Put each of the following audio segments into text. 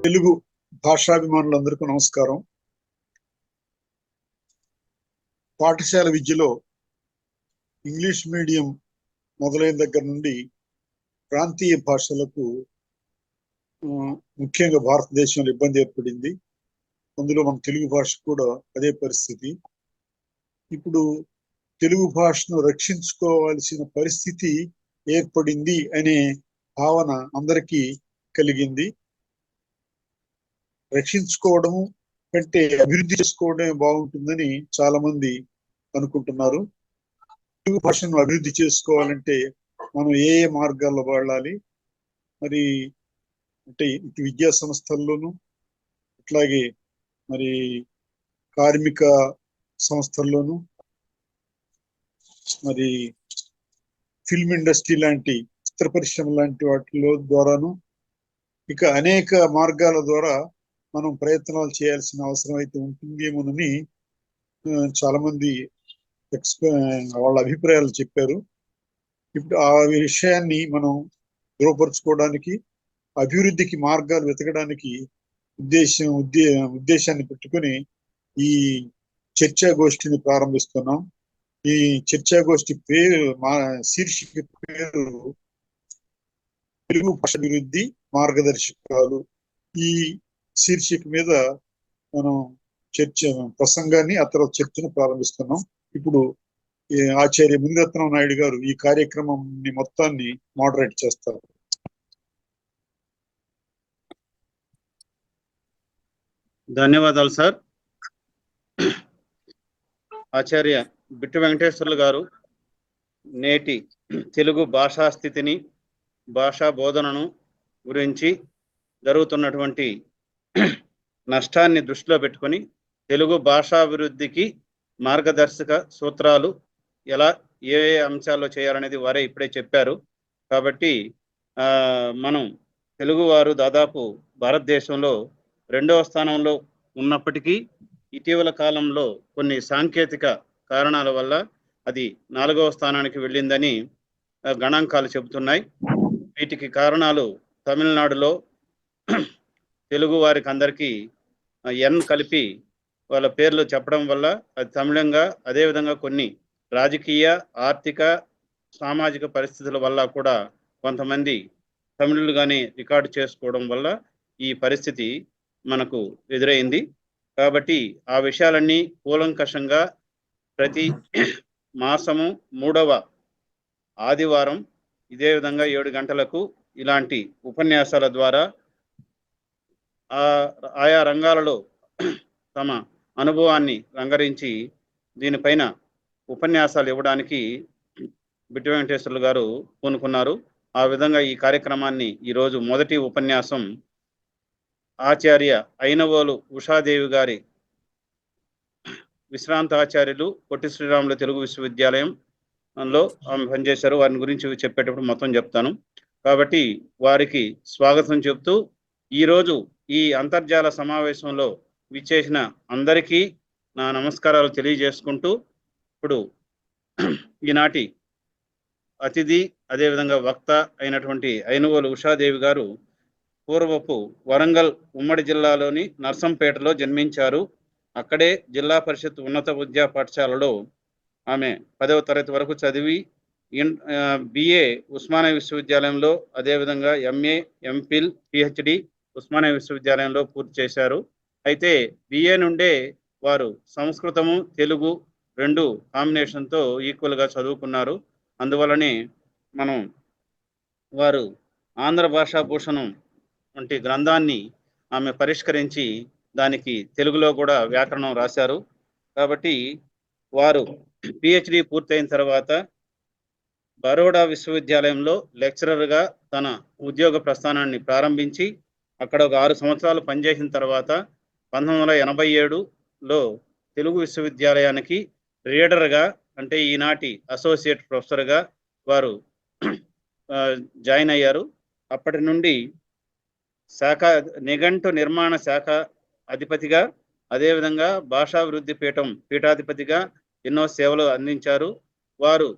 తెలుగు భాషాభిమానులందరికీ నమస్కారం. పాఠశాల విద్యలో ఇంగ్లీష్ మీడియం మొదలైన దగ్గర నుండి ప్రాంతీయ భాషలకు ముఖ్యంగా భారతదేశంలో ఇబ్బంది ఏర్పడింది. అందులో మన తెలుగు భాష కూడా అదే పరిస్థితి. ఇప్పుడు తెలుగు భాషను రక్షించుకోవాల్సిన పరిస్థితి ఏర్పడింది అనే భావన అందరికీ కలిగింది. రక్షించుకోవడము కంటే అభివృద్ధి చేసుకోవడమే బాగుంటుందని చాలా మంది అనుకుంటున్నారు. తెలుగు భాషను అభివృద్ధి చేసుకోవాలంటే మనం ఏ మార్గాల్లో వాడాలి, మరి అంటే ఇటు విద్యా సంస్థల్లోనూ అట్లాగే మరి కార్మిక సంస్థల్లోనూ మరి ఫిల్మ్ ఇండస్ట్రీ లాంటి చిత్ర పరిశ్రమ లాంటి వాటిలో ద్వారాను ఇక అనేక మార్గాల ద్వారా మనం ప్రయత్నాలు చేయాల్సిన అవసరం అయితే ఉంటుందేమోనని చాలా మంది వాళ్ళ అభిప్రాయాలు చెప్పారు. ఇప్పుడు ఆ విషయాన్ని మనం ధృవపరచుకోవడానికి, అభివృద్ధికి మార్గాలు వెతకడానికి ఉద్దేశాన్ని పెట్టుకొని ఈ చర్చాగోష్ఠిని ప్రారంభిస్తున్నాం. ఈ చర్చాగోష్ఠి పేరు శీర్షిక పేరు తెలుగు భాష అభివృద్ధి మార్గదర్శకాలు. ఈ శీర్షిక మీద మనం ప్రసంగాన్ని ఆ తర్వాత చర్చను ప్రారంభిస్తున్నాం. ఇప్పుడు ఆచార్య మునిరత్నం నాయుడు గారు ఈ కార్యక్రమాన్ని మొత్తాన్ని మోడరేట్ చేస్తారు. ధన్యవాదాలు సార్. ఆచార్య బిట్టు వెంకటేశ్వర్లు గారు నేటి తెలుగు భాషా స్థితిని, భాషా బోధనను గురించి జరుగుతున్నటువంటి నష్టాన్ని దృష్టిలో పెట్టుకొని తెలుగు భాషాభివృద్ధికి మార్గదర్శక సూత్రాలు ఎలా ఏ అంశాల్లో చేయాలనేది వారే ఇప్పుడే చెప్పారు. కాబట్టి మనం తెలుగువారు దాదాపు భారతదేశంలో 2వ స్థానంలో ఉన్నప్పటికీ ఇటీవల కాలంలో కొన్ని సాంకేతిక కారణాల వల్ల అది 4వ స్థానానికి వెళ్ళిందని గణాంకాలు చెబుతున్నాయి. వీటికి కారణాలు తమిళనాడులో తెలుగు వారికి అందరికీ ఎన్ కలిపి వాళ్ళ పేర్లు చెప్పడం వల్ల అది తమిళంగా, అదేవిధంగా కొన్ని రాజకీయ, ఆర్థిక, సామాజిక పరిస్థితుల వల్ల కూడా కొంతమంది తమిళులుగానే రికార్డు చేసుకోవడం వల్ల ఈ పరిస్థితి మనకు ఎదురైంది. కాబట్టి ఆ విషయాలన్నీ కూలంకషంగా ప్రతి మాసము 3వ ఆదివారం ఇదే విధంగా 7 గంటలకు ఇలాంటి ఉపన్యాసాల ద్వారా ఆయా రంగాలలో తమ అనుభవాన్ని రంగరించి దీనిపైన ఉపన్యాసాలు ఇవ్వడానికి బిట్టు వెంకటేశ్వర్లు గారు పూనుకున్నారు. ఆ విధంగా ఈ కార్యక్రమాన్ని ఈరోజు మొదటి ఉపన్యాసం ఆచార్య ఐనవోలు ఉషాదేవి గారి విశ్రాంత ఆచార్యులు పొట్టి శ్రీరాములు తెలుగు విశ్వవిద్యాలయంలో ఆమె పనిచేశారు. వారిని గురించి చెప్పేటప్పుడు మొత్తం చెప్తాను. కాబట్టి వారికి స్వాగతం చెప్తూ ఈరోజు ఈ అంతర్జాల సమావేశంలో విచ్చేసిన అందరికీ నా నమస్కారాలు తెలియజేసుకుంటూ ఇప్పుడు ఈనాటి అతిథి అదేవిధంగా వక్త అయినటువంటి ఐనవోలు ఉషాదేవి గారు పూర్వపు వరంగల్ ఉమ్మడి జిల్లాలోని నర్సంపేటలో జన్మించారు. అక్కడే జిల్లా పరిషత్ ఉన్నత విద్యా పాఠశాలలో ఆమె 10వ తరగతి వరకు చదివి బిఏ ఉస్మానియా విశ్వవిద్యాలయంలో, అదేవిధంగా ఎంఏ, ఎంఫిల్, పిహెచ్డి ఉస్మానియా విశ్వవిద్యాలయంలో పూర్తి చేశారు. అయితే బిఏ నుండే వారు సంస్కృతము, తెలుగు 2 కాంబినేషన్తో ఈక్వల్గా చదువుకున్నారు. అందువలనే మనం వారు ఆంధ్ర భాషా భూషణం వంటి గ్రంథాన్ని ఆమె పరిష్కరించి దానికి తెలుగులో కూడా వ్యాకరణం రాశారు. కాబట్టి వారు పిహెచ్డి పూర్తయిన తర్వాత బరోడా విశ్వవిద్యాలయంలో లెక్చరర్గా తన ఉద్యోగ ప్రస్థానాన్ని ప్రారంభించి అక్కడ ఒక 6 సంవత్సరాలు పనిచేసిన తర్వాత 1987లో తెలుగు విశ్వవిద్యాలయానికి రీడర్గా, అంటే ఈనాటి అసోసియేట్ ప్రొఫెసర్గా వారు జాయిన్ అయ్యారు. అప్పటి నుండి శాఖ నిఘంటు నిర్మాణ శాఖ అధిపతిగా, అదేవిధంగా భాషాభివృద్ధి పీఠాధిపతిగా ఎన్నో సేవలు అందించారు. వారు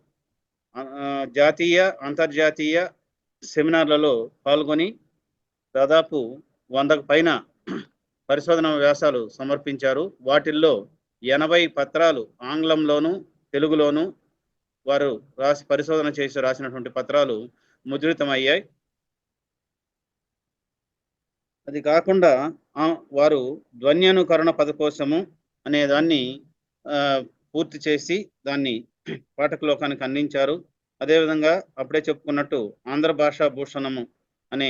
జాతీయ, అంతర్జాతీయ సెమినార్లలో పాల్గొని దాదాపు 100కు పైన పరిశోధన వ్యాసాలు సమర్పించారు. వాటిల్లో 80 పత్రాలు ఆంగ్లంలోను తెలుగులోను వారు పరిశోధన చేసి రాసినటువంటి పత్రాలు ముద్రితమయ్యాయి. అది కాకుండా వారు ధ్వన్యానుకరణ పదకోశము అనే దాన్ని పూర్తి చేసి దాన్ని పాఠకలోకానికి అందించారు. అదేవిధంగా అప్పుడే చెప్పుకున్నట్టు ఆంధ్ర భాషా భూషణము అనే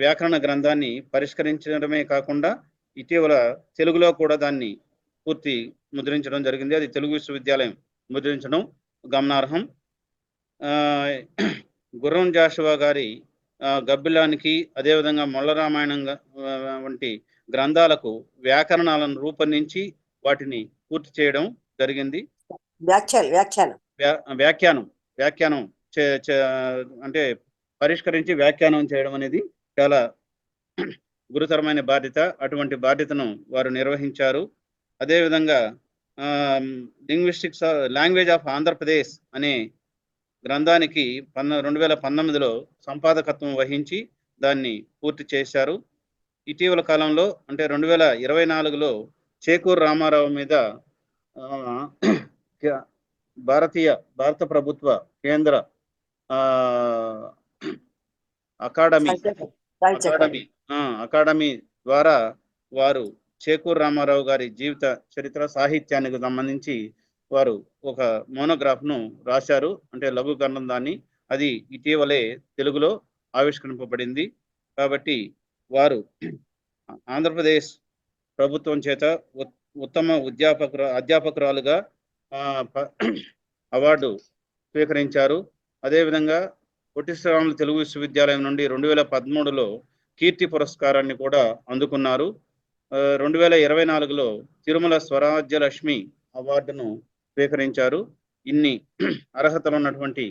వ్యాకరణ గ్రంథాన్ని పరిష్కరించడమే కాకుండా ఇటీవల తెలుగులో కూడా దాన్ని పూర్తి ముద్రించడం జరిగింది. అది తెలుగు విశ్వవిద్యాలయం ముద్రించడం గమనార్హం. గుర్రం జాషువా గారి గబ్బిలానికి అదేవిధంగా మొల్ల రామాయణం వంటి గ్రంథాలకు వ్యాకరణాలను రూపొందించి వాటిని పూర్తి చేయడం జరిగింది. వ్యాఖ్యానం అంటే పరిష్కరించి వ్యాఖ్యానం చేయడం అనేది చాలా గురుతరమైన బాధ్యత. అటువంటి బాధ్యతను వారు నిర్వహించారు. అదేవిధంగా లింగ్విస్టిక్స్ లాంగ్వేజ్ ఆఫ్ ఆంధ్రప్రదేశ్ అనే గ్రంథానికి 2019లో సంపాదకత్వం వహించి దాన్ని పూర్తి చేశారు. ఇటీవల కాలంలో అంటే 2024లో చేకూరు రామారావు మీద భారత ప్రభుత్వ కేంద్ర అకాడమీ ద్వారా వారు చేకూరు రామారావు గారి జీవిత చరిత్ర సాహిత్యానికి సంబంధించి వారు ఒక మోనోగ్రాఫ్ను రాశారు, అంటే లఘు గ్రంథాన్ని. అది ఇటీవలే తెలుగులో ఆవిష్కరింపబడింది. కాబట్టి వారు ఆంధ్రప్రదేశ్ ప్రభుత్వం చేత ఉత్తమ అధ్యాపకురాలుగా అవార్డు స్వీకరించారు. అదేవిధంగా పొట్టి శ్రీరాములు తెలుగు విశ్వవిద్యాలయం నుండి 2013లో కీర్తి పురస్కారాన్ని కూడా అందుకున్నారు. 2024లో తిరుమల స్వరాజ్యలక్ష్మి అవార్డును స్వీకరించారు. ఇన్ని అర్హతలు ఉన్నటువంటి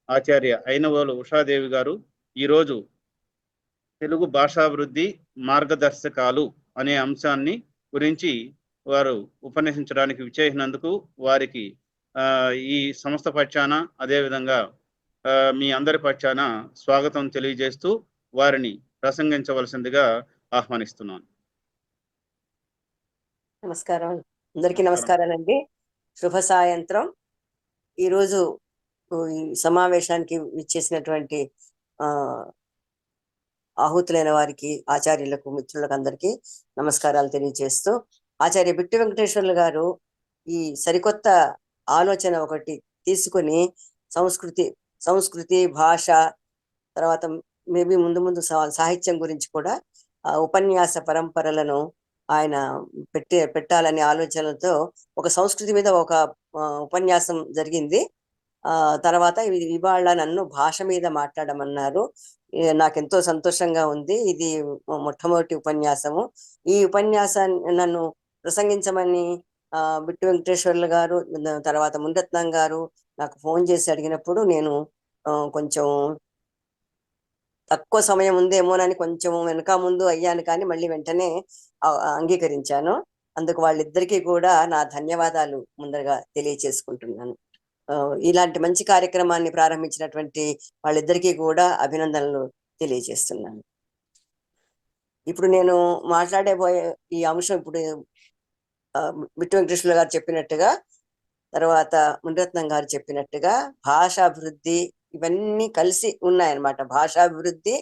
ఆచార్య ఐనవోలు ఉషాదేవి గారు ఈరోజు తెలుగు భాషాభివృద్ధి మార్గదర్శకాలు అనే అంశాన్ని గురించి వారు ఉపన్యసించడానికి విచ్చేసినందుకు వారికి ఈ సంస్థ పక్షాన అదేవిధంగా మీ అందరి పక్షాన స్వాగతం తెలియజేస్తూ వారిని ప్రసంగించవలసిందిగా ఆహ్వానిస్తున్నాను. నమస్కారం, అందరికీ నమస్కారాలండి. శుభ సాయంత్రం. ఈరోజు ఈ సమావేశానికి విచ్చేసినటువంటి ఆహుతులైన వారికి, ఆచార్యులకు, మిత్రులకు అందరికీ నమస్కారాలు తెలియజేస్తూ, ఆచార్య బిట్టు వెంకటేశ్వర్లు గారు ఈ సరికొత్త ఆలోచన ఒకటి తీసుకొని సంస్కృతి భాష తర్వాత మేబీ ముందు సాహిత్యం గురించి కూడా ఉపన్యాస పరంపరలను ఆయన పెట్టాలనే ఆలోచనలతో ఒక సంస్కృతి మీద ఒక ఉపన్యాసం జరిగింది. తర్వాత ఇవాళ నన్ను భాష మీద మాట్లాడమన్నారు. నాకెంతో సంతోషంగా ఉంది. ఇది మొట్టమొదటి ఉపన్యాసము. ఈ ఉపన్యాసాన్ని నన్ను ప్రసంగించమని బిట్టు వెంకటేశ్వర్లు గారు తర్వాత మునిరత్నం గారు నాకు ఫోన్ చేసి అడిగినప్పుడు నేను కొంచెం తక్కువ సమయం ఉందేమోనని కొంచెం వెనక ముందు అయ్యాను, కానీ మళ్ళీ వెంటనే అంగీకరించాను. అందుకు వాళ్ళిద్దరికీ కూడా నా ధన్యవాదాలు ముందరగా తెలియచేసుకుంటున్నాను. ఇలాంటి మంచి కార్యక్రమాన్ని ప్రారంభించినటువంటి వాళ్ళిద్దరికీ కూడా అభినందనలు తెలియజేస్తున్నాను. ఇప్పుడు నేను మాట్లాడబోయే ఈ అంశం ఇప్పుడు బిట్టు వెంకటేశ్వర గారు చెప్పినట్టుగా, తర్వాత మునిరత్నం గారు చెప్పినట్టుగా భాషాభివృద్ధి ఇవన్నీ కలిసి ఉన్నాయన్నమాట. భాషాభివృద్ధి,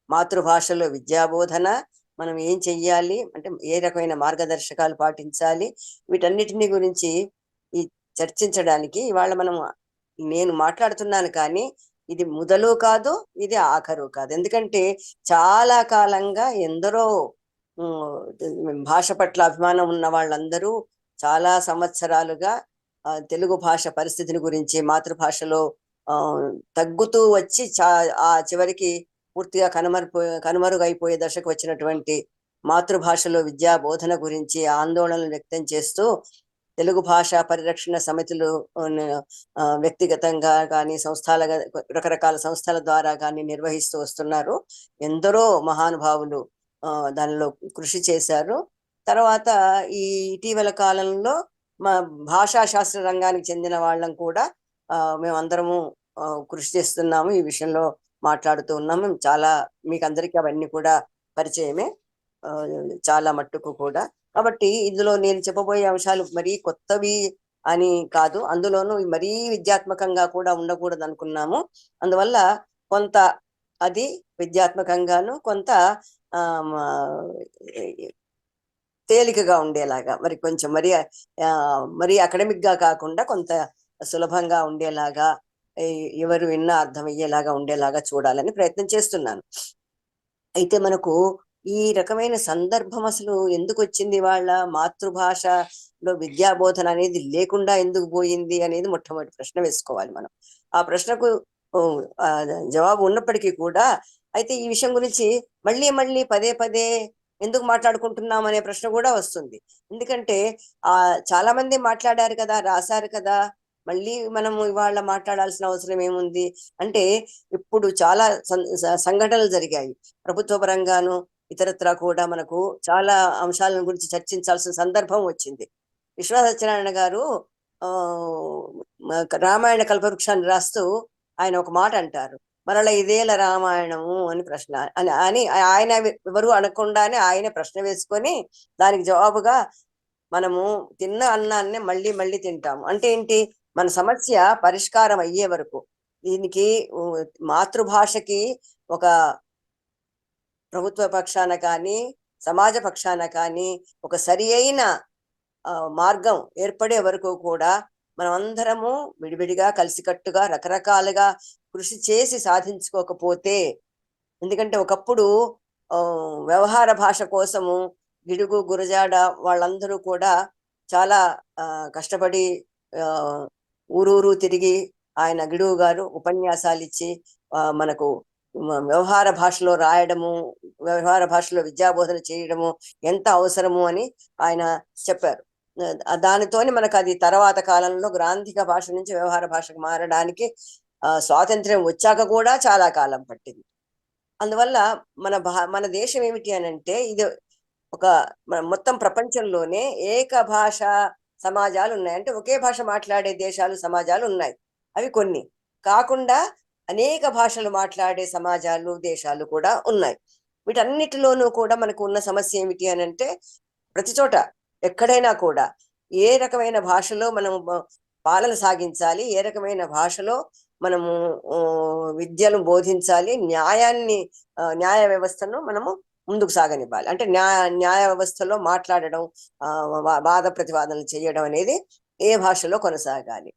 మాతృభాషలో విద్యాబోధన, మనం ఏం చెయ్యాలి అంటే ఏ రకమైన మార్గదర్శకాలు పాటించాలి, వీటన్నిటిని గురించి ఈ చర్చించడానికి ఇవాళ నేను మాట్లాడుతున్నాను. కానీ ఇది మొదలు కాదు, ఇది ఆఖరు కాదు. ఎందుకంటే చాలా కాలంగా ఎందరో భాష పట్ల అభిమానం ఉన్న వాళ్ళందరూ చాలా సంవత్సరాలుగా తెలుగు భాష పరిస్థితిని గురించి, మాతృభాషలో తగ్గుతూ వచ్చి ఆ చివరికి పూర్తిగా కనుమరుగైపోయే దశకు వచ్చినటువంటి మాతృభాషలో విద్యా బోధన గురించి ఆందోళనలు వ్యక్తం చేస్తూ తెలుగు భాషా పరిరక్షణ సమితులు వ్యక్తిగతంగా కానీ రకరకాల సంస్థల ద్వారా కానీ నిర్వహిస్తూ వస్తున్నారు. ఎందరో మహానుభావులు దానిలో కృషి చేశారు. తర్వాత ఈ ఇటీవల కాలంలో మా భాషా శాస్త్ర రంగానికి చెందిన వాళ్ళం కూడా మేమందరము కృషి చేస్తున్నాము, ఈ విషయంలో మాట్లాడుతూ ఉన్నాము. చాలా మీకు అందరికీ అవన్నీ కూడా పరిచయమే చాలా మట్టుకు కూడా. కాబట్టి ఇందులో నేను చెప్పబోయే అంశాలు మరీ కొత్తవి అని కాదు, అందులోనూ మరీ విద్యాత్మకంగా కూడా ఉండకూడదు అనుకున్నాము. అందువల్ల కొంత అది విద్యాత్మకంగాను, కొంత తేలికగా ఉండేలాగా, మరి కొంచెం మరీ అకాడమిక్ గా కాకుండా కొంత సులభంగా ఉండేలాగా, ఎవరు విన్నా అర్థమయ్యేలాగా ఉండేలాగా చూడాలని ప్రయత్నం చేస్తున్నాను. అయితే మనకు ఈ రకమైన సందర్భం అసలు ఎందుకు వచ్చింది? వాళ్ళ మాతృభాషలో విద్యాబోధన అనేది లేకుండా ఎందుకు పోయింది అనేది మొట్టమొదటి ప్రశ్న వేసుకోవాలి మనం. ఆ ప్రశ్నకు జవాబు ఉన్నప్పటికీ కూడా, అయితే ఈ విషయం గురించి మళ్ళీ మళ్ళీ పదే పదే ఎందుకు మాట్లాడుకుంటున్నాం అనే ప్రశ్న కూడా వస్తుంది. ఎందుకంటే చాలా మంది మాట్లాడారు కదా, రాశారు కదా, మళ్ళీ మనము ఇవాళ మాట్లాడాల్సిన అవసరం ఏముంది అంటే, ఇప్పుడు చాలా సంఘటనలు జరిగాయి ప్రభుత్వ పరంగాను ఇతరత్రా కూడా. మనకు చాలా అంశాలను గురించి చర్చించాల్సిన సందర్భం వచ్చింది. విశ్వనాథ సత్యనారాయణ గారు రామాయణ కల్పవృక్షాన్ని రాస్తూ ఆయన ఒక మాట అంటారు, మరల ఇదేల రామాయణము అని ప్రశ్న అని ఆయన ఎవరు అనకుండానే ఆయన ప్రశ్న వేసుకొని దానికి జవాబుగా, మనము తిన్న అన్నాన్ని మళ్ళీ మళ్ళీ తింటాము అంటే ఏంటి? మన సమస్య పరిష్కారం అయ్యే వరకు, దీనికి మాతృభాషకి ఒక ప్రభుత్వ పక్షాన కానీ సమాజ పక్షాన కానీ ఒక సరి అయిన మార్గం ఏర్పడే వరకు కూడా మనం అందరము విడివిడిగా కలిసికట్టుగా రకరకాలుగా కృషి చేసి సాధించుకోకపోతే, ఎందుకంటే ఒకప్పుడు వ్యవహార భాష కోసము గిడుగు గురజాడ వాళ్ళందరూ కూడా చాలా కష్టపడి ఊరూరు తిరిగి ఆయన గిడుగు గారు ఉపన్యాసాలు ఇచ్చి మనకు వ్యవహార భాషలో రాయడము, వ్యవహార భాషలో విద్యాబోధన చేయడము ఎంత అవసరము అని ఆయన చెప్పారు. దానితోని మనకు అది తర్వాత కాలంలో గ్రాంధిక భాష నుంచి వ్యవహార భాషకు మారడానికి స్వాతంత్ర్యం వచ్చాక కూడా చాలా కాలం పట్టింది. అందువల్ల మన దేశం ఏమిటి అని అంటే, ఇది ఒక మొత్తం ప్రపంచంలోనే ఏక భాష సమాజాలు ఉన్నాయి. అంటే ఒకే భాష మాట్లాడే దేశాలు సమాజాలు ఉన్నాయి. అవి కొన్ని కాకుండా అనేక భాషలు మాట్లాడే సమాజాలు దేశాలు కూడా ఉన్నాయి. వీటన్నిటిలోనూ కూడా మనకు ఉన్న సమస్య ఏమిటి అని అంటే, ప్రతి చోట ఎక్కడైనా కూడా ఏ రకమైన భాషలో మనము పాలన సాగించాలి, ఏ రకమైన భాషలో మనము విద్యను బోధించాలి, న్యాయ వ్యవస్థను మనము ముందుకు సాగనివ్వాలి. అంటే న్యాయ వ్యవస్థలో మాట్లాడడం, వాద ప్రతివాదనలు చేయడం అనేది ఏ భాషలో కొనసాగాలి.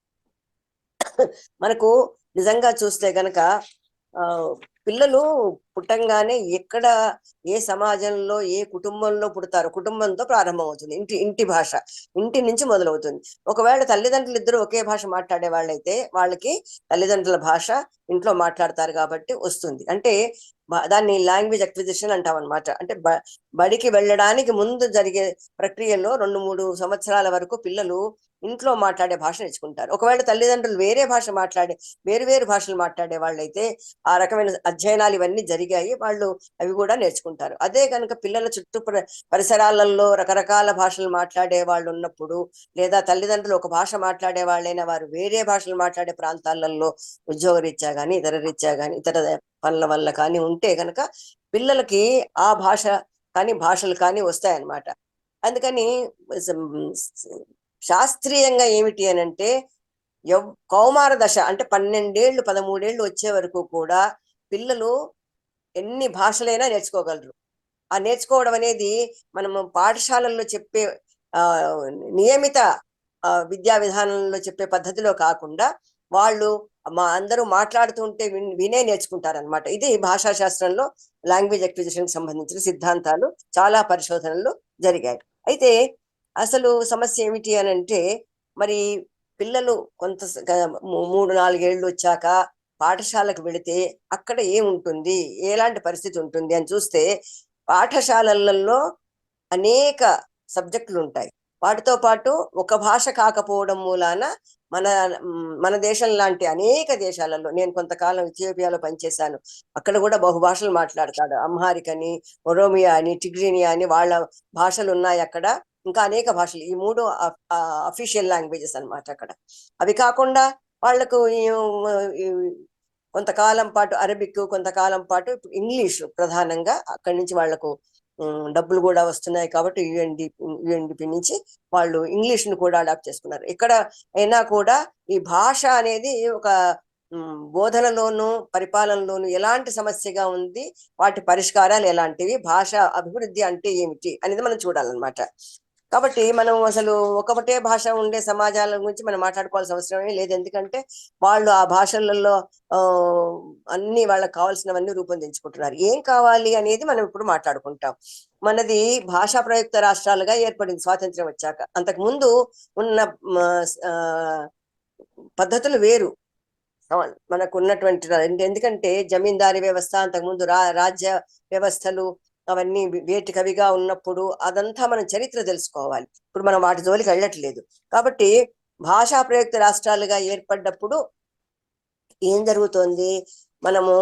మనకు నిజంగా చూస్తే గనక పిల్లలు పుట్టంగానే ఎక్కడ ఏ సమాజంలో ఏ కుటుంబంలో పుడతారో కుటుంబంతో ప్రారంభమవుతుంది. ఇంటి భాష ఇంటి నుంచి మొదలవుతుంది. ఒకవేళ తల్లిదండ్రులు ఇద్దరు ఒకే భాష మాట్లాడే వాళ్ళైతే వాళ్ళకి తల్లిదండ్రుల భాష ఇంట్లో మాట్లాడతారు కాబట్టి వస్తుంది. అంటే దాన్ని లాంగ్వేజ్ అక్విజిషన్ అంటాం అనమాట. అంటే బడికి వెళ్ళడానికి ముందు జరిగే ప్రక్రియలో 2-3 సంవత్సరాల వరకు పిల్లలు ఇంట్లో మాట్లాడే భాష నేర్చుకుంటారు. ఒకవేళ తల్లిదండ్రులు వేరే వేరు భాషలు మాట్లాడే వాళ్ళైతే ఆ రకమైన అధ్యయనాలు ఇవన్నీ జరిగాయి, వాళ్ళు అవి కూడా నేర్చుకుంటారు. అదే కనుక పిల్లల చుట్టూ పరిసరాలలో రకరకాల భాషలు మాట్లాడే వాళ్ళు ఉన్నప్పుడు, లేదా తల్లిదండ్రులు ఒక భాష మాట్లాడే వాళ్ళైనా వారు వేరే భాషలు మాట్లాడే ప్రాంతాలలో ఉద్యోగరీత్యా కానీ ఇతర రీత్యా కానీ ఇతర పనుల వల్ల కానీ ఉంటే కనుక పిల్లలకి ఆ భాష కానీ భాషలు కానీ వస్తాయన్నమాట. అందుకని శాస్త్రీయంగా ఏమిటి అని అంటే, కౌమార దశ అంటే 12 ఏళ్ళు 13 ఏళ్ళు వచ్చే వరకు కూడా పిల్లలు ఎన్ని భాషలైనా నేర్చుకోగలరు. ఆ నేర్చుకోవడం అనేది మనము పాఠశాలల్లో చెప్పే నియమిత విద్యా విధానంలో చెప్పే పద్ధతిలో కాకుండా వాళ్ళు అందరూ మాట్లాడుతుంటే వినే నేర్చుకుంటారనమాట. ఇది భాషా శాస్త్రంలో లాంగ్వేజ్ అక్విజిషన్ కి సంబంధించిన సిద్ధాంతాలు, చాలా పరిశోధనలు జరిగాయి. అయితే అసలు సమస్య ఏమిటి అని అంటే, మరి పిల్లలు కొంత 3-4 ఏళ్ళు వచ్చాక పాఠశాలకు వెళితే అక్కడ ఏముంటుంది, ఎలాంటి పరిస్థితి ఉంటుంది అని చూస్తే, పాఠశాలలలో అనేక సబ్జెక్టులు ఉంటాయి. వాటితో పాటు ఒక భాష కాకపోవడం మూలాన మన దేశం లాంటి అనేక దేశాలలో, నేను కొంతకాలం ఇథియోపియాలో పనిచేశాను, అక్కడ కూడా బహుభాషలు మాట్లాడతాడు. అమ్హారిక్ అని, ఒరోమియా అని, టిగ్రినియా అని వాళ్ళ భాషలు ఉన్నాయి అక్కడ. ఇంకా అనేక భాషలు, ఈ 3 అఫీషియల్ లాంగ్వేజెస్ అనమాట అక్కడ. అవి కాకుండా వాళ్లకు కొంతకాలం పాటు అరబిక్, కొంతకాలం పాటు ఇప్పుడు ఇంగ్లీష్ ప్రధానంగా అక్కడి నుంచి వాళ్లకు డబ్బులు కూడా వస్తున్నాయి కాబట్టి యుఎన్డిపి నుంచి వాళ్ళు ఇంగ్లీష్ ను కూడా అడాప్ట్ చేసుకున్నారు. ఎక్కడ అయినా కూడా ఈ భాష అనేది ఒక బోధనలోను పరిపాలనలోను ఎలాంటి సమస్యగా ఉంది, వాటి పరిష్కారాలు ఎలాంటివి, భాష అభివృద్ధి అంటే ఏమిటి అనేది మనం చూడాలన్నమాట. కాబట్టి మనం అసలు ఒకటే భాష ఉండే సమాజాల గురించి మనం మాట్లాడుకోవాల్సిన అవసరమే లేదు. ఎందుకంటే వాళ్ళు ఆ భాషలలో అన్ని వాళ్ళకి కావాల్సినవన్నీ రూపొందించుకుంటున్నారు. ఏం కావాలి అనేది మనం ఇప్పుడు మాట్లాడుకుంటాం. మనది భాషా ప్రయుక్త రాష్ట్రాలుగా ఏర్పడింది స్వాతంత్ర్యం వచ్చాక. అంతకు ముందు ఉన్న పద్ధతులు వేరు మనకు ఉన్నటువంటి. ఎందుకంటే జమీందారీ వ్యవస్థ, అంతకుముందు రాజ్య వ్యవస్థలు అవన్నీ వేటికవిగా ఉన్నప్పుడు అదంతా మనం చరిత్ర తెలుసుకోవాలి. ఇప్పుడు మనం వాటి జోలికి వెళ్ళట్లేదు. కాబట్టి భాషా ప్రయుక్త రాష్ట్రాలుగా ఏర్పడ్డప్పుడు ఏం జరుగుతోంది, మనము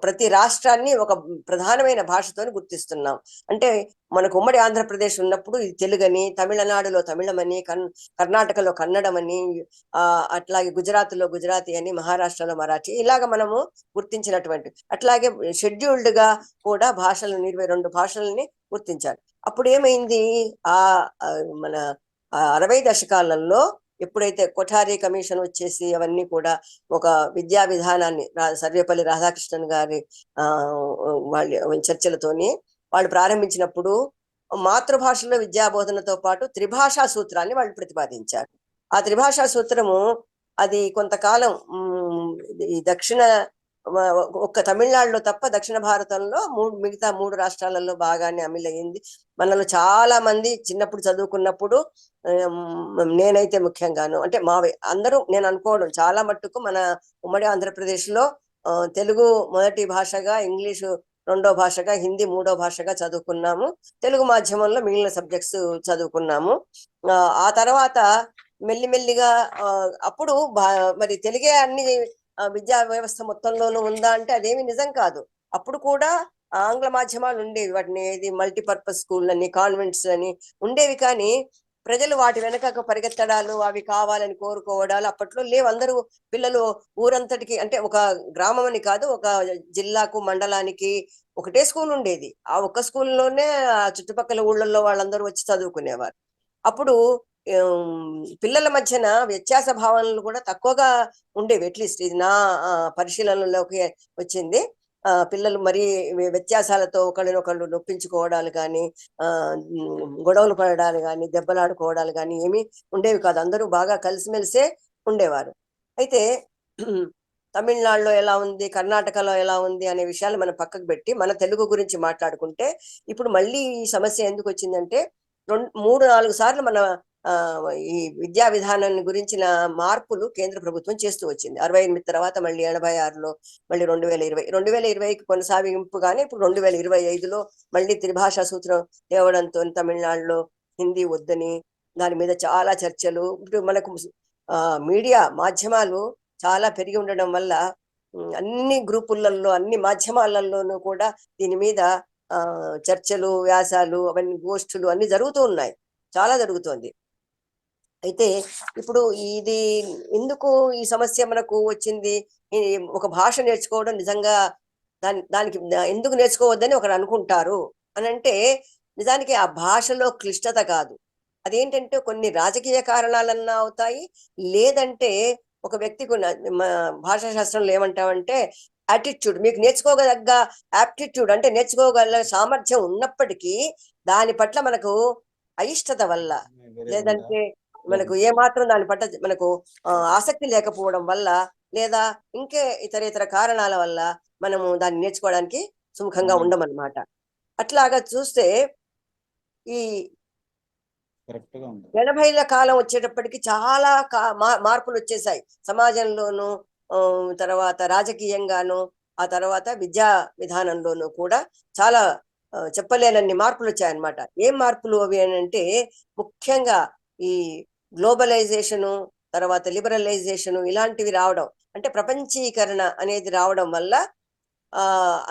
ప్రతి రాష్ట్రాన్ని ఒక ప్రధానమైన భాషతో గుర్తిస్తున్నాం. అంటే మనకు ఉమ్మడి ఆంధ్రప్రదేశ్ ఉన్నప్పుడు ఇది తెలుగని, తమిళనాడులో తమిళమని, కర్ణాటకలో కన్నడమని, అట్లాగే గుజరాత్ లో గుజరాతీ అని, మహారాష్ట్రలో మరాఠీ, ఇలాగ మనము గుర్తించినటువంటి. అట్లాగే షెడ్యూల్డ్ గా కూడా భాషలను 22 భాషలని గుర్తించారు. అప్పుడు ఏమైంది, మన 60 దశకాలలో ఎప్పుడైతే కొఠారి కమిషన్ వచ్చేసి అవన్నీ కూడా ఒక విద్యా విధానాన్ని సర్వేపల్లి రాధాకృష్ణన్ గారి వాళ్ళ చర్చలతోని వాళ్ళు ప్రారంభించినప్పుడు మాతృభాషలో విద్యాబోధనతో పాటు త్రిభాషా సూత్రాన్ని వాళ్ళు ప్రతిపాదించారు. ఆ త్రిభాషా సూత్రము అది కొంతకాలం ఈ ఒక్క తమిళనాడులో తప్ప దక్షిణ భారతంలో మిగతా 3 రాష్ట్రాలలో బాగానే అమలయ్యింది. మనలో చాలా మంది చిన్నప్పుడు చదువుకున్నప్పుడు, నేనైతే ముఖ్యంగాను, అంటే అందరూ నేను అనుకోవడం చాలా మట్టుకు మన ఉమ్మడి ఆంధ్రప్రదేశ్ లో తెలుగు మొదటి భాషగా, ఇంగ్లీషు రెండో భాషగా, హిందీ మూడో భాషగా చదువుకున్నాము. తెలుగు మాధ్యమంలో మిగిలిన సబ్జెక్ట్స్ చదువుకున్నాము. ఆ తర్వాత మెల్లిమెల్లిగా అప్పుడు మరి తెలుగే అన్ని విద్యా వ్యవస్థ మొత్తంలోనూ ఉందా అంటే అదేమి నిజం కాదు. అప్పుడు కూడా ఆంగ్ల మాధ్యమాలు ఉండేవి. వాటిని మల్టీపర్పస్ స్కూల్ అని, కాన్వెంట్స్ అని ఉండేవి. కానీ ప్రజలు వాటి వెనక పరిగెత్తడాలు, అవి కావాలని కోరుకోవడాలు అప్పట్లో లేవు. అందరూ పిల్లలు ఊరంతటికి, అంటే ఒక గ్రామం అని కాదు, ఒక జిల్లాకు మండలానికి ఒకటే స్కూల్ ఉండేది. ఆ ఒక్క స్కూల్లోనే ఆ చుట్టుపక్కల ఊళ్ళల్లో వాళ్ళందరూ వచ్చి చదువుకునేవారు. అప్పుడు పిల్లల మధ్యన వ్యత్యాస భావనలు కూడా తక్కువగా ఉండేవి. అట్లీస్ట్ ఇది నా పరిశీలనలోకి వచ్చింది. పిల్లలు మరీ వ్యత్యాసాలతో ఒకళ్ళనొకళ్ళు నొప్పించుకోవడాలు కానీ, గొడవలు పడడాలు కానీ, దెబ్బలాడుకోవడాలు కానీ ఏమీ ఉండేవి కాదు. అందరూ బాగా కలిసిమెలిసే ఉండేవారు. అయితే తమిళనాడులో ఎలా ఉంది, కర్ణాటకలో ఎలా ఉంది అనే విషయాలు మనం పక్కకు పెట్టి మన తెలుగు గురించి మాట్లాడుకుంటే, ఇప్పుడు మళ్ళీ ఈ సమస్య ఎందుకు వచ్చిందంటే 3-4 సార్లు మన ఈ విద్యా విధానాన్ని గురించిన మార్పులు కేంద్ర ప్రభుత్వం చేస్తూ వచ్చింది. 68 తర్వాత మళ్ళీ 86లో, మళ్ళీ 2020కి కొనసాగింపుగానే ఇప్పుడు 2025లో మళ్ళీ త్రిభాషా సూత్రం తేవడంతో తమిళనాడులో హిందీ వద్దని దాని మీద చాలా చర్చలు. ఇప్పుడు మనకు మీడియా మాధ్యమాలు చాలా పెరిగి ఉండడం వల్ల అన్ని గ్రూపులలో, అన్ని మాధ్యమాలలోనూ కూడా దీని మీద చర్చలు, వ్యాసాలు, అవన్నీ గోష్ఠులు అన్ని జరుగుతూ ఉన్నాయి. చాలా జరుగుతోంది. అయితే ఇప్పుడు ఇది ఎందుకు ఈ సమస్య మనకు వచ్చింది, ఒక భాష నేర్చుకోవడం నిజంగా దానికి ఎందుకు నేర్చుకోవద్దని ఒకరు అనుకుంటారు అని అంటే, నిజానికి ఆ భాషలో క్లిష్టత కాదు. అదేంటంటే కొన్ని రాజకీయ కారణాలన్నా అవుతాయి, లేదంటే ఒక వ్యక్తికి భాషా శాస్త్రంలో ఏమంటామంటే యాటిట్యూడ్, మీకు నేర్చుకోగల యాప్టిట్యూడ్ అంటే నేర్చుకోగల సామర్థ్యం ఉన్నప్పటికీ దాని పట్ల మనకు అయిష్టత వల్ల, లేదంటే మనకు ఏమాత్రం దాని పట్ల మనకు ఆసక్తి లేకపోవడం వల్ల, లేదా ఇంకే ఇతర కారణాల వల్ల మనము దాన్ని నేర్చుకోవడానికి సుముఖంగా ఉండమన్నమాట. అట్లాగా చూస్తే ఈ 80ల కాలం వచ్చేటప్పటికి చాలా మార్పులు వచ్చేసాయి సమాజంలోను, తర్వాత రాజకీయంగాను, ఆ తర్వాత విద్యా విధానంలోనూ కూడా చాలా చెప్పలేనన్ని మార్పులు వచ్చాయన్నమాట. ఏం మార్పులు అవి అంటే, ముఖ్యంగా ఈ గ్లోబలైజేషను, తర్వాత లిబరలైజేషను ఇలాంటివి రావడం, అంటే ప్రపంచీకరణ అనేది రావడం వల్ల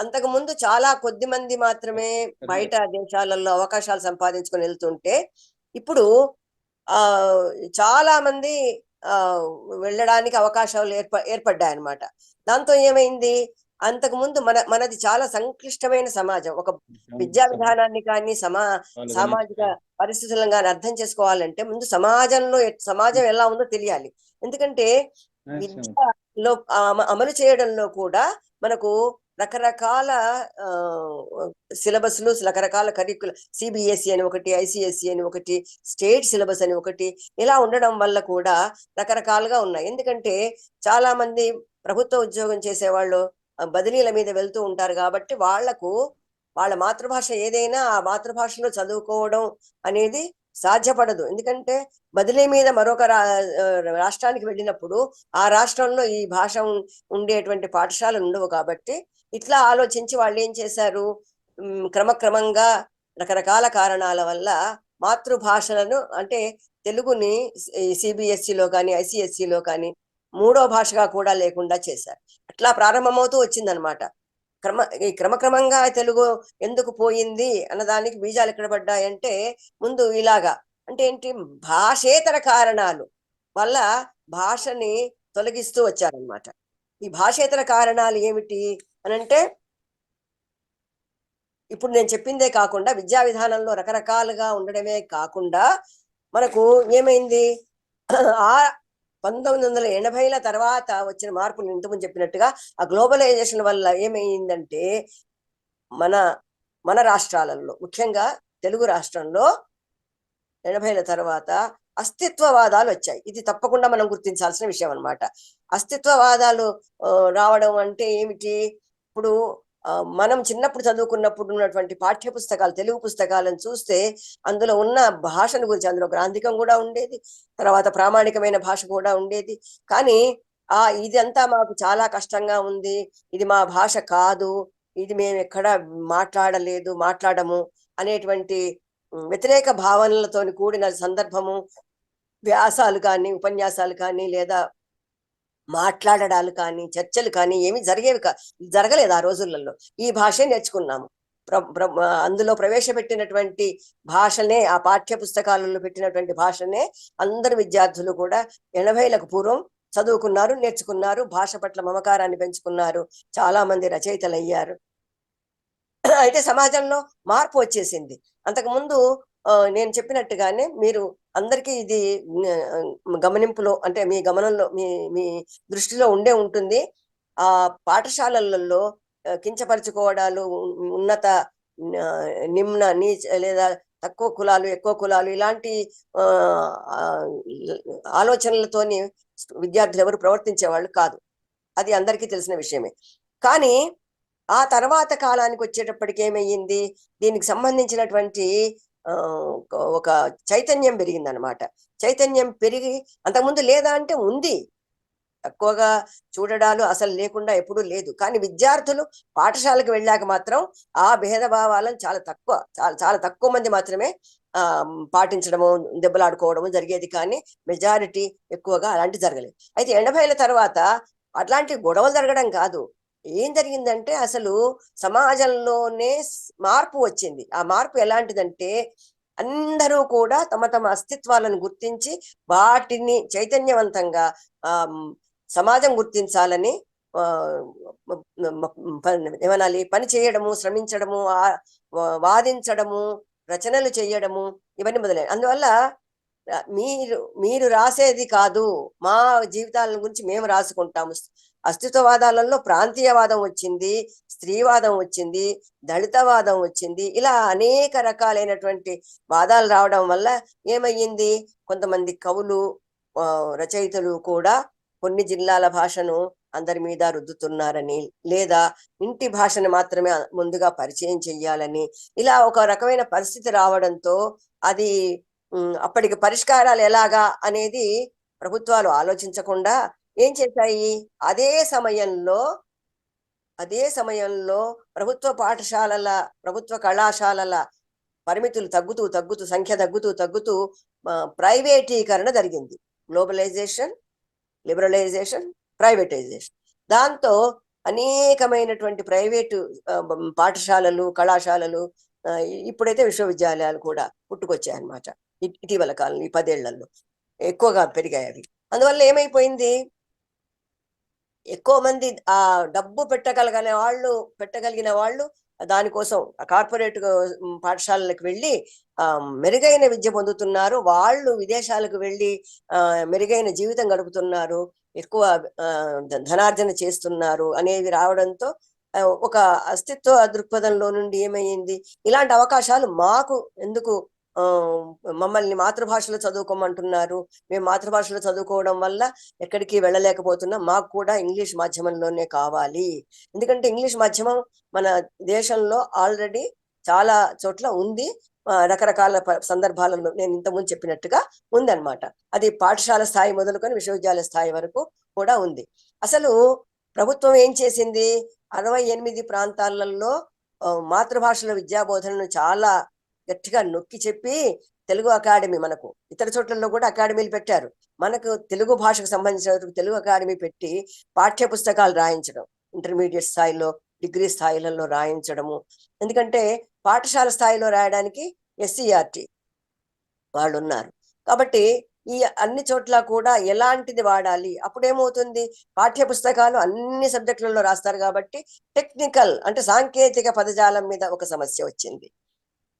అంతకు ముందు చాలా కొద్ది మంది మాత్రమే బయట దేశాలలో అవకాశాలు సంపాదించుకొని వెళ్తుంటే, ఇప్పుడు చాలా మంది వెళ్ళడానికి అవకాశాలు ఏర్పడ్డాయి అన్నమాట. దాంతో ఏమైంది, అంతకుముందు మనది చాలా సంక్లిష్టమైన సమాజం. ఒక విద్యా విధానాన్ని కానీ సామాజిక పరిస్థితులను కానీ అర్థం చేసుకోవాలంటే ముందు సమాజం ఎలా ఉందో తెలియాలి. ఎందుకంటే విద్యలో అమలు చేయడంలో కూడా మనకు రకరకాల సిలబస్లు, రకరకాల కరికులం, సిబిఎస్ఈ అని ఒకటి, ఐసిఎస్ఈ అని ఒకటి, స్టేట్ సిలబస్ అని ఒకటి, ఇలా ఉండడం వల్ల కూడా రకరకాలుగా ఉన్నాయి. ఎందుకంటే చాలా మంది ప్రభుత్వ ఉద్యోగం చేసేవాళ్ళు బదిలీల మీద వెళ్తూ ఉంటారు కాబట్టి వాళ్ళ మాతృభాష ఏదైనా ఆ మాతృభాషలో చదువుకోవడం అనేది సాధ్యపడదు. ఎందుకంటే బదిలీ మీద మరొక రాష్ట్రానికి వెళ్ళినప్పుడు ఆ రాష్ట్రంలో ఈ భాష ఉండేటువంటి పాఠశాలలు ఉండవు. కాబట్టి ఇట్లా ఆలోచించి వాళ్ళు ఏం చేశారు, క్రమక్రమంగా రకరకాల కారణాల వల్ల మాతృభాషలను అంటే తెలుగుని సిబిఎస్ఈలో కానీ ఐసిఎస్ఈలో కానీ మూడో భాషగా కూడా లేకుండా చేశారు. అట్లా ప్రారంభమవుతూ వచ్చిందనమాట. క్రమక్రమంగా తెలుగు ఎందుకు పోయింది అన్నదానికి బీజాలు ఎక్కడ పడ్డాయంటే, ముందు ఇలాగా అంటే ఏంటి, భాషేతర కారణాలు వల్ల భాషని తొలగిస్తూ వచ్చారనమాట. ఈ భాషేతర కారణాలు ఏమిటి అనంటే, ఇప్పుడు నేను చెప్పిందే కాకుండా విద్యా విధానంలో రకరకాలుగా ఉండడమే కాకుండా మనకు ఏమైంది, ఆ 1980ల తర్వాత వచ్చిన మార్పులు ఇంతకుముందు చెప్పినట్టుగా ఆ గ్లోబలైజేషన్ వల్ల ఏమైందంటే మన రాష్ట్రాలలో, ముఖ్యంగా తెలుగు రాష్ట్రంలో 80ల తర్వాత అస్తిత్వవాదాలు వచ్చాయి. ఇది తప్పకుండా మనం గుర్తించాల్సిన విషయం అన్నమాట. అస్తిత్వవాదాలు రావడం అంటే ఏమిటి, ఇప్పుడు మనం చిన్నప్పుడు చదువుకున్నప్పుడు ఉన్నటువంటి పాఠ్య పుస్తకాలు, తెలుగు పుస్తకాలను చూస్తే అందులో ఉన్న భాషను గురించి, అందులో గ్రాంధికం కూడా ఉండేది, తర్వాత ప్రామాణికమైన భాష కూడా ఉండేది. కానీ ఇదంతా మాకు చాలా కష్టంగా ఉంది, ఇది మా భాష కాదు, ఇది మేము ఎక్కడ మాట్లాడము అనేటువంటి వ్యతిరేక భావనలతో కూడిన సందర్భము, వ్యాసాలు కానీ ఉపన్యాసాలు కానీ లేదా మాట్లాడడాలు కానీ చర్చలు కానీ ఏమి జరగలేదు ఆ రోజులలో. ఈ భాషే నేర్చుకున్నాము. అందులో ప్రవేశపెట్టినటువంటి భాషనే, ఆ పాఠ్య పుస్తకాలలో పెట్టినటువంటి భాషనే అందరు విద్యార్థులు కూడా 80లకు పూర్వం చదువుకున్నారు, నేర్చుకున్నారు, భాష పట్ల మమకారాన్ని పెంచుకున్నారు, చాలా మంది రచయితలు అయ్యారు. అయితే సమాజంలో మార్పు వచ్చేసింది. అంతకుముందు నేను చెప్పినట్టుగానే మీరు అందరికీ ఇది గమనింపులో అంటే మీ గమనంలో మీ దృష్టిలో ఉంటుంది. ఆ పాఠశాలలలో కించపరుచుకోవడాలు, ఉన్నత నిమ్న నీచ లేదా తక్కువ కులాలు ఎక్కువ కులాలు ఇలాంటి ఆలోచనలతోని విద్యార్థులు ఎవరు ప్రవర్తించేవాళ్ళు కాదు. అది అందరికీ తెలిసిన విషయమే. కానీ ఆ తర్వాత కాలానికి వచ్చేటప్పటికి ఏమయ్యింది, దీనికి సంబంధించినటువంటి ఒక చైతన్యం పెరిగిందనమాట. చైతన్యం పెరిగి, అంతకుముందు లేదా అంటే ఉంది, తక్కువగా చూడడాలు అసలు లేకుండా ఎప్పుడూ లేదు. కానీ విద్యార్థులు పాఠశాలకు వెళ్ళాక మాత్రం ఆ భేదభావాలను చాలా తక్కువ మంది మాత్రమే పాటించడము, దెబ్బలాడుకోవడము జరిగేది. కానీ మెజారిటీ ఎక్కువగా అలాంటి జరగలేదు. అయితే 80ల తర్వాత అట్లాంటి గొడవలు జరగడం కాదు, ఏం జరిగిందంటే అసలు సమాజంలోనే మార్పు వచ్చింది. ఆ మార్పు ఎలాంటిదంటే, అందరూ కూడా తమ తమ అస్తిత్వాలను గుర్తించి వాటిని చైతన్యవంతంగా సమాజం గుర్తించాలని ఏమనాలి, పని చేయడము, శ్రమించడము, వాదించడము, రచనలు చేయడము, ఇవన్నీ మొదలైన. అందువల్ల మీరు రాసేది కాదు, మా జీవితాల గురించి మేము రాసుకుంటాము. అస్తిత్వవాదాలలో ప్రాంతీయవాదం వచ్చింది, స్త్రీవాదం వచ్చింది, దళితవాదం వచ్చింది, ఇలా అనేక రకాలైనటువంటి వాదాలు రావడం వల్ల ఏమయ్యింది, కొంతమంది కవులు రచయితలు కూడా కొన్ని జిల్లాల భాషను అందరి మీద రుద్దుతున్నారని, లేదా ఇంటి భాషను మాత్రమే ముందుగా పరిచయం చెయ్యాలని, ఇలా ఒక రకమైన పరిస్థితి రావడంతో అది అప్పటికి పరిష్కారాలు ఎలాగా అనేది ప్రభుత్వాలు ఆలోచించకుండా ఏం చేశాయి, అదే సమయంలో ప్రభుత్వ కళాశాలల పరిమితులు తగ్గుతూ సంఖ్య తగ్గుతూ ప్రైవేటీకరణ జరిగింది. Globalisation, liberalisation, privatisation. దాంతో అనేకమైనటువంటి ప్రైవేటు పాఠశాలలు, కళాశాలలు, ఇప్పుడైతే విశ్వవిద్యాలయాలు కూడా పుట్టుకొచ్చాయన్నమాట. ఇటీవల కాలం, ఈ 10 ఏళ్లలో ఎక్కువగా పెరిగాయి అవి. అందువల్ల ఏమైపోయింది, ఎక్కువ మంది ఆ డబ్బు పెట్టగలిగిన వాళ్ళు దానికోసం కార్పొరేట్ పాఠశాలలకు వెళ్ళి మెరుగైన విద్య పొందుతున్నారు. వాళ్ళు విదేశాలకు వెళ్ళి మెరుగైన జీవితం గడుపుతున్నారు, ఎక్కువ ధనార్జన చేస్తున్నారు అనేవి రావడంతో ఒక అస్తిత్వ దృక్పథంలో నుండి ఏమైంది, ఇలాంటి అవకాశాలు మాకు ఎందుకు, మమ్మల్ని మాతృభాషలో చదువుకోమంటున్నారు, మేము మాతృభాషలో చదువుకోవడం వల్ల ఎక్కడికి వెళ్ళలేకపోతున్నాం, మాకు కూడా ఇంగ్లీష్ మాధ్యమంలోనే కావాలి. ఎందుకంటే ఇంగ్లీష్ మాధ్యమం మన దేశంలో ఆల్రెడీ చాలా చోట్ల ఉంది, రకరకాల సందర్భాలలో నేను ఇంతకుముందు చెప్పినట్టుగా ఉందన్నమాట. అది పాఠశాల స్థాయి మొదలుకొని విశ్వవిద్యాలయ స్థాయి వరకు కూడా ఉంది. అసలు ప్రభుత్వం ఏం చేసింది, 68 ప్రాంతాలలో మాతృభాషల విద్యాబోధనను చాలా గట్టిగా నొక్కి చెప్పి తెలుగు అకాడమీ, మనకు ఇతర చోట్లలో కూడా అకాడమీలు పెట్టారు, మనకు తెలుగు భాషకు సంబంధించిన తెలుగు అకాడమీ పెట్టి పాఠ్య పుస్తకాలు రాయించడం, ఇంటర్మీడియట్ స్థాయిలో డిగ్రీ స్థాయిలలో రాయించడము. ఎందుకంటే పాఠశాల స్థాయిలో రాయడానికి SCERT వాళ్ళు ఉన్నారు కాబట్టి ఈ అన్ని చోట్ల కూడా ఎలాంటిది వాడాలి, అప్పుడేమవుతుంది, పాఠ్య పుస్తకాలు అన్ని సబ్జెక్టులలో రాస్తారు కాబట్టి టెక్నికల్ అంటే సాంకేతిక పదజాలం మీద ఒక సమస్య వచ్చింది.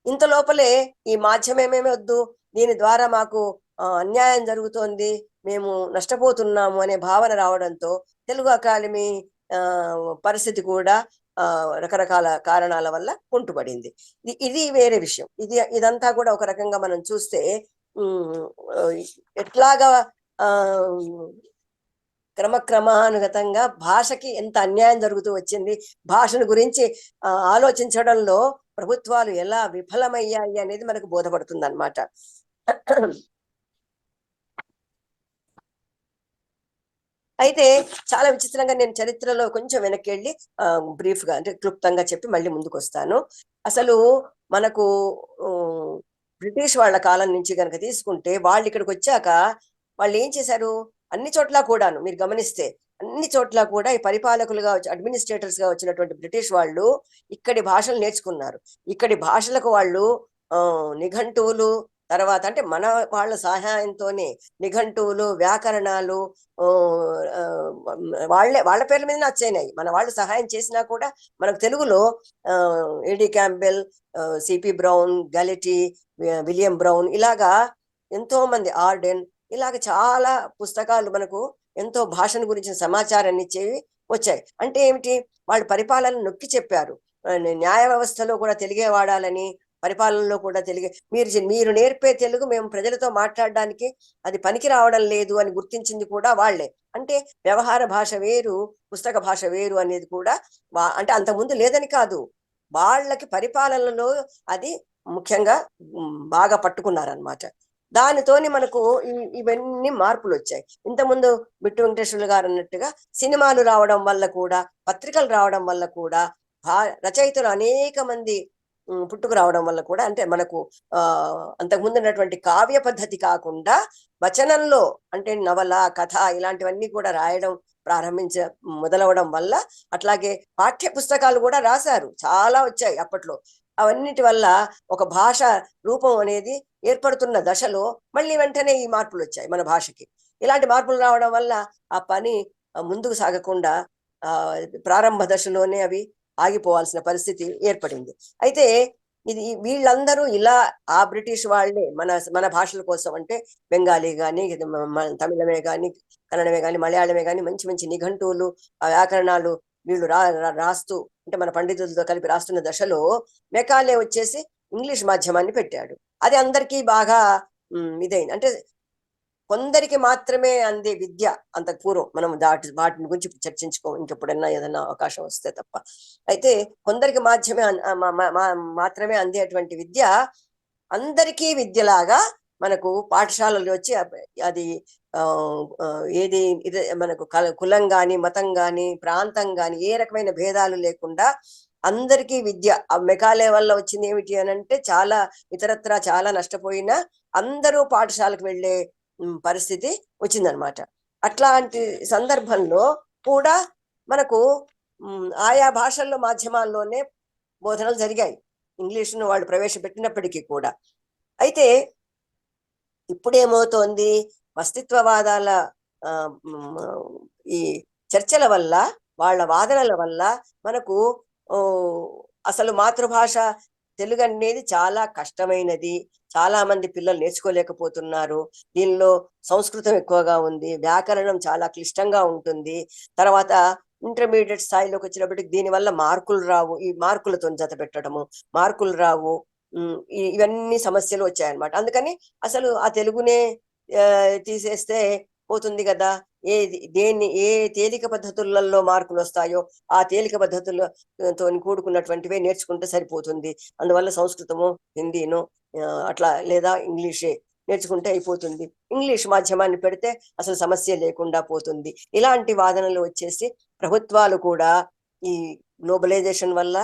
ఇంత లోపలే ఈ మాధ్యమేమేమి వద్దు, దీని ద్వారా మాకు అన్యాయం జరుగుతోంది, మేము నష్టపోతున్నాము అనే భావన రావడంతో తెలుగు అకాడమీ పరిస్థితి కూడా రకరకాల కారణాల వల్ల కుంటుపడింది. ఇది వేరే విషయం. ఇదంతా కూడా ఒక రకంగా మనం చూస్తే ఎట్లాగా క్రమక్రమానుగతంగా భాషకి ఎంత అన్యాయం జరుగుతూ వచ్చింది, భాషను గురించి ఆలోచించడంలో ప్రభుత్వాలు ఎలా విఫలమయ్యాయి అనేది మనకు బోధపడుతుంది అన్నమాట. అయితే చాలా విచిత్రంగా నేను చరిత్రలో కొంచెం వెనక్కి వెళ్ళి బ్రీఫ్ గా అంటే క్లుప్తంగా చెప్పి మళ్ళీ ముందుకు వస్తాను. అసలు మనకు బ్రిటిష్ వాళ్ళ కాలం నుంచి కనుక తీసుకుంటే, వాళ్ళు ఇక్కడికి వచ్చాక వాళ్ళు ఏం చేశారు, అన్ని చోట్ల కూడాను మీరు గమనిస్తే అన్ని చోట్ల కూడా ఈ పరిపాలకులుగా అడ్మినిస్ట్రేటర్స్ గా వచ్చినటువంటి బ్రిటిష్ వాళ్ళు ఇక్కడి భాషలు నేర్చుకున్నారు. ఇక్కడి భాషలకు వాళ్ళు నిఘంటువులు, తర్వాత అంటే మన వాళ్ళ సహాయంతోనే నిఘంటువులు, వ్యాకరణాలు వాళ్ళ పేర్ల మీద వచ్చాయినాయి. మన వాళ్ళు సహాయం చేసినా కూడా మనకు తెలుగులో A D Campbell, C P Brown, Galletti, William Brown, ఇలాగా ఎంతో మంది, ఆర్డెన్, ఇలాగ చాలా పుస్తకాలు మనకు ఎంతో భాషను గురించిన సమాచారాన్ని ఇచ్చేవి వచ్చాయి. అంటే ఏమిటి, వాళ్ళు పరిపాలన నొక్కి చెప్పారు, న్యాయ వ్యవస్థలో కూడా తెలుగే వాడాలని, పరిపాలనలో కూడా తెలుగే, మీరు నేర్పే తెలుగు మేము ప్రజలతో మాట్లాడడానికి అది పనికి రావడం లేదు అని గుర్తించింది కూడా వాళ్లే. అంటే వ్యవహార భాష వేరు, పుస్తక భాష వేరు అనేది కూడా అంటే అంతకుముందు లేదని కాదు, వాళ్ళకి పరిపాలనలో అది ముఖ్యంగా బాగా పట్టుకున్నారనమాట. దానితోని మనకు ఇవన్నీ మార్పులు వచ్చాయి. ఇంతకుముందు బిట్టు వెంకటేశ్వర్లు గారు అన్నట్టుగా సినిమాలు రావడం వల్ల కూడా, పత్రికలు రావడం వల్ల కూడా, రచయితలు అనేక మంది పుట్టుకు రావడం వల్ల కూడా, అంటే మనకు అంతకుముందు ఉన్నటువంటి కావ్య పద్ధతి కాకుండా వచనంలో అంటే నవల, కథ ఇలాంటివన్నీ కూడా రాయడం మొదలవడం వల్ల, అట్లాగే పాఠ్య పుస్తకాలు కూడా రాశారు, చాలా వచ్చాయి అప్పట్లో. అవన్నిటి వల్ల ఒక భాష రూపం అనేది ఏర్పడుతున్న దశలో మళ్ళీ వెంటనే ఈ మార్పులు వచ్చాయి మన భాషకి. ఇలాంటి మార్పులు రావడం వల్ల ఆ పని ముందుకు సాగకుండా ప్రారంభ దశలోనే అవి ఆగిపోవాల్సిన పరిస్థితి ఏర్పడింది. అయితే వీళ్ళందరూ ఇలా ఆ బ్రిటిష్ వాళ్ళే మన భాషల కోసం, అంటే బెంగాలీ కానీ, తమిళమే కానీ, కన్నడమే కానీ, మలయాళమే కానీ మంచి మంచి నిఘంటువులు, వ్యాకరణాలు వీళ్ళు రాస్తూ, అంటే మన పండితులతో కలిపి రాస్తున్న దశలో మెకాలే వచ్చేసి ఇంగ్లీష్ మాధ్యమాన్ని పెట్టాడు. అది అందరికీ బాగా ఇదైంది. అంటే కొందరికి మాత్రమే అందే విద్య, అంతకు పూర్వం మనం వాటిని గురించి చర్చించుకో ఇంకెప్పుడైనా ఏదైనా అవకాశం వస్తే తప్ప. అయితే కొందరికి మాత్రమే అందేటువంటి విద్య అందరికీ విద్యలాగా మనకు పాఠశాలలో వచ్చి అది ఏది మనకు కులం గాని, మతం గాని, ప్రాంతం గాని ఏ రకమైన భేదాలు లేకుండా అందరికీ విద్య. ఆ మెకాలే వల్ల వచ్చింది ఏమిటి అని అంటే, చాలా ఇతరత్రా చాలా నష్టపోయినా అందరూ పాఠశాలకు వెళ్ళే పరిస్థితి వచ్చిందనమాట. అట్లాంటి సందర్భంలో కూడా మనకు ఆయా భాషల్లో మాధ్యమాల్లోనే బోధనలు జరిగాయి, ఇంగ్లీష్ను వాళ్ళు ప్రవేశపెట్టినప్పటికీ కూడా. అయితే ఇప్పుడేమవుతోంది, అస్తిత్వవాదాల ఈ చర్చల వల్ల, వాళ్ళ వాదనల వల్ల మనకు అసలు మాతృభాష తెలుగు అనేది చాలా కష్టమైనది, చాలా మంది పిల్లలు నేర్చుకోలేకపోతున్నారు. దీనిలో సంస్కృతం ఎక్కువగా ఉంది, వ్యాకరణం చాలా క్లిష్టంగా ఉంటుంది. తర్వాత ఇంటర్మీడియట్ స్థాయిలోకి వచ్చినప్పటికి దీనివల్ల మార్కులు రావు, ఈ మార్కులతో జత పెట్టడము, మార్కులు రావు, ఇవన్నీ సమస్యలు వచ్చాయన్నమాట. అందుకని అసలు ఆ తెలుగునే తీసేస్తే పోతుంది కదా, ఏ తేలిక పద్ధతులలో మార్కులు వస్తాయో ఆ తేలిక పద్ధతులతో కూడుకున్నటువంటివే నేర్చుకుంటే సరిపోతుంది. అందువల్ల సంస్కృతము, హిందీను అట్లా లేదా ఇంగ్లీషే నేర్చుకుంటే అయిపోతుంది, ఇంగ్లీష్ మాధ్యమాన్ని పెడితే అసలు సమస్య లేకుండా పోతుంది. ఇలాంటి వాదనలు వచ్చేసి ప్రభుత్వాలు కూడా ఈ గ్లోబలైజేషన్ వల్ల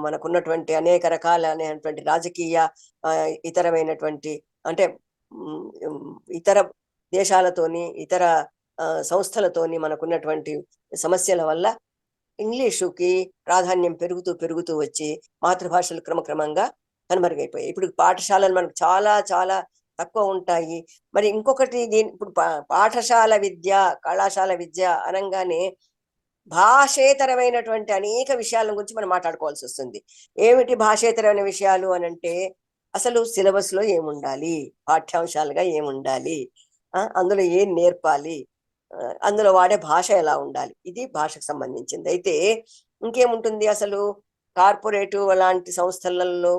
మనకున్నటువంటి అనేక రకాలైనటువంటి రాజకీయ ఇతరమైనటువంటి అంటే ఇతర దేశాలతోని ఇతర సంస్థలతోని మనకున్నటువంటి సమస్యల వల్ల ఇంగ్లీషుకి ప్రాధాన్యం పెరుగుతూ వచ్చి మాతృభాషలు క్రమక్రమంగా కనుమరుగైపోయాయి. ఇప్పుడు పాఠశాలలు మనకు చాలా చాలా తక్కువ ఉంటాయి. మరి ఇంకొకటి ఇప్పుడు పాఠశాల విద్య, కళాశాల విద్య అనగానే భాషేతరమైనటువంటి అనేక విషయాల గురించి మనం మాట్లాడుకోవాల్సి వస్తుంది. ఏమిటి భాషేతరమైన విషయాలు అని అంటే, అసలు సిలబస్ లో ఏముండాలి, పాఠ్యాంశాలుగా ఏముండాలి, అందులో ఏం నేర్పాలి, అందులో వాడే భాష ఎలా ఉండాలి, ఇది భాషకు సంబంధించింది. అయితే ఇంకేముంటుంది, అసలు కార్పొరేటివ్ లాంటి సంస్థలలో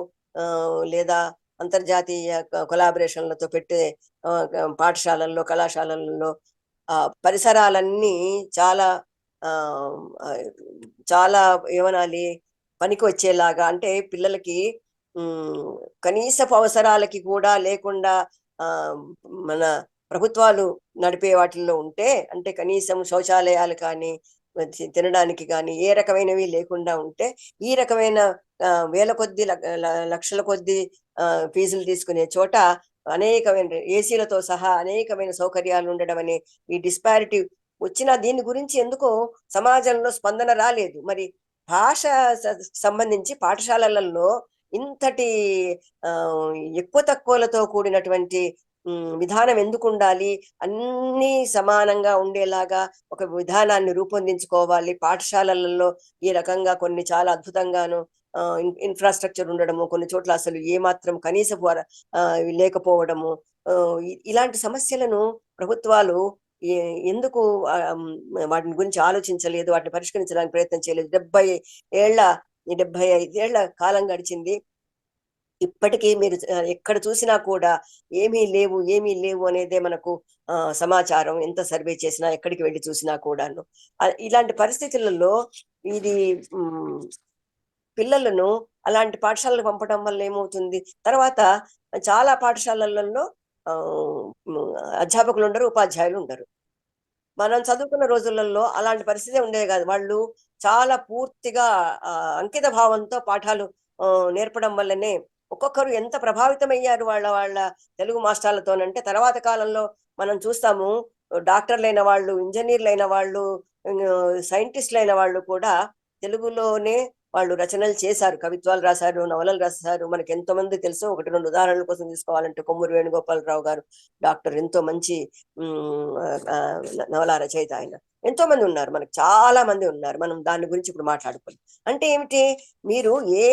లేదా అంతర్జాతీయ కొలాబరేషన్లతో పెట్టే పాఠశాలల్లో, కళాశాలల్లో పరిసరాలన్నీ చాలా చాలా ఏమనాలి పనికి వచ్చేలాగా, అంటే పిల్లలకి కనీసపు అవసరాలకి కూడా లేకుండా మన ప్రభుత్వాలు నడిపే వాటిల్లో ఉంటే, అంటే కనీసం శౌచాలయాలు కానీ తినడానికి కానీ ఏ రకమైనవి లేకుండా ఉంటే, ఈ రకమైన వేల కొద్ది లక్షల కొద్ది ఫీజులు తీసుకునే చోట అనేకమైన ఏసీలతో సహా అనేకమైన సౌకర్యాలు ఉండడం అనే ఈ డిస్పారిటీ వచ్చిన దీని గురించి ఎందుకో సమాజంలో స్పందన రాలేదు. మరి భాష సంబంధించి పాఠశాలలలో ఇంతటి ఎక్కువ తక్కువలతో కూడినటువంటి విధానం ఎందుకు ఉండాలి, అన్ని సమానంగా ఉండేలాగా ఒక విధానాన్ని రూపొందించుకోవాలి. పాఠశాలలలో ఈ రకంగా కొన్ని చాలా అద్భుతంగాను ఇన్ఫ్రాస్ట్రక్చర్ ఉండడము, కొన్ని చోట్ల అసలు ఏమాత్రం కనీసపు లేకపోవడము, ఇలాంటి సమస్యలను ప్రభుత్వాలు ఎందుకు వాటిని గురించి ఆలోచించలేదు, వాటిని పరిష్కరించడానికి ప్రయత్నం చేయలేదు. 75 ఏళ్ల కాలం గడిచింది, ఇప్పటికీ మీరు ఎక్కడ చూసినా కూడా ఏమీ లేవు అనేదే మనకు సమాచారం. ఎంత సర్వే చేసినా, ఎక్కడికి వెళ్ళి చూసినా కూడాను. ఇలాంటి పరిస్థితులలో ఇది పిల్లలను అలాంటి పాఠశాలకు పంపడం వల్ల ఏమవుతుంది, తర్వాత చాలా పాఠశాలలలో అధ్యాపకులు ఉండరు, ఉపాధ్యాయులు ఉండరు. మనం చదువుకున్న రోజులలో అలాంటి పరిస్థితి ఉండేది కాదు. వాళ్ళు చాలా పూర్తిగా అంకిత భావంతో పాఠాలు నేర్పడం వల్లనే ఒక్కొక్కరు ఎంత ప్రభావితమయ్యారు వాళ్ళ తెలుగు మాస్టర్లతోనంటే, తర్వాత కాలంలో మనం చూస్తాము డాక్టర్లైన వాళ్ళు, ఇంజనీర్లైన వాళ్ళు, సైంటిస్టులైన వాళ్ళు కూడా తెలుగులోనే వాళ్ళు రచనలు చేశారు, కవిత్వాలు రాశారు, నవలలు రాశారు. మనకి ఎంతో మంది తెలుసు. 1-2 ఉదాహరణల కోసం తీసుకోవాలంటే కొమ్మూరి వేణుగోపాలరావు గారు డాక్టర్, ఎంతో మంచి నవల రచయిత ఆయన. ఎంతో మంది ఉన్నారు, మనకు చాలా మంది ఉన్నారు. మనం దాని గురించి ఇప్పుడు మాట్లాడుకోవాలి. అంటే ఏమిటి, మీరు ఏ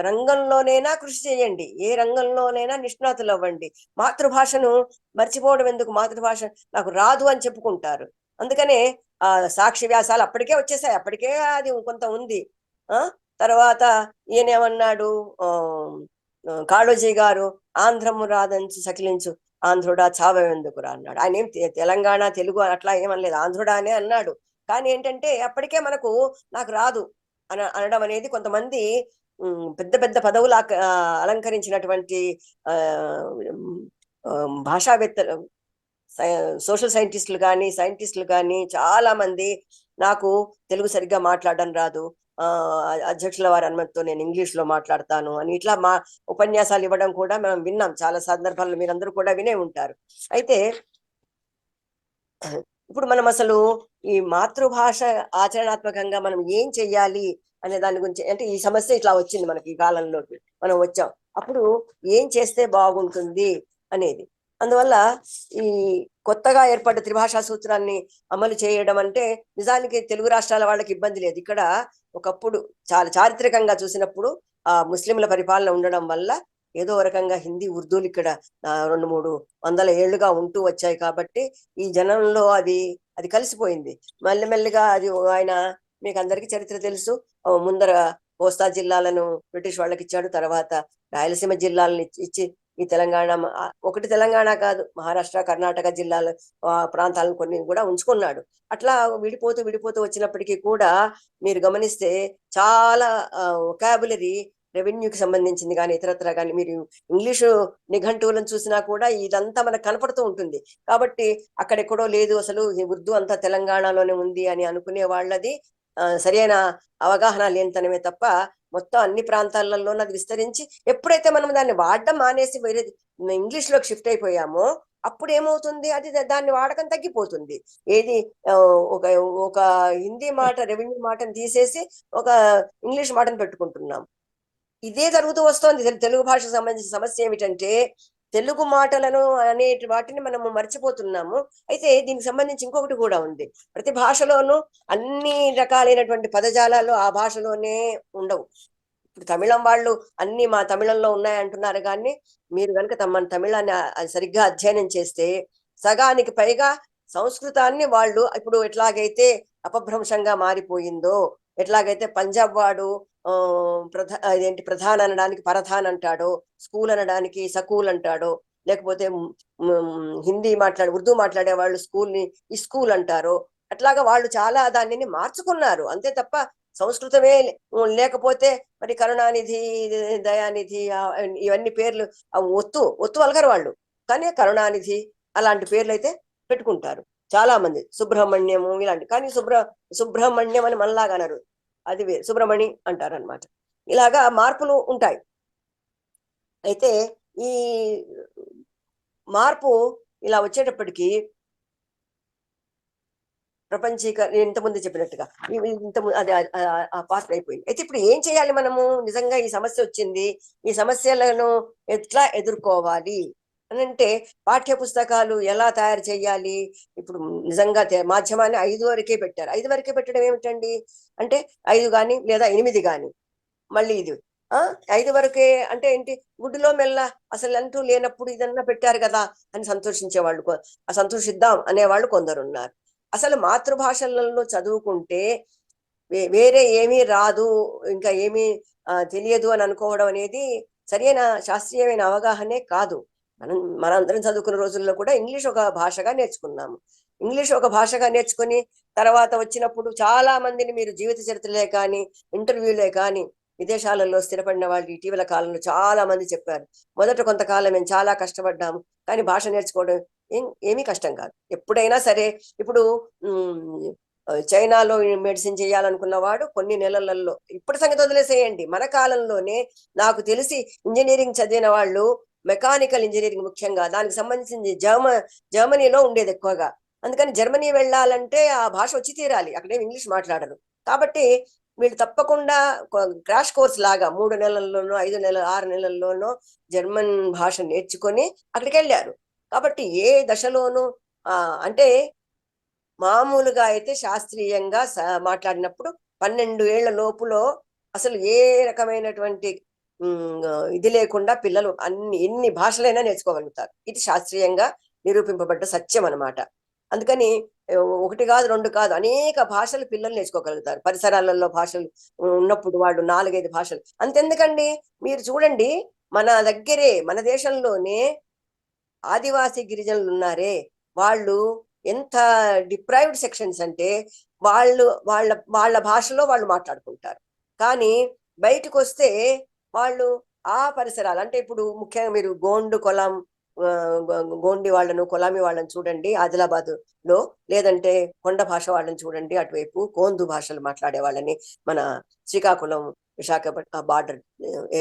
రంగంలోనైనా కృషి చేయండి, ఏ రంగంలోనైనా నిష్ణాతులు అవ్వండి, మాతృభాషను మర్చిపోవడం ఎందుకు? మాతృభాష నాకు రాదు అని చెప్పుకుంటారు. అందుకనే సాక్షి వ్యాసాలు అప్పటికే వచ్చేసాయి, అప్పటికే అది కొంత ఉంది. తర్వాత ఈయనేమన్నాడు, కాళోజీ గారు, ఆంధ్రము రాదంచి సకిలించు ఆంధ్రుడా చావెందుకురా అన్నాడు. ఆయన ఏం తెలంగాణ తెలుగు అట్లా ఏమనలేదు, ఆంధ్రుడా అనే అన్నాడు. కానీ ఏంటంటే అప్పటికే మనకు నాకు రాదు అనడం అనేది, కొంతమంది పెద్ద పెద్ద పదవులు అలంకరించినటువంటి భాషావేత్తలు, సోషల్ సైంటిస్టులు కానీ చాలా మంది నాకు తెలుగు సరిగ్గా మాట్లాడడం రాదు, అధ్యక్షుల వారి అనుమతితో నేను ఇంగ్లీష్ లో మాట్లాడతాను అని ఇట్లా మా ఉపన్యాసాలు ఇవ్వడం కూడా మనం విన్నాం చాలా సందర్భాల్లో, మీరందరూ కూడా వినే ఉంటారు. అయితే ఇప్పుడు మనం అసలు ఈ మాతృభాష ఆచరణాత్మకంగా మనం ఏం చెయ్యాలి అనే దాని గురించి, అంటే ఈ సమస్య ఇట్లా వచ్చింది మనకి, ఈ కాలంలోకి మనం వచ్చాం, అప్పుడు ఏం చేస్తే బాగుంటుంది అనేది. అందువల్ల ఈ కొత్తగా ఏర్పడ్డ త్రిభాషా సూత్రాన్ని అమలు చేయడం అంటే నిజానికి తెలుగు రాష్ట్రాల వాళ్ళకి ఇబ్బంది లేదు. ఇక్కడ ఒకప్పుడు చాలా చారిత్రకంగా చూసినప్పుడు ఆ ముస్లింల పరిపాలన ఉండడం వల్ల ఏదో రకంగా హిందీ ఉర్దూలు ఇక్కడ 200-300 ఏళ్లుగా ఉంటూ వచ్చాయి కాబట్టి ఈ జనంలో అది కలిసిపోయింది. మెల్లిమెల్లిగా అది ఆయన మీకు అందరికీ చరిత్ర తెలుసు. ముందర కోస్తా జిల్లాలను బ్రిటిష్ వాళ్ళకి ఇచ్చాడు, తర్వాత రాయలసీమ జిల్లాలను ఇచ్చి ఈ తెలంగాణ ఒకటి తెలంగాణ కాదు, మహారాష్ట్ర కర్ణాటక జిల్లాల ప్రాంతాలను కొన్ని కూడా ఉంచుకున్నాడు. అట్లా విడిపోతూ వచ్చినప్పటికీ కూడా మీరు గమనిస్తే చాలా వొకాబులరీ రెవెన్యూకి సంబంధించింది కానీ ఇతరత్ర కానీ మీరు ఇంగ్లీషు నిఘంటువులను చూసినా కూడా ఇదంతా మనకు కనపడుతూ ఉంటుంది. కాబట్టి అక్కడెక్కడో లేదు, అసలు ఉర్దూ అంతా తెలంగాణలోనే ఉంది అని అనుకునే వాళ్ళది సరైన అవగాహన లేనితనమే తప్ప మొత్తం అన్ని ప్రాంతాలలో అది విస్తరించి ఎప్పుడైతే మనం దాన్ని వాడడం మానేసి వేరే ఇంగ్లీష్ లోకి షిఫ్ట్ అయిపోయామో అప్పుడు ఏమవుతుంది, అది దాన్ని వాడకం తగ్గిపోతుంది. ఏది ఒక హిందీ మాట రెవెన్యూ మాటను తీసేసి ఒక ఇంగ్లీష్ మాటను పెట్టుకుంటున్నాం. ఇదే జరుగుతూ వస్తోంది. తెలుగు భాషకు సంబంధించిన సమస్య ఏమిటంటే తెలుగు మాటలను అనే వాటిని మనము మర్చిపోతున్నాము. అయితే దీనికి సంబంధించి ఇంకొకటి కూడా ఉంది. ప్రతి భాషలోనూ అన్ని రకాలైనటువంటి పదజాలాలు ఆ భాషలోనే ఉండవు. ఇప్పుడు తమిళం వాళ్ళు అన్ని మా తమిళంలో ఉన్నాయంటున్నారు కానీ మీరు కనుక మన తమిళాన్ని సరిగ్గా అధ్యయనం చేస్తే సగానికి పైగా సంస్కృతాన్ని వాళ్ళు ఇప్పుడు ఎట్లాగైతే అపభ్రంశంగా మారిపోయిందో, ఎట్లాగైతే పంజాబ్ వాడు ప్రధాన్ అనడానికి పరధాన్ అంటాడో, స్కూల్ అనడానికి సకూల్ అంటాడో, లేకపోతే హిందీ ఉర్దూ మాట్లాడే వాళ్ళు స్కూల్ని స్కూల్ అంటారో, అట్లాగా వాళ్ళు చాలా దానిని మార్చుకున్నారు అంతే తప్ప సంస్కృతమే లేకపోతే మరి కరుణానిధి, దయానిధి ఇవన్నీ పేర్లు ఒత్తు అలగరు వాళ్ళు, కానీ కరుణానిధి అలాంటి పేర్లు అయితే పెట్టుకుంటారు చాలా మంది. సుబ్రహ్మణ్యము ఇలాంటి, కానీ సుబ్రహ్మణ్యం అని మనలాగా అనరు, అది సుబ్రహ్మణి అంటారు అనమాట. ఇలాగా మార్పులు ఉంటాయి. అయితే ఈ మార్పు ఇలా వచ్చేటప్పటికి ఇంతకుముందు చెప్పినట్టుగా అది ఆ పార్ట్ అయిపోయింది. అయితే ఇప్పుడు ఏం చేయాలి మనము? నిజంగా ఈ సమస్య వచ్చింది, ఈ సమస్యలను ఎట్లా ఎదుర్కోవాలి అని అంటే పాఠ్య పుస్తకాలు ఎలా తయారు చేయాలి? ఇప్పుడు నిజంగా మాధ్యమాన్ని 5 వరకే పెట్టారు. 5 వరకే పెట్టడం ఏమిటండి అంటే 5 కానీ లేదా 8 కానీ మళ్ళీ ఇది 5 వరకే అంటే ఏంటి, గుడ్డులో మెల్ల అసలు అంటూ లేనప్పుడు ఇదన్నా పెట్టారు కదా అని సంతోషించేవాళ్ళు, సంతోషిద్దాం అనేవాళ్ళు కొందరు ఉన్నారు. అసలు మాతృభాషలలో చదువుకుంటే వేరే ఏమీ రాదు, ఇంకా ఏమీ తెలియదు అని అనుకోవడం అనేది సరైన శాస్త్రీయమైన అవగాహనే కాదు. మనందరం చదువుకున్న రోజుల్లో కూడా ఇంగ్లీష్ ఒక భాషగా నేర్చుకున్నాము. ఇంగ్లీష్ ఒక భాషగా నేర్చుకుని తర్వాత వచ్చినప్పుడు చాలా మందిని మీరు జీవిత చరిత్రలే కానీ ఇంటర్వ్యూలే కానీ విదేశాలలో స్థిరపడిన వాళ్ళు ఇటీవల కాలంలో చాలా మంది చెప్పారు, మొదట కొంతకాలం మేము చాలా కష్టపడ్డాము కానీ భాష నేర్చుకోవడం ఏమీ కష్టం కాదు. ఎప్పుడైనా సరే ఇప్పుడు చైనాలో మెడిసిన్ చేయాలనుకున్న వాడు కొన్ని నెలలలో, ఇప్పుడు సంగతి వదిలేసేయండి, మన కాలంలోనే నాకు తెలిసి ఇంజనీరింగ్ చదివిన వాళ్ళు మెకానికల్ ఇంజనీరింగ్ ముఖ్యంగా దానికి సంబంధించి జర్మనీలో ఉండేది ఎక్కువగా. అందుకని జర్మనీ వెళ్ళాలంటే ఆ భాష వచ్చి తీరాలి, అక్కడేం ఇంగ్లీష్ మాట్లాడరు. కాబట్టి వీళ్ళు తప్పకుండా క్రాష్ కోర్స్ లాగా 3 నెలల్లోనో 5 నెలలు 6 నెలల్లోనో జర్మన్ భాష నేర్చుకొని అక్కడికి వెళ్ళారు. కాబట్టి ఏ దశలోనూ అంటే మామూలుగా అయితే శాస్త్రీయంగా మాట్లాడినప్పుడు 12 ఏళ్ల లోపులో అసలు ఏ రకమైనటువంటి ఇది లేకుండా పిల్లలు ఎన్ని భాషలైనా నేర్చుకోగలుగుతారు. ఇది శాస్త్రీయంగా నిరూపింపబడ్డ సత్యం అన్నమాట. అందుకని 1 కాదు 2 కాదు అనేక భాషలు పిల్లలు నేర్చుకోగలుగుతారు. పరిసరాలలో భాషలు ఉన్నప్పుడు వాళ్ళు 4-5 భాషలు. అంతెందుకండి, మీరు చూడండి మన దగ్గరే మన దేశంలోనే ఆదివాసీ గిరిజనులు ఉన్నారే, వాళ్ళు ఎంత డిప్రైవ్డ్ సెక్షన్స్ అంటే వాళ్ళ భాషలో వాళ్ళు మాట్లాడుకుంటారు. కానీ బయటకు వస్తే వాళ్ళు ఆ పరిసరాలు అంటే ఇప్పుడు ముఖ్యంగా మీరు గోండి వాళ్ళను కొలామి వాళ్ళని చూడండి ఆదిలాబాద్ లో, లేదంటే కొండ భాష వాళ్ళని చూడండి అటువైపు కోందు భాషలు మాట్లాడే వాళ్ళని మన శ్రీకాకుళం విశాఖపట్నం బార్డర్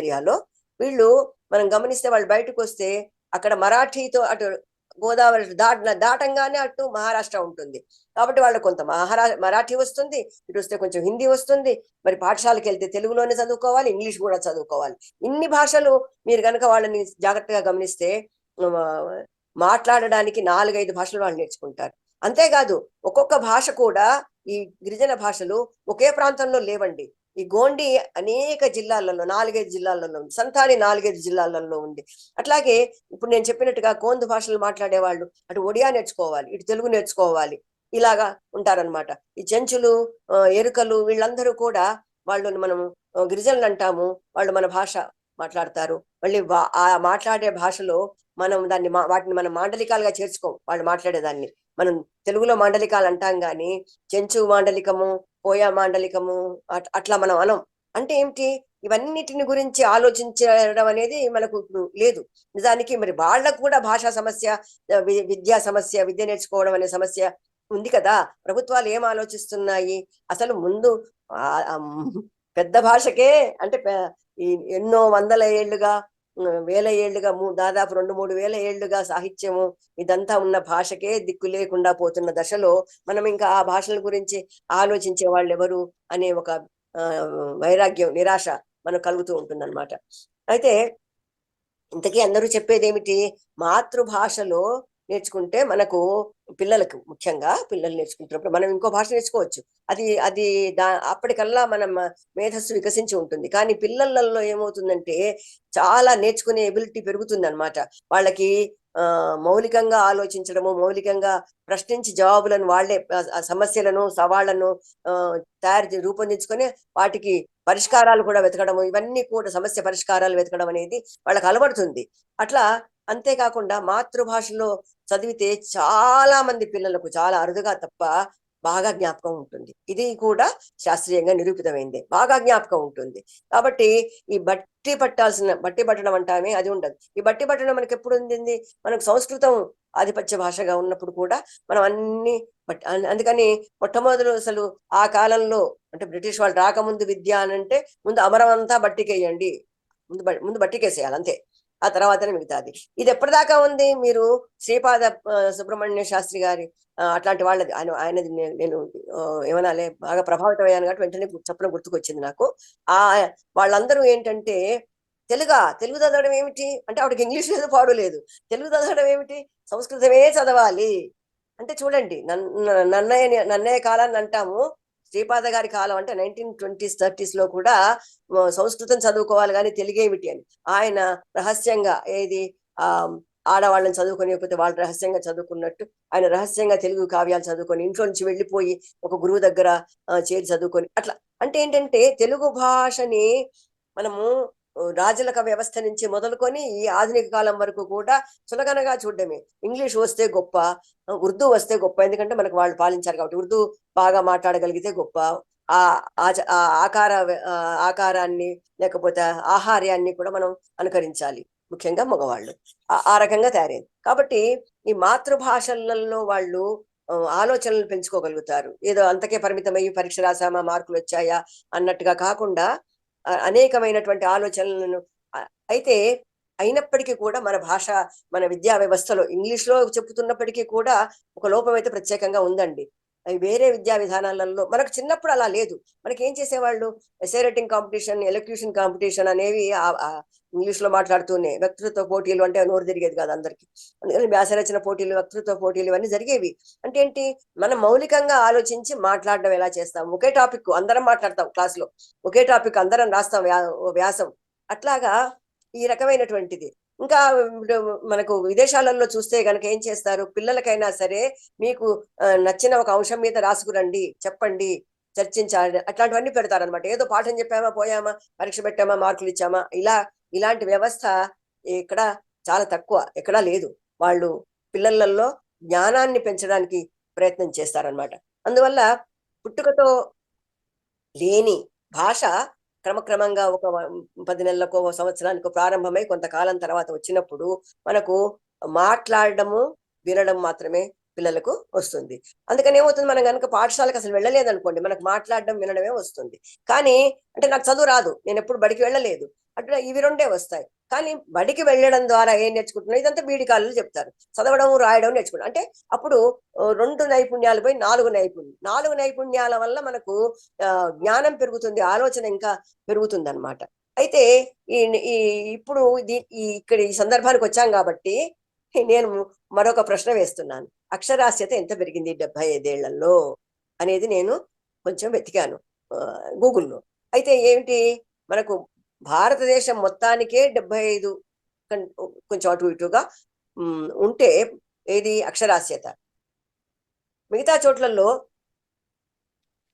ఏరియాలో వీళ్ళు మనం గమనిస్తే వాళ్ళు బయటకు వస్తే అక్కడ మరాఠీతో అటు గోదావరి దాటంగానే అటు మహారాష్ట్ర ఉంటుంది. కాబట్టి వాళ్ళు కొంత మరాఠీ వస్తుంది, ఇటు వస్తే కొంచెం హిందీ వస్తుంది. మరి పాఠశాలకు వెళ్తే తెలుగులోనే చదువుకోవాలి, ఇంగ్లీష్ కూడా చదువుకోవాలి. ఇన్ని భాషలు మీరు కనుక వాళ్ళని జాగ్రత్తగా గమనిస్తే మాట్లాడడానికి 4-5 భాషలు వాళ్ళు నేర్చుకుంటారు. అంతేకాదు ఒక్కొక్క భాష కూడా ఈ గిరిజన భాషలు ఒకే ప్రాంతంలో లేవండి. ఈ గోండి అనేక జిల్లాలలో 4-5 జిల్లాలలో ఉంది, సంతాలి 4-5 జిల్లాలలో ఉంది. అట్లాగే ఇప్పుడు నేను చెప్పినట్టుగా గోండు భాషలు మాట్లాడే వాళ్ళు అటు ఒడియా నేర్చుకోవాలి, ఇటు తెలుగు నేర్చుకోవాలి, ఇలాగా ఉంటారనమాట. ఈ చెంచులు, ఎరుకలు వీళ్ళందరూ కూడా వాళ్ళు మనం గిరిజనులు అంటాము, వాళ్ళు మన భాష మాట్లాడతారు. మళ్ళీ ఆ మాట్లాడే భాషలో మనం దాన్ని వాటిని మనం మాండలికాలుగా చేర్చుకోం. వాళ్ళు మాట్లాడేదాన్ని మనం తెలుగులో మాండలికాలు అంటాం గాని చెంచు మాండలికము, పోయా మాండలికము అట్లా మనం అనం. అంటే ఏమిటి, ఇవన్నిటిని గురించి ఆలోచించడం అనేది మనకు ఇప్పుడు లేదు. నిజానికి మరి వాళ్ళకు కూడా భాషా సమస్య, విద్యా సమస్య, విద్య నేర్చుకోవడం అనే సమస్య ఉంది కదా. ప్రభుత్వాలు ఏం ఆలోచిస్తున్నాయి అసలు? ముందు పెద్ద భాషకే అంటే ఈ ఎన్నో వందల ఏళ్లుగా, వేల ఏళ్లుగా, దాదాపు 2-3 వేల ఏళ్లుగా సాహిత్యము ఇదంతా ఉన్న భాషకే దిక్కు లేకుండా పోతున్న దశలో మనం ఇంకా ఆ భాషల గురించి ఆలోచించే వాళ్ళు ఎవరు అనే ఒక వైరాగ్యం, నిరాశ మనకు కలుగుతూ ఉంటుందన్నమాట. అయితే ఇంతకీ అందరూ చెప్పేది ఏమిటి, మాతృభాషలో నేర్చుకుంటే మనకు పిల్లలకు, ముఖ్యంగా పిల్లలు నేర్చుకుంటున్నప్పుడు మనం ఇంకో భాష నేర్చుకోవచ్చు. అది అది అప్పటికల్లా మనం మేధస్సు వికసించి ఉంటుంది. కానీ పిల్లలలో ఏమవుతుందంటే చాలా నేర్చుకునే ఎబిలిటీ పెరుగుతుంది అనమాట. వాళ్ళకి మౌలికంగా ఆలోచించడము, మౌలికంగా ప్రశ్నించి జవాబులను వాళ్ళే, సమస్యలను, సవాళ్లను రూపొందించుకొని వాటికి పరిష్కారాలు కూడా వెతకడము, ఇవన్నీ కూడా సమస్య పరిష్కారాలు వెతకడం అనేది వాళ్ళకి అలవడుతుంది. అట్లా అంతేకాకుండా మాతృభాషలో చదివితే చాలా మంది పిల్లలకు చాలా అరుదుగా తప్ప బాగా జ్ఞాపకం ఉంటుంది. ఇది కూడా శాస్త్రీయంగా నిరూపితమైంది, బాగా జ్ఞాపకం ఉంటుంది. కాబట్టి ఈ బట్టి పట్టడం అంటామే అది ఉండదు. ఈ బట్టి పట్టడం మనకి ఎప్పుడు ఉంది, మనకు సంస్కృతం ఆధిపత్య భాషగా ఉన్నప్పుడు కూడా మనం అన్ని అందుకని మొట్టమొదలు అసలు ఆ కాలంలో అంటే బ్రిటిష్ వాళ్ళు రాకముందు విద్య అని అంటే ముందు అమరం అంతా బట్టికేయండి, ముందు బట్టికేసేయాలి అంతే, ఆ తర్వాతనే మిగతాది. ఇది ఎప్పటిదాకా ఉంది? మీరు శ్రీపాద సుబ్రహ్మణ్య శాస్త్రి గారి అట్లాంటి వాళ్ళది ఆయనది నేను ఏమనాలే బాగా ప్రభావితం అయ్యాను కాబట్టి వెంటనే చెప్పడం గుర్తుకొచ్చింది నాకు. వాళ్ళందరూ ఏంటంటే తెలుగు చదవడం ఏమిటి అంటే ఆవిడకి ఇంగ్లీష్ లేదు, పాడు లేదు. తెలుగు చదవడం ఏమిటి, సంస్కృతమే చదవాలి అంటే చూడండి, నన్నయ్య కాలాన్ని అంటాము. శ్రీపాద గారి కాలం అంటే 1920s 30s లో కూడా సంస్కృతం చదువుకోవాలి కానీ తెలుగేమిటి అని ఆయన రహస్యంగా ఏది ఆడవాళ్ళని చదువుకోనికపోతే వాళ్ళు రహస్యంగా చదువుకున్నట్టు ఆయన రహస్యంగా తెలుగు కావ్యాలు చదువుకొని ఇంట్లో నుంచి వెళ్ళిపోయి ఒక గురువు దగ్గర చేరి చదువుకొని అట్లా. అంటే ఏంటంటే తెలుగు భాషని మనము రాజులక వ్యవస్థ నుంచి మొదలుకొని ఈ ఆధునిక కాలం వరకు కూడా చులకనగా చూడడమే. ఇంగ్లీష్ వస్తే గొప్ప, ఉర్దూ వస్తే గొప్ప, ఎందుకంటే మనకు వాళ్ళు పాలించారు కాబట్టి ఉర్దూ బాగా మాట్లాడగలిగితే గొప్ప, ఆకారాన్ని లేకపోతే ఆహార్యాన్ని కూడా మనం అనుకరించాలి, ముఖ్యంగా మగవాళ్ళు ఆ రకంగా తయారైంది. కాబట్టి ఈ మాతృభాషలలో వాళ్ళు ఆలోచనలు పెంచుకోగలుగుతారు. ఏదో అంతకే పరిమితమయ్యి పరీక్ష రాసామా మార్కులు వచ్చాయా అన్నట్టుగా కాకుండా అనేకమైనటువంటి ఆలోచనలను. అయితే అయినప్పటికీ కూడా మన భాష, మన విద్యా వ్యవస్థలో ఇంగ్లీష్ లో చెప్పుతున్నప్పటికీ కూడా ఒక లోపం అయితే ప్రత్యేకంగా ఉందండి. అవి వేరే విద్యా విధానాలలో మనకు చిన్నప్పుడు అలా లేదు. మనకి ఏం చేసేవాళ్ళు, essay writing competition, elocution competition అనేవి ఇంగ్లీష్ లో మాట్లాడుతూనే, వక్తృత్వ పోటీలు అంటే నోరు తిరిగేది కాదు అందరికి, అందుకని వ్యాసరచన పోటీలు, వక్తృత్వ పోటీలు ఇవన్నీ జరిగేవి. అంటే ఏంటి, మనం మౌలికంగా ఆలోచించి మాట్లాడడం ఎలా చేస్తాం, ఒకే టాపిక్ అందరం మాట్లాడతాం క్లాస్ లో, ఒకే టాపిక్ అందరం రాస్తాం వ్యాసం, అట్లాగా ఈ రకమైనటువంటిది. ఇంకా మనకు విదేశాలలో చూస్తే గనక ఏం చేస్తారు, పిల్లలకైనా సరే మీకు నచ్చిన ఒక అంశం మీద రాసుకురండి, చెప్పండి, చర్చించాలి, అట్లాంటివన్నీ పెడతారనమాట. ఏదో పాఠం చెప్పామా, పోయామా, పరీక్ష పెట్టామా, మార్కులు ఇచ్చామా, ఇలాంటి వ్యవస్థ ఇక్కడ చాలా తక్కువ, ఎక్కడా లేదు. వాళ్ళు పిల్లలలో జ్ఞానాన్ని పెంచడానికి ప్రయత్నం చేస్తారనమాట. అందువల్ల పుట్టుకతో లేని భాష క్రమక్రమంగా ఒక 10 నెలలకో సంవత్సరానికో ప్రారంభమై కొంతకాలం తర్వాత వచ్చినప్పుడు మనకు మాట్లాడడము, వినడం మాత్రమే పిల్లలకు వస్తుంది. అందుకని ఏమవుతుంది, మనం కనుక పాఠశాలకు అసలు వెళ్ళలేదనుకోండి, మనకు మాట్లాడడం, వినడమే వస్తుంది. కానీ అంటే నాకు చదువు రాదు, నేను ఎప్పుడు బడికి వెళ్ళలేదు, అట్లా ఇవి రెండే వస్తాయి. కానీ బడికి వెళ్ళడం ద్వారా ఏం నేర్చుకుంటున్నాం, ఇదంతా బీడి కాళ్ళు చెప్తారు, చదవడం రాయడం నేర్చుకుంటాం. అంటే అప్పుడు 2 నైపుణ్యాలు పోయి 4 నైపుణ్యాల వల్ల మనకు జ్ఞానం పెరుగుతుంది, ఆలోచన ఇంకా పెరుగుతుంది అనమాట. అయితే ఇప్పుడు ఇక్కడ ఈ సందర్భానికి వచ్చాం కాబట్టి నేను మరొక ప్రశ్న వేస్తున్నాను. అక్షరాస్యత ఎంత పెరిగింది 75 ఏళ్లలో అనేది నేను కొంచెం వెతికాను గూగుల్లో. అయితే ఏమిటి, మనకు భారతదేశం మొత్తానికే 75 కొంచెం అటు ఇటుగా ఉంటే ఏది అక్షరాస్యత. మిగతా చోట్లలో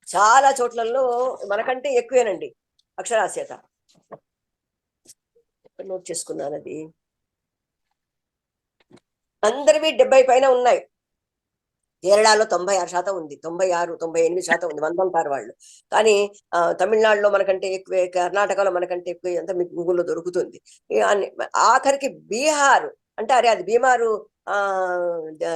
చాలా చోట్లలో మనకంటే ఎక్కువేనండి అక్షరాస్యత. నోట్ చేసుకున్నాను అది. అందరివి 70 పైన ఉన్నాయి. కేరళలో 96% ఉంది, 96, 98% ఉంది, 100 అంటారు వాళ్ళు. కానీ తమిళనాడులో మనకంటే ఎక్కువే, కర్ణాటకలో మనకంటే ఎక్కువ, అంతా మీకు గూగుల్లో దొరుకుతుంది. ఆఖరికి బీహార్ అంటే అరే అది బీమారు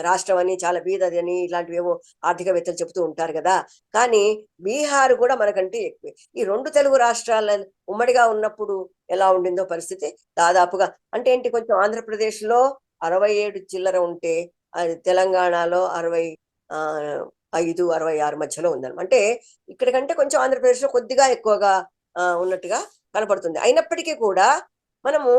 రాష్ట్రం అని, చాలా బీదది అని ఇలాంటివేవో ఆర్థికవేత్తలు చెబుతూ ఉంటారు కదా. కానీ బీహార్ కూడా మనకంటే ఎక్కువే. ఈ 2 తెలుగు రాష్ట్రాల ఉమ్మడిగా ఉన్నప్పుడు ఎలా ఉండిందో పరిస్థితి దాదాపుగా అంటే ఏంటి, కొంచెం ఆంధ్రప్రదేశ్లో 67 చిల్లర ఉంటే అది తెలంగాణలో 65, 66 మధ్యలో ఉందన్నమాట. అంటే ఇక్కడ కంటే కొంచెం ఆంధ్రప్రదేశ్లో కొద్దిగా ఎక్కువగా ఉన్నట్టుగా కనపడుతుంది. అయినప్పటికీ కూడా మనము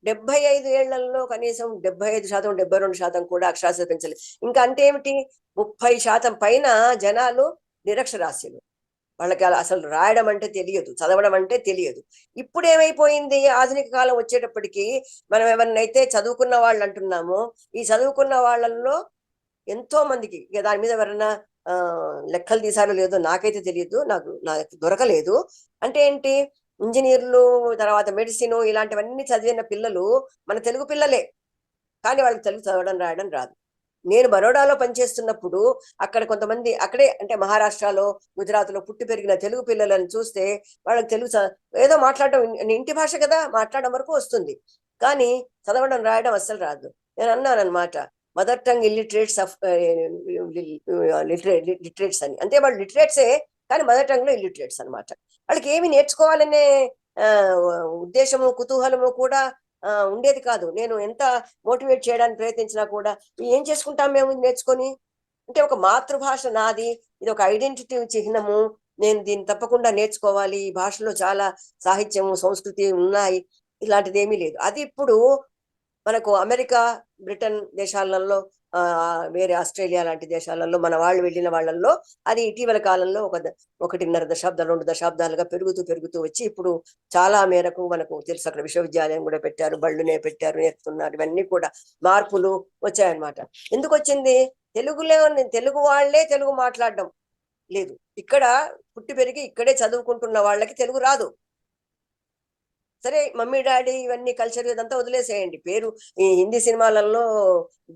75 ఏళ్లలో కనీసం 75%, 72% కూడా అక్షరాస్యత పెంచలేదు. ఇంకా అంటే ఏమిటి, 30% పైన జనాలు నిరక్షరాస్యులు. వాళ్ళకి అసలు రాయడం అంటే తెలియదు, చదవడం అంటే తెలియదు. ఇప్పుడు ఏమైపోయింది, ఆధునిక కాలం వచ్చేటప్పటికి మనం ఎవరినైతే చదువుకున్న వాళ్ళు అంటున్నామో, ఈ చదువుకున్న వాళ్ళల్లో ఎంతో మందికి దాని మీద ఎవరన్నా లెక్కలు తీసారో లేదో నాకైతే తెలియదు, నాకు దొరకలేదు. అంటే ఏంటి, ఇంజనీర్లు, తర్వాత మెడిసిన్ ఇలాంటివన్నీ చదివిన పిల్లలు మన తెలుగు పిల్లలే, కానీ వాళ్ళకి తెలుగు చదవడం రాయడం రాదు. నేను బరోడాలో పనిచేస్తున్నప్పుడు అక్కడ కొంతమంది అక్కడే అంటే మహారాష్ట్రలో, గుజరాత్లో పుట్టి పెరిగిన తెలుగు పిల్లలను చూస్తే వాళ్ళకి తెలుగు ఏదో మాట్లాడడం, ఇంటి భాష కదా, మాట్లాడడం వరకు వస్తుంది, కానీ చదవడం రాయడం అస్సలు రాదు. నేను అన్నాను అనమాట, mother tongue illiterates of literates అని. అంటే వాళ్ళు లిటరేట్సే కానీ మదర్ టంగ్ లో ఇల్లిటరేట్స్ అనమాట. వాళ్ళకి ఏమి నేర్చుకోవాలనే ఉద్దేశము, కుతూహలము కూడా ఉండేది కాదు. నేను ఎంత మోటివేట్ చేయడానికి ప్రయత్నించినా కూడా ఏం చేసుకుంటాం మేము నేర్చుకొని, అంటే ఒక మాతృభాష నాది, ఇది ఒక ఐడెంటిటీ చిహ్నము, నేను దీన్ని తప్పకుండా నేర్చుకోవాలి, ఈ భాషలో చాలా సాహిత్యము, సంస్కృతి ఉన్నాయి, ఇలాంటిది ఏమీ లేదు. అది ఇప్పుడు మనకు అమెరికా, బ్రిటన్ దేశాలలో, వేరే ఆస్ట్రేలియా లాంటి దేశాలలో మన వాళ్ళు వెళ్ళిన వాళ్ళల్లో అది ఇటీవల కాలంలో 1.5 దశాబ్దాలు 2 దశాబ్దాలుగా పెరుగుతూ వచ్చి ఇప్పుడు చాలా మేరకు మనకు తెలుసు. అక్కడ విశ్వవిద్యాలయం కూడా పెట్టారు, బళ్ళునే పెట్టారు, నేర్పుతున్నారు. ఇవన్నీ కూడా మార్పులు వచ్చాయన్నమాట. ఎందుకు వచ్చింది, తెలుగు వాళ్లే తెలుగు మాట్లాడడం లేదు. ఇక్కడ పుట్టి పెరిగి ఇక్కడే చదువుకుంటున్న వాళ్ళకి తెలుగు రాదు. సరే మమ్మీ డాడీ ఇవన్నీ కల్చర్ ఇదంతా వదిలేసేయండి, పేరు ఈ హిందీ సినిమాలలో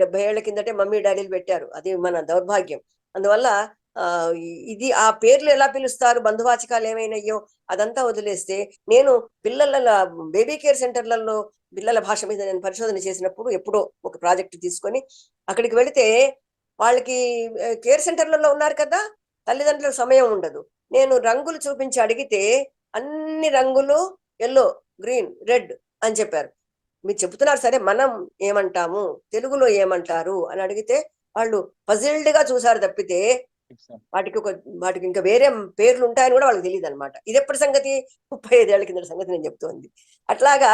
70 ఏళ్ల కిందటే మమ్మీ డాడీలు పెట్టారు, అది మన దౌర్భాగ్యం. అందువల్ల ఇది ఆ పేర్లు ఎలా పిలుస్తారు, బంధువాచకాలు ఏమైనాయో అదంతా వదిలేస్తే, నేను పిల్లల బేబీ కేర్ సెంటర్లలో పిల్లల భాష మీద నేను పరిశోధన చేసినప్పుడు ఎప్పుడో ఒక ప్రాజెక్ట్ తీసుకొని అక్కడికి వెళితే వాళ్ళకి కేర్ సెంటర్లలో ఉన్నారు కదా, తల్లిదండ్రులకు సమయం ఉండదు. నేను రంగులు చూపించి అడిగితే అన్ని రంగులు ఎల్లో, గ్రీన్, రెడ్ అని చెప్పారు. మీరు చెబుతున్నారు సరే, మనం ఏమంటాము, తెలుగులో ఏమంటారు అని అడిగితే వాళ్ళు పజిల్డ్ గా చూసారు తప్పితే వాటికి ఇంకా వేరే పేర్లు ఉంటాయని కూడా వాళ్ళకి తెలియదు అనమాట. ఇది ఎప్పటి సంగతి, 35 ఏళ్ల కింద సంగతి నేను చెప్తోంది. అట్లాగా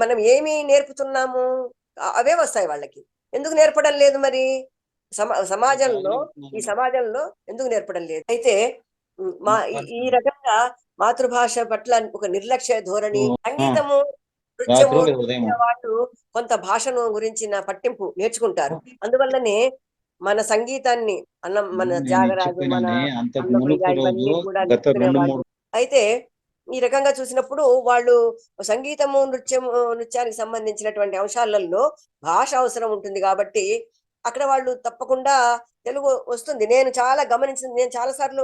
మనం ఏమి నేర్పుతున్నాము అవే వస్తాయి వాళ్ళకి. ఎందుకు నేర్పడం లేదు మరి సమాజంలో, ఈ సమాజంలో ఎందుకు నేర్పడం లేదు? అయితే ఈ రకంగా మాతృభాష పట్ల ఒక నిర్లక్ష్య ధోరణి, సంగీతము, నృత్యము వాళ్ళు కొంత భాషను గురించిన పట్టింపు నేర్చుకుంటారు. అందువల్లనే మన సంగీతాన్ని మన త్యాగరాజు, మన ఇవన్నీ కూడా నేర్చుకునేవాళ్ళు. అయితే ఈ రకంగా చూసినప్పుడు వాళ్ళు సంగీతము, నృత్యానికి సంబంధించినటువంటి అంశాలలో భాష అవసరం ఉంటుంది కాబట్టి అక్కడ వాళ్ళు తప్పకుండా తెలుగు వస్తుంది. నేను చాలా గమనించింది, నేను చాలా సార్లు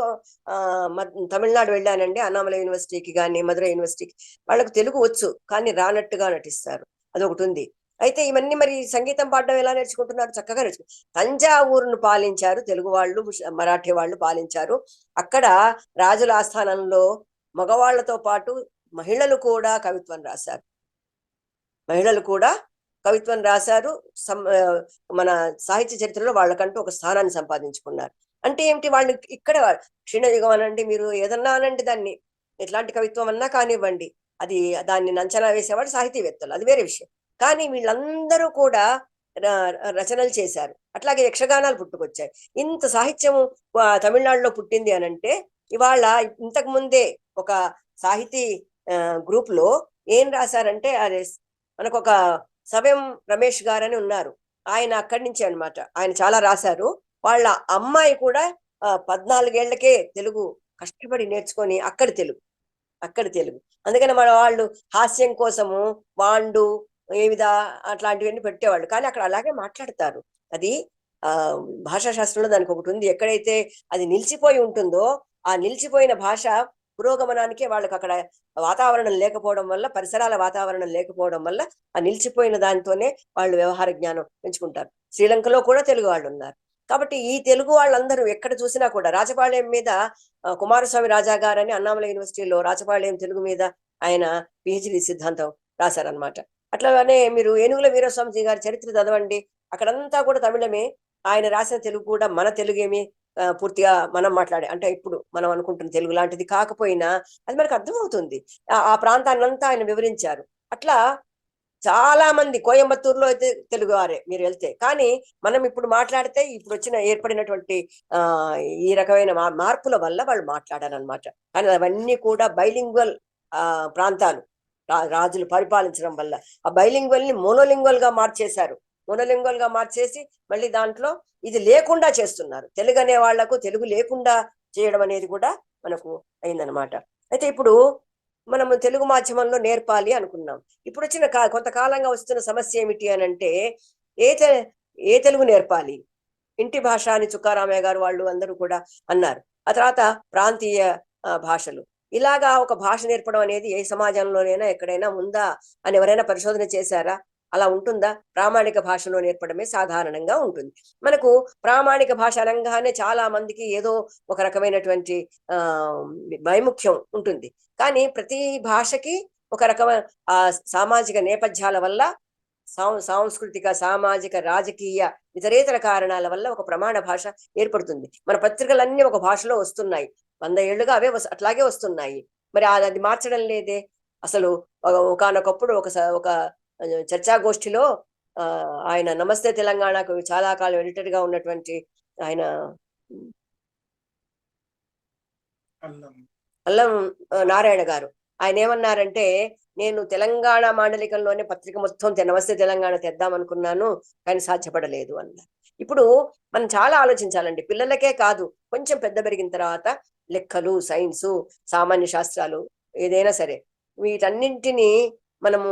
తమిళనాడు వెళ్ళానండి, అన్నామలై యూనివర్సిటీకి కానీ మధురై యూనివర్సిటీకి. వాళ్ళకు తెలుగు వచ్చు కానీ రానట్టుగా నటిస్తారు, అదొకటి ఉంది. అయితే ఇవన్నీ మరి సంగీతం పాడడం ఎలా నేర్చుకుంటున్నారు, చక్కగా నేర్చుకుంటారు. తంజావూరును పాలించారు తెలుగు వాళ్ళు, మరాఠీ వాళ్ళు పాలించారు. అక్కడ రాజుల ఆస్థానంలో మగవాళ్లతో పాటు మహిళలు కూడా కవిత్వం రాశారు, మన సాహిత్య చరిత్రలో వాళ్ళకంటూ ఒక స్థానాన్ని సంపాదించుకున్నారు. అంటే ఏమిటి, వాళ్ళు ఇక్కడ క్షీణయుగం అనండి, మీరు ఏదన్నా అనండి, దాన్ని ఎట్లాంటి కవిత్వం అన్నా కానివ్వండి, అది దాన్ని అంచనా వేసేవాడు సాహితీవేత్తలు, అది వేరే విషయం. కానీ వీళ్ళందరూ కూడా రచనలు చేశారు. అట్లాగే యక్షగానాలు పుట్టుకొచ్చాయి. ఇంత సాహిత్యము తమిళనాడులో పుట్టింది అని అంటే ఇవాళ ఇంతకు ముందే ఒక సాహితీ గ్రూప్ లో ఏం రాశారంటే అదే మనకు ఒక సవ్యం రమేష్ గారని ఉన్నారు. ఆయన అక్కడి నుంచి అన్నమాట. ఆయన చాలా రాశారు. వాళ్ళ అమ్మాయి కూడా 14 ఏళ్లకే తెలుగు కష్టపడి నేర్చుకొని అక్కడి తెలుగు. అందుకని మన వాళ్ళు హాస్యం కోసము వాండు ఏవిధా అట్లాంటివన్నీ పెట్టేవాళ్ళు. కానీ అక్కడ అలాగే మాట్లాడతారు. అది భాషా శాస్త్రంలో దానికి ఒకటి ఉంది. ఎక్కడైతే అది నిలిచిపోయి ఉంటుందో ఆ నిలిచిపోయిన భాష పురోగమనానికి వాళ్ళకి అక్కడ వాతావరణం లేకపోవడం వల్ల, పరిసరాల వాతావరణం లేకపోవడం వల్ల ఆ నిలిచిపోయిన దానితోనే వాళ్ళు వ్యవహార జ్ఞానం పెంచుకుంటారు. శ్రీలంకలో కూడా తెలుగు వాళ్ళు ఉన్నారు. కాబట్టి ఈ తెలుగు వాళ్ళందరూ ఎక్కడ చూసినా కూడా రాజపాళ్యం మీద కుమారస్వామి రాజా గారని అన్నామలై యూనివర్సిటీలో రాజపాళ్యం తెలుగు మీద ఆయన పిహెచ్డి సిద్ధాంతం రాశారనమాట. అట్లానే మీరు ఏనుగుల వీరస్వామిజీ గారి చరిత్ర చదవండి. అక్కడంతా కూడా తమిళమే. ఆయన రాసిన తెలుగు కూడా మన తెలుగేమి పూర్తిగా మనం మాట్లాడే అంటే ఇప్పుడు మనం అనుకుంటున్న తెలుగు లాంటిది కాకపోయినా అది మనకు అర్థమవుతుంది. ఆ ప్రాంతాన్ని అంతా ఆయన వివరించారు. అట్లా చాలా మంది కోయంబత్తూరులో అయితే తెలుగు వారే మీరు వెళ్తే, కానీ మనం ఇప్పుడు మాట్లాడితే ఇప్పుడు ఏర్పడినటువంటి ఈ రకమైన మార్పుల వల్ల వాళ్ళు మాట్లాడారనమాట. కానీ అవన్నీ కూడా బైలింగ్వల్ ప్రాంతాలు రాజులు పరిపాలించడం వల్ల ఆ బైలింగ్వల్ ని మోనోలింగ్వల్ గా మార్చేశారు. మోనోలింగ్వల్ గా మార్చేసి మళ్ళీ దాంట్లో ఇది లేకుండా చేస్తున్నారు. తెలుగు అనే వాళ్లకు తెలుగు లేకుండా చేయడం అనేది కూడా మనకు అయిందనమాట. అయితే ఇప్పుడు మనము తెలుగు మాధ్యమంలో నేర్పాలి అనుకున్నాం. ఇప్పుడు వచ్చిన కొంతకాలంగా వస్తున్న సమస్య ఏమిటి అని అంటే ఏ తెలుగు నేర్పాలి? ఇంటి భాష అని చుక్కారామయ్య గారు వాళ్ళు అందరూ కూడా అన్నారు. ఆ తర్వాత ప్రాంతీయ భాషలు, ఇలాగా ఒక భాష నేర్పడం అనేది ఏ సమాజంలోనైనా ఎక్కడైనా ఉందా అని ఎవరైనా పరిశోధన చేశారా? అలా ఉంటుందా? ప్రామాణిక భాషలో నేర్పడమే సాధారణంగా ఉంటుంది. మనకు ప్రామాణిక భాష అనగానే చాలా మందికి ఏదో ఒక రకమైనటువంటి వైముఖ్యం ఉంటుంది. కానీ ప్రతి భాషకి ఒక రకమైన సామాజిక నేపథ్యాల వల్ల, సాంస్కృతిక, సామాజిక, రాజకీయ, ఇతరేతర కారణాల వల్ల ఒక ప్రమాణ భాష ఏర్పడుతుంది. మన పత్రికలన్నీ ఒక భాషలో వస్తున్నాయి. 100 ఏళ్లుగా అవే అట్లాగే వస్తున్నాయి. మరి అది మార్చడం లేదే. అసలు ఒకానొకప్పుడు ఒక చర్చాగోష్ఠిలో ఆయన నమస్తే తెలంగాణకు చాలా కాలం ఎడిటర్ గా ఉన్నటువంటి ఆయన అల్లం నారాయణ గారు ఆయన ఏమన్నారంటే, నేను తెలంగాణ మాండలికంలోనే పత్రిక మొత్తం నమస్తే తెలంగాణ తెద్దాం అనుకున్నాను, కానీ సాధ్యపడలేదు అన్నారు. ఇప్పుడు మనం చాలా ఆలోచించాలండి. పిల్లలకే కాదు, కొంచెం పెద్ద పెరిగిన తర్వాత లెక్కలు, సైన్సు, సామాన్య శాస్త్రాలు ఏదైనా సరే వీటన్నింటినీ మనము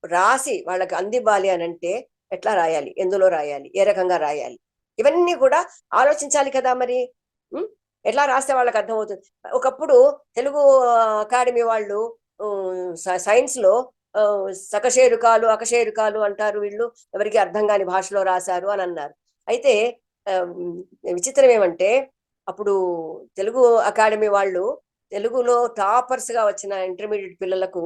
రాసి వాళ్ళకి అందివ్వాలి అని అంటే ఎట్లా రాయాలి, ఎందులో రాయాలి, ఏ రకంగా రాయాలి, ఇవన్నీ కూడా ఆలోచించాలి కదా. మరి ఎట్లా రాస్తే వాళ్ళకి అర్థమవుతుంది. ఒకప్పుడు తెలుగు అకాడమీ వాళ్ళు సైన్స్ లో సకశేరుకాలు, అకశేరుకాలు అంటారు, వీళ్ళు ఎవరికి అర్థం కాని భాషలో రాశారు అని అన్నారు. అయితే విచిత్రం ఏమంటే, అప్పుడు తెలుగు అకాడమీ వాళ్ళు తెలుగులో టాపర్స్ గా వచ్చిన ఇంటర్మీడియట్ పిల్లలకు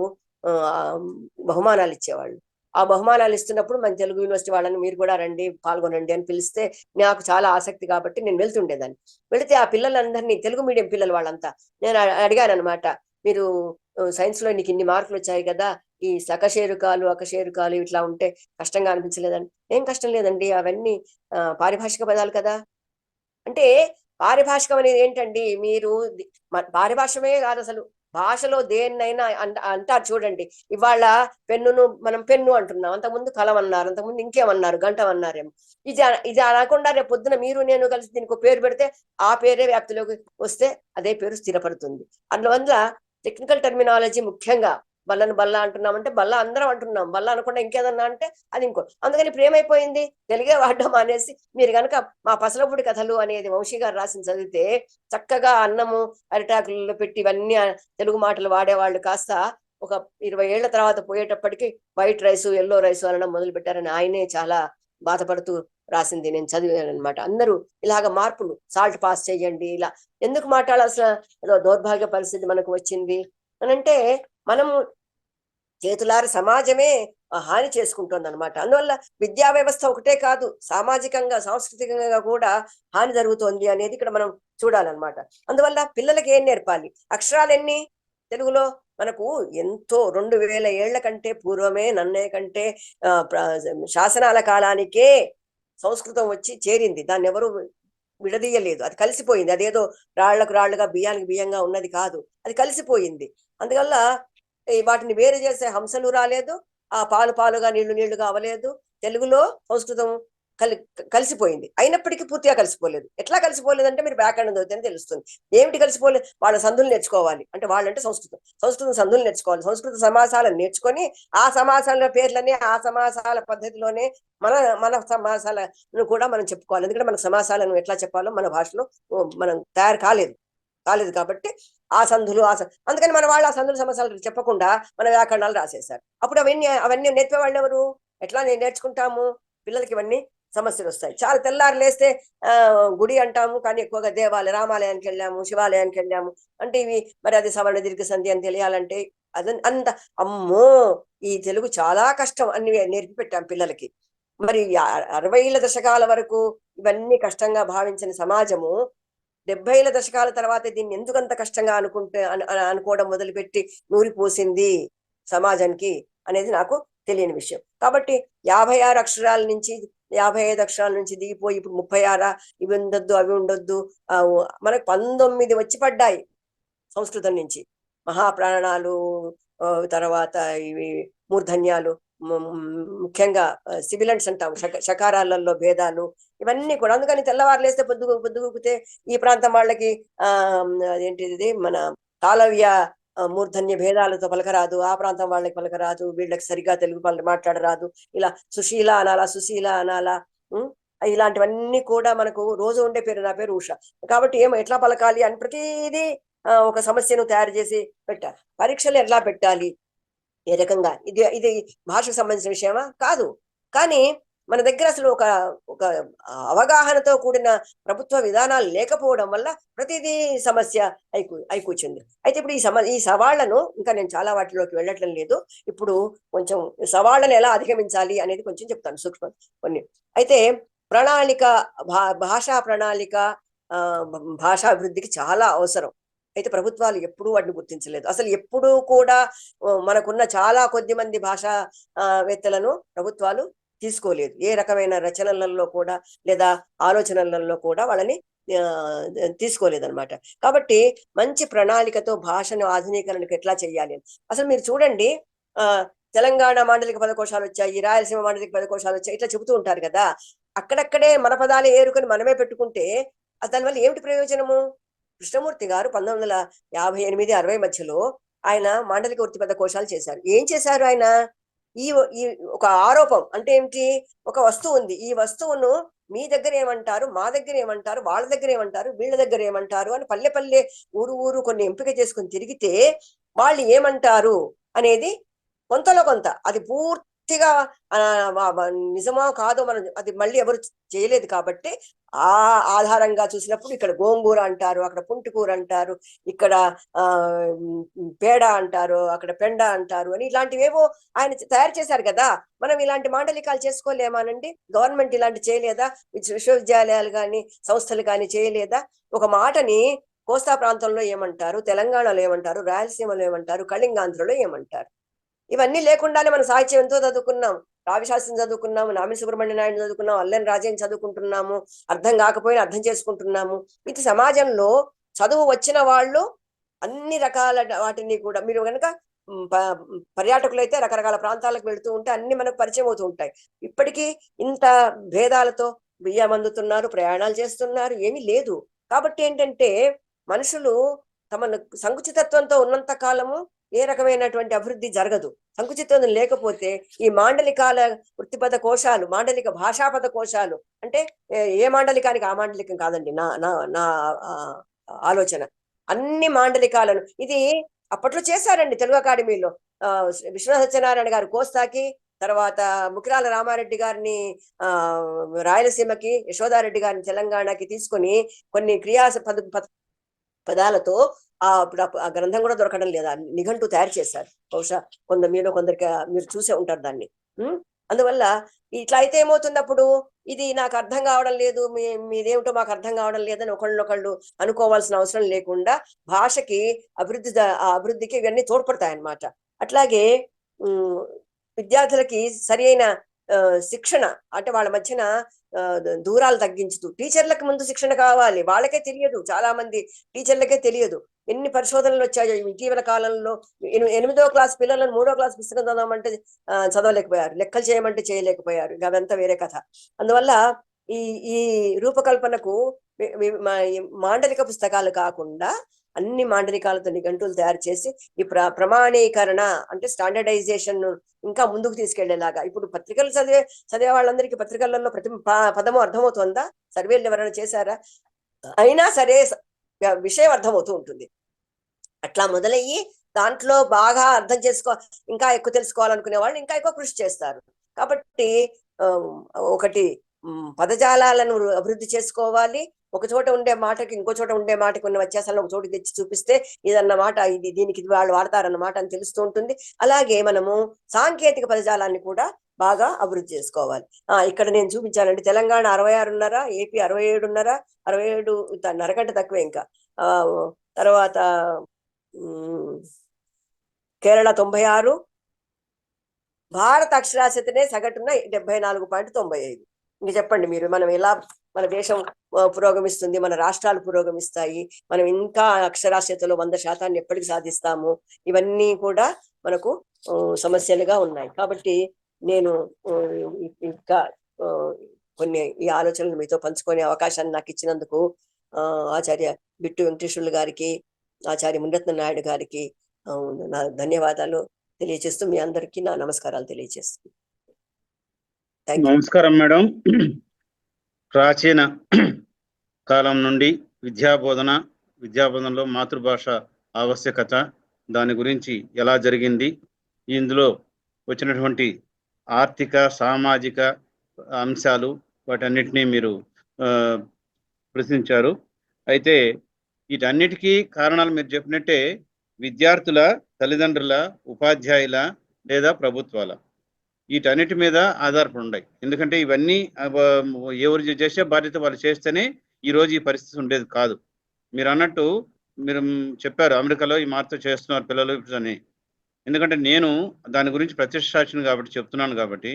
బహుమానాలు ఇచ్చేవాళ్ళు. ఆ బహుమానాలు ఇస్తున్నప్పుడు మన తెలుగు యూనివర్సిటీ వాళ్ళని మీరు కూడా రండి, పాల్గొనండి అని పిలిస్తే నాకు చాలా ఆసక్తి కాబట్టి నేను వెళ్తుండేదాన్ని. వెళితే ఆ పిల్లలందరినీ, తెలుగు మీడియం పిల్లలు వాళ్ళంతా, నేను అడిగాను అనమాట, మీరు సైన్స్ లో నీకు ఇన్ని మార్కులు వచ్చాయి కదా, ఈ సకశేరుకాలు, అకశేరుకాలు ఇట్లా ఉంటే కష్టంగా అనిపించలేదండి? ఏం కష్టం లేదండి, అవన్నీ పారిభాషిక పదాలు కదా అంటే. పారిభాషికం అనేది ఏంటండి? మీరు పారిభాషమే కాదు, అసలు భాషలో దేన్నైనా అంటారు చూడండి. ఇవాళ పెన్నును మనం పెన్ను అంటున్నాం, అంతకుముందు కలం అన్నారు, అంతకుముందు ఇంకేమన్నారు, గంటం అన్నారేమో. ఇది అనకుండా రేపు పొద్దున మీరు నేను కలిసి దీనికి పేరు పెడితే ఆ పేరే వ్యాప్తిలోకి వస్తే అదే పేరు స్థిరపడుతుంది. అందువల్ల టెక్నికల్ టెర్మినాలజీ ముఖ్యంగా బల్లను బల్ల అంటున్నామంటే బల్ల అందరం అంటున్నాం, బల్ల అనకుండా ఇంకేదన్నా అంటే అది ఇంకో. అందుకని ఇప్పుడు ఏమైపోయింది, తెలుగే వాడడం అనేసి. మీరు కనుక మా పసలపూడి కథలు అనేది వంశీ గారు రాసిన చదివితే చక్కగా అన్నము అరిటాకులలో పెట్టి ఇవన్నీ తెలుగు మాటలు వాడేవాళ్ళు కాస్త ఒక 20 ఏళ్ల తర్వాత పోయేటప్పటికి వైట్ రైసు, ఎల్లో రైసు అనడం మొదలు పెట్టారని ఆయనే చాలా బాధపడుతూ రాసింది నేను చదివాను అనమాట. అందరూ ఇలాగ మార్పులు, సాల్ట్ పాస్ చేయండి, ఇలా ఎందుకు మాట్లాడాల్సిన దౌర్భాగ్య పరిస్థితి మనకు వచ్చింది అని అంటే, మనము చేతులార సమాజమే హాని చేసుకుంటుంది అనమాట. అందువల్ల విద్యా వ్యవస్థ ఒకటే కాదు, సామాజికంగా, సాంస్కృతికంగా కూడా హాని జరుగుతోంది అనేది ఇక్కడ మనం చూడాలన్నమాట. అందువల్ల పిల్లలకి ఏం నేర్పాలి? అక్షరాలు ఎన్ని? తెలుగులో మనకు ఎంతో 2000 ఏళ్ల కంటే పూర్వమే నన్నే కంటే శాసనాల కాలానికే సంస్కృతం వచ్చి చేరింది. దాన్ని ఎవరు విడదీయలేదు. అది కలిసిపోయింది. అదేదో రాళ్లకు రాళ్లుగా బియ్యానికి బియ్యంగా ఉన్నది కాదు, అది కలిసిపోయింది. అందువల్ల వాటిని వేరు చేసే హంసలు రాలేదు, ఆ పాలు పాలుగా నీళ్లు నీళ్లుగా అవ్వలేదు. తెలుగులో సంస్కృతం కలిసిపోయింది. అయినప్పటికీ పూర్తిగా కలిసిపోలేదు. ఎట్లా కలిసిపోలేదంటే మీరు వ్యాకరణం చదివితేనే తెలుస్తుంది. ఏమిటి కలిసిపోలేదు? వాళ్ళ సంధులు నేర్చుకోవాలి. అంటే వాళ్ళంటే సంస్కృతం సంధులు నేర్చుకోవాలి. సంస్కృత సమాసాలను నేర్చుకొని ఆ సమాసాల పేర్లనే ఆ సమాసాల పద్ధతిలోనే మన సమాసాలను కూడా మనం చెప్పుకోవాలి. ఎందుకంటే మన సమాసాలను ఎట్లా చెప్పాలో మన భాషలో మనం తయారు కాలేదు కాబట్టి ఆ సంధులు అందుకని మన వాళ్ళు ఆ సంధుల సమాసాలు చెప్పకుండా మన వ్యాకరణాలు రాసేశారు. అప్పుడు అవన్నీ నేర్పే వాళ్ళు ఎవరు? ఎట్లా నేర్చుకుంటాము? పిల్లలకి ఇవన్నీ సమస్యలు వస్తాయి. చాలా తెల్లారు లేస్తే గుడి అంటాము, కానీ ఎక్కువగా రామాలయానికి వెళ్ళాము, శివాలయానికి వెళ్ళాము అంటే ఇవి మరి అది సవర్ణ దీర్ఘ సంధి అని తెలియాలంటే అంత అమ్మో ఈ తెలుగు చాలా కష్టం అని నేర్పి పెట్టాం పిల్లలకి. మరి 60ల దశకాల వరకు ఇవన్నీ కష్టంగా భావించిన సమాజము 70ల దశకాల తర్వాత దీన్ని ఎందుకంత కష్టంగా అనుకోవడం మొదలుపెట్టి నూరిపోసింది సమాజానికి అనేది నాకు తెలియని విషయం. కాబట్టి 56 అక్షరాల నుంచి 55 అక్షరాల నుంచి దిగిపోయి ఇప్పుడు 36 ఇవి ఉండొద్దు అవి ఉండొద్దు. మనకు 19 వచ్చి పడ్డాయి సంస్కృతం నుంచి. మహాప్రాణాలు, తర్వాత ఇవి మూర్ధన్యాలు, ముఖ్యంగా సిబిలెంట్స్ అంటాం, షకారాలలో భేదాలు, ఇవన్నీ కూడా. అందుకని తెల్లవారు లేస్తే పొద్దుగూకితే ఈ ప్రాంతం వాళ్ళకి అదేంటిది మన తాళవ్య మూర్ధన్య భేదాలతో పలకరాదు, ఆ ప్రాంతం వాళ్ళకి పలకరాదు, వీళ్ళకి సరిగా తెలుగు మాట్లాడరాదు, ఇలా సుశీల అనాలా ఇలాంటివన్నీ కూడా మనకు రోజు ఉండే పేరు. నా పేరు ఉష కాబట్టి ఎట్లా పలకాలి అని ప్రతిదీ ఒక సమస్యను తయారు చేసి పెట్టారు. పరీక్షలు ఎట్లా పెట్టాలి, ఏ రకంగా, ఇది భాషకు సంబంధించిన విషయమా? కాదు. కానీ మన దగ్గర అసలు ఒక అవగాహనతో కూడిన ప్రభుత్వ విధానాలు లేకపోవడం వల్ల ప్రతిదీ సమస్య అయికూర్చుంది. అయితే ఇప్పుడు ఈ సవాళ్లను ఇంకా నేను చాలా వాటిలోకి వెళ్ళటం లేదు. ఇప్పుడు కొంచెం సవాళ్లను ఎలా అధిగమించాలి అనేది కొంచెం చెప్తాను, సూక్ష్మ కొన్ని. అయితే ప్రణాళిక, భాషా ప్రణాళిక భాషాభివృద్ధికి చాలా అవసరం. అయితే ప్రభుత్వాలు ఎప్పుడూ వాటిని గుర్తించలేదు. అసలు ఎప్పుడూ కూడా మనకున్న చాలా కొద్ది మంది భాషావేత్తలను ప్రభుత్వాలు తీసుకోలేదు. ఏ రకమైన రచనలలో కూడా లేదా ఆలోచనలలో కూడా వాళ్ళని తీసుకోలేదన్నమాట. కాబట్టి మంచి ప్రణాళికతో భాషను ఆధునీకరణకు ఎట్లా చేయాలి అసలు మీరు చూడండి. తెలంగాణ మాండలిక పదకోశాలు వచ్చాయి, రాయలసీమ మాండలిక పదకోశాలు వచ్చాయి, ఇట్లా చెబుతూ ఉంటారు కదా. అక్కడక్కడే మన పదాలు ఏరుకొని మనమే పెట్టుకుంటే దానివల్ల ఏమిటి ప్రయోజనము? కృష్ణమూర్తి గారు 1958-60 మధ్యలో ఆయన మాండలిక వృత్తి పదకోశాలు చేశారు. ఏం చేశారు ఆయన? ఈ ఒక ఆరోపం అంటే ఏమిటి? ఒక వస్తువు ఉంది, ఈ వస్తువును మీ దగ్గర ఏమంటారు, మా దగ్గర ఏమంటారు, వాళ్ళ దగ్గర ఏమంటారు, వీళ్ళ దగ్గర ఏమంటారు అని పల్లె ఊరు కొన్ని ఎంపిక చేసుకుని తిరిగితే వాళ్ళు ఏమంటారు అనేది కొంతలో కొంత, అది పూర్తిగా నిజమో కాదో మనం అది మళ్ళీ ఎవరు చేయలేదు కాబట్టి ఆ ఆధారంగా చూసినప్పుడు ఇక్కడ గోంగూర అంటారు, అక్కడ పుంటికూర అంటారు, ఇక్కడ పేడ అంటారు, అక్కడ పెండ అంటారు అని ఇలాంటివేవో ఆయన తయారు చేశారు కదా. మనం ఇలాంటి మాండలికాలు చేసుకోలేమానండి? గవర్నమెంట్ ఇలాంటి చేయలేదా? విశ్వవిద్యాలయాలు కానీ సంస్థలు కానీ చేయలేదా? ఒక మాటని కోస్తా ప్రాంతంలో ఏమంటారు, తెలంగాణలో ఏమంటారు, రాయలసీమలో ఏమంటారు, కళింగాంధ్రలో ఏమంటారు, ఇవన్నీ లేకుండానే మన సాహిత్యం ఎంతో చదువుకున్నాం. రావిశాస్త్రం చదువుకున్నాము, నామిని సుబ్రహ్మణ్య నాయుడు చదువుకున్నాము, అల్లెన్ రాజేని చదువుకుంటున్నాము, అర్థం కాకపోయినా అర్థం చేసుకుంటున్నాము. ఇది సమాజంలో చదువు వచ్చిన వాళ్ళు అన్ని రకాల వాటిని కూడా, మీరు కనుక పర్యాటకులైతే రకరకాల ప్రాంతాలకు వెళుతూ ఉంటే అన్ని మనకు పరిచయం అవుతూ ఉంటాయి. ఇప్పటికీ ఇంత భేదాలతో బియ్యం అందుతున్నారు, ప్రయాణాలు చేస్తున్నారు, ఏమీ లేదు. కాబట్టి ఏంటంటే మనుషులు తమ సంకుచితత్వంతో ఉన్నంత కాలము ఏ రకమైనటువంటి అభివృద్ధి జరగదు. సంకుచితం లేకపోతే ఈ మాండలికాల వృత్తిపద కోశాలు, మాండలిక భాషాపద కోశాలు అంటే ఏ మాండలికానికి ఆ మాండలికం కాదండి నా ఆలోచన. అన్ని మాండలికాలను ఇది అప్పట్లో చేశారండి తెలుగు అకాడమీలో. విశ్వనాథ సత్యనారాయణ గారు కోస్తాకి, తర్వాత ముకిరాల రామారెడ్డి గారిని రాయలసీమకి, యశోదారెడ్డి గారిని తెలంగాణకి తీసుకొని కొన్ని క్రియా పదాలతో ఆ గ్రంథం కూడా దొరకడం లేదా, నిఘంటు తయారు చేశారు. బహుశా కొందరికి మీరు చూసే ఉంటారు దాన్ని. అందువల్ల ఇట్లా అయితే ఏమవుతుంది, అప్పుడు ఇది నాకు అర్థం కావడం లేదు, మీదేమిటో మాకు అర్థం కావడం లేదని ఒకళ్ళనొకళ్ళు అనుకోవాల్సిన అవసరం లేకుండా భాషకి ఆ అభివృద్ధికి ఇవన్నీ తోడ్పడతాయి అన్నమాట. అట్లాగే విద్యార్థులకి సరి అయిన శిక్షణ, అంటే వాళ్ళ మధ్యన దూరాలు తగ్గించుతూ, టీచర్లకు ముందు శిక్షణ కావాలి, వాళ్ళకే తెలియదు, చాలా మంది టీచర్లకే తెలియదు. ఎన్ని పరిశోధనలు వచ్చాయో ఇటీవల కాలంలో. 8వ క్లాస్ పిల్లలను 3వ క్లాస్ పుస్తకం చదవమంటే చదవలేకపోయారు, లెక్కలు చేయమంటే చేయలేకపోయారు, అదంతా వేరే కథ. అందువల్ల ఈ ఈ రూపకల్పనకు మాండలిక పుస్తకాలు కాకుండా అన్ని మాండలికాలతో నిఘంటువులు తయారు చేసి ఈ ప్రమాణీకరణ అంటే స్టాండర్డైజేషన్ ఇంకా ముందుకు తీసుకెళ్లేలాగా. ఇప్పుడు పత్రికలు చదివే వాళ్ళందరికీ పత్రికలలో ప్రతి పదము అర్థమవుతుందా? సర్వేలు ఎవరైనా చేశారా? అయినా సరే విషయం అర్థమవుతూ ఉంటుంది. అట్లా మొదలయ్యి దాంట్లో బాగా అర్థం ఇంకా ఎక్కువ తెలుసుకోవాలనుకునే వాళ్ళు ఇంకా ఎక్కువ కృషి చేస్తారు. కాబట్టి ఒకటి పదజాలాలను అభివృద్ధి చేసుకోవాలి. ఒక చోట ఉండే మాటకి ఇంకో చోట ఉండే మాటకి ఉన్న వ్యత్యాసాలను ఒక చోటు తెచ్చి చూపిస్తే ఇదన్న మాట, దీనికి వాళ్ళు వాడతారన్నమాట అని తెలుస్తూ ఉంటుంది. అలాగే మనము సాంకేతిక పదజాలాన్ని కూడా బాగా అభివృద్ధి చేసుకోవాలి. ఇక్కడ నేను చూపించానండి, తెలంగాణ 66.5, ఏపీ 67.5, 67 నరకంటే తక్కువే. ఇంకా తర్వాత కేరళ 96, భారత అక్షరాస్యతనే సగటున 74.95. ఇంక చెప్పండి మీరు, మనం ఎలా మన దేశం పురోగమిస్తుంది, మన రాష్ట్రాలు పురోగమిస్తాయి, మనం ఇంకా అక్షరాస్యతలో 100% ఎప్పటికి సాధిస్తాము, ఇవన్నీ కూడా మనకు సమస్యలుగా ఉన్నాయి. కాబట్టి నేను ఇంకా కొన్ని ఈ ఆలోచనలు మీతో పంచుకునే అవకాశాన్ని నాకు ఇచ్చినందుకు ఆచార్య బిట్టు వెంకటేశ్వర్లు గారికి, ఆచార్య మునిరత్న నాయుడు గారికి నా ధన్యవాదాలు తెలియజేస్తూ మీ అందరికీ నా నమస్కారాలు తెలియజేస్తున్నాను. నమస్కారం మేడం. ప్రాచీన కాలం నుండి విద్యాబోధనలో మాతృభాష ఆవశ్యకత, దాని గురించి ఎలా జరిగింది, ఇందులో వచ్చినటువంటి ఆర్థిక సామాజిక అంశాలు, వాటన్నిటినీ మీరు ప్రశ్నించారు. అయితే వీటన్నిటికీ కారణాలు మీరు చెప్పినట్టే విద్యార్థుల, తల్లిదండ్రుల, ఉపాధ్యాయుల లేదా ప్రభుత్వాల, వీటన్నిటి మీద ఆధారపడి ఉన్నాయి. ఎందుకంటే ఇవన్నీ ఎవరు చేసే బాధ్యత వాళ్ళు చేస్తేనే ఈరోజు ఈ పరిస్థితి ఉండేది కాదు. మీరు అన్నట్టు మీరు చెప్పారు అమెరికాలో ఈ మార్పు చేస్తున్నారు పిల్లలు అని. ఎందుకంటే నేను దాని గురించి ప్రత్యక్ష సాక్షిని కాబట్టి చెప్తున్నాను. కాబట్టి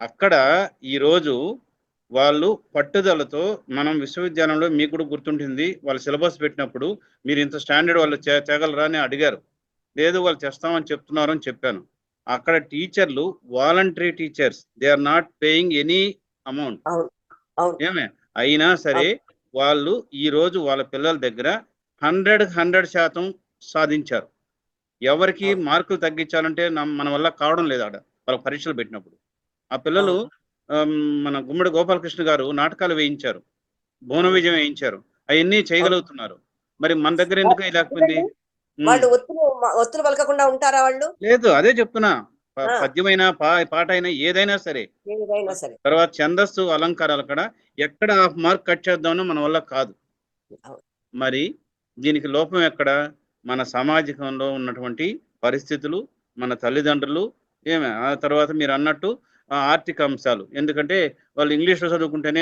అక్కడ ఈరోజు వాళ్ళు పట్టుదలతో, మనం విశ్వవిద్యాలయంలో మీకు కూడా గుర్తుంటుంది, వాళ్ళు సిలబస్ పెట్టినప్పుడు మీరు ఇంత స్టాండర్డ్ వాళ్ళు తేగలరా అని అడిగారు. లేదు వాళ్ళు చేస్తామని చెప్తున్నారు అని చెప్పాను. అక్కడ టీచర్లు voluntary teachers, they are not paying any amount. ఏమే అయినా సరే వాళ్ళు ఈరోజు వాళ్ళ పిల్లల దగ్గర 100% సాధించారు. ఎవరికి మార్కులు తగ్గించాలంటే మన వల్ల కావడం లేదు. ఆడ వాళ్ళ పరీక్షలు పెట్టినప్పుడు ఆ పిల్లలు, మన గుమ్మడి గోపాలకృష్ణ గారు నాటకాలు వేయించారు, భువన విజయం వేయించారు, అవన్నీ చేయగలుగుతున్నారు. మరి మన దగ్గర ఎందుకు లేకపోయింది? వాళ్ళు ఒత్తులు పలకకుండా ఉంటారా? వాళ్ళు లేదు. అదే చెప్తున్నా, పద్యమైన పాట అయినా ఏదైనా సరే, తర్వాత ఛందస్సు అలంకారాలు కూడా ఎక్కడ హాఫ్ మార్క్ కట్ చేద్దామో మన వల్ల కాదు. మరి దీనికి లోపం ఎక్కడ? మన సమాజంలో ఉన్నటువంటి పరిస్థితులు, మన తల్లిదండ్రులు, ఆ తర్వాత మీరు అన్నట్టు ఆర్థిక అంశాలు. ఎందుకంటే వాళ్ళు ఇంగ్లీష్లో చదువుకుంటేనే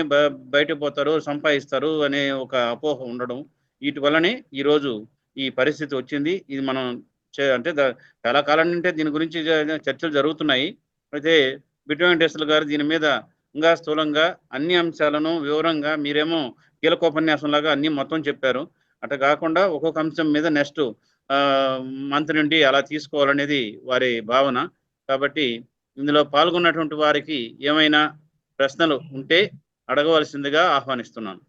బయటకు పోతారు, సంపాదిస్తారు అనే ఒక అపోహ ఉండడం, వీటి వల్లనే ఈరోజు ఈ పరిస్థితి వచ్చింది. ఇది మనం అంటే చాలా కాలం నుంటే దీని గురించి చర్చలు జరుగుతున్నాయి. అయితే బిట్టు వెంకటేశ్వర్లు గారు దీని మీద ఇంకా స్థూలంగా అన్ని అంశాలను వివరంగా, మీరేమో కీలకోపన్యాసంలాగా అన్ని మొత్తం చెప్పారు. అట్లా కాకుండా ఒక్కొక్క అంశం మీద నెక్స్ట్ మంత్ నుండి అలా తీసుకోవాలనేది వారి భావన. కాబట్టి ఇందులో పాల్గొన్నటువంటి వారికి ఏమైనా ప్రశ్నలు ఉంటే అడగవలసిందిగా ఆహ్వానిస్తున్నాను.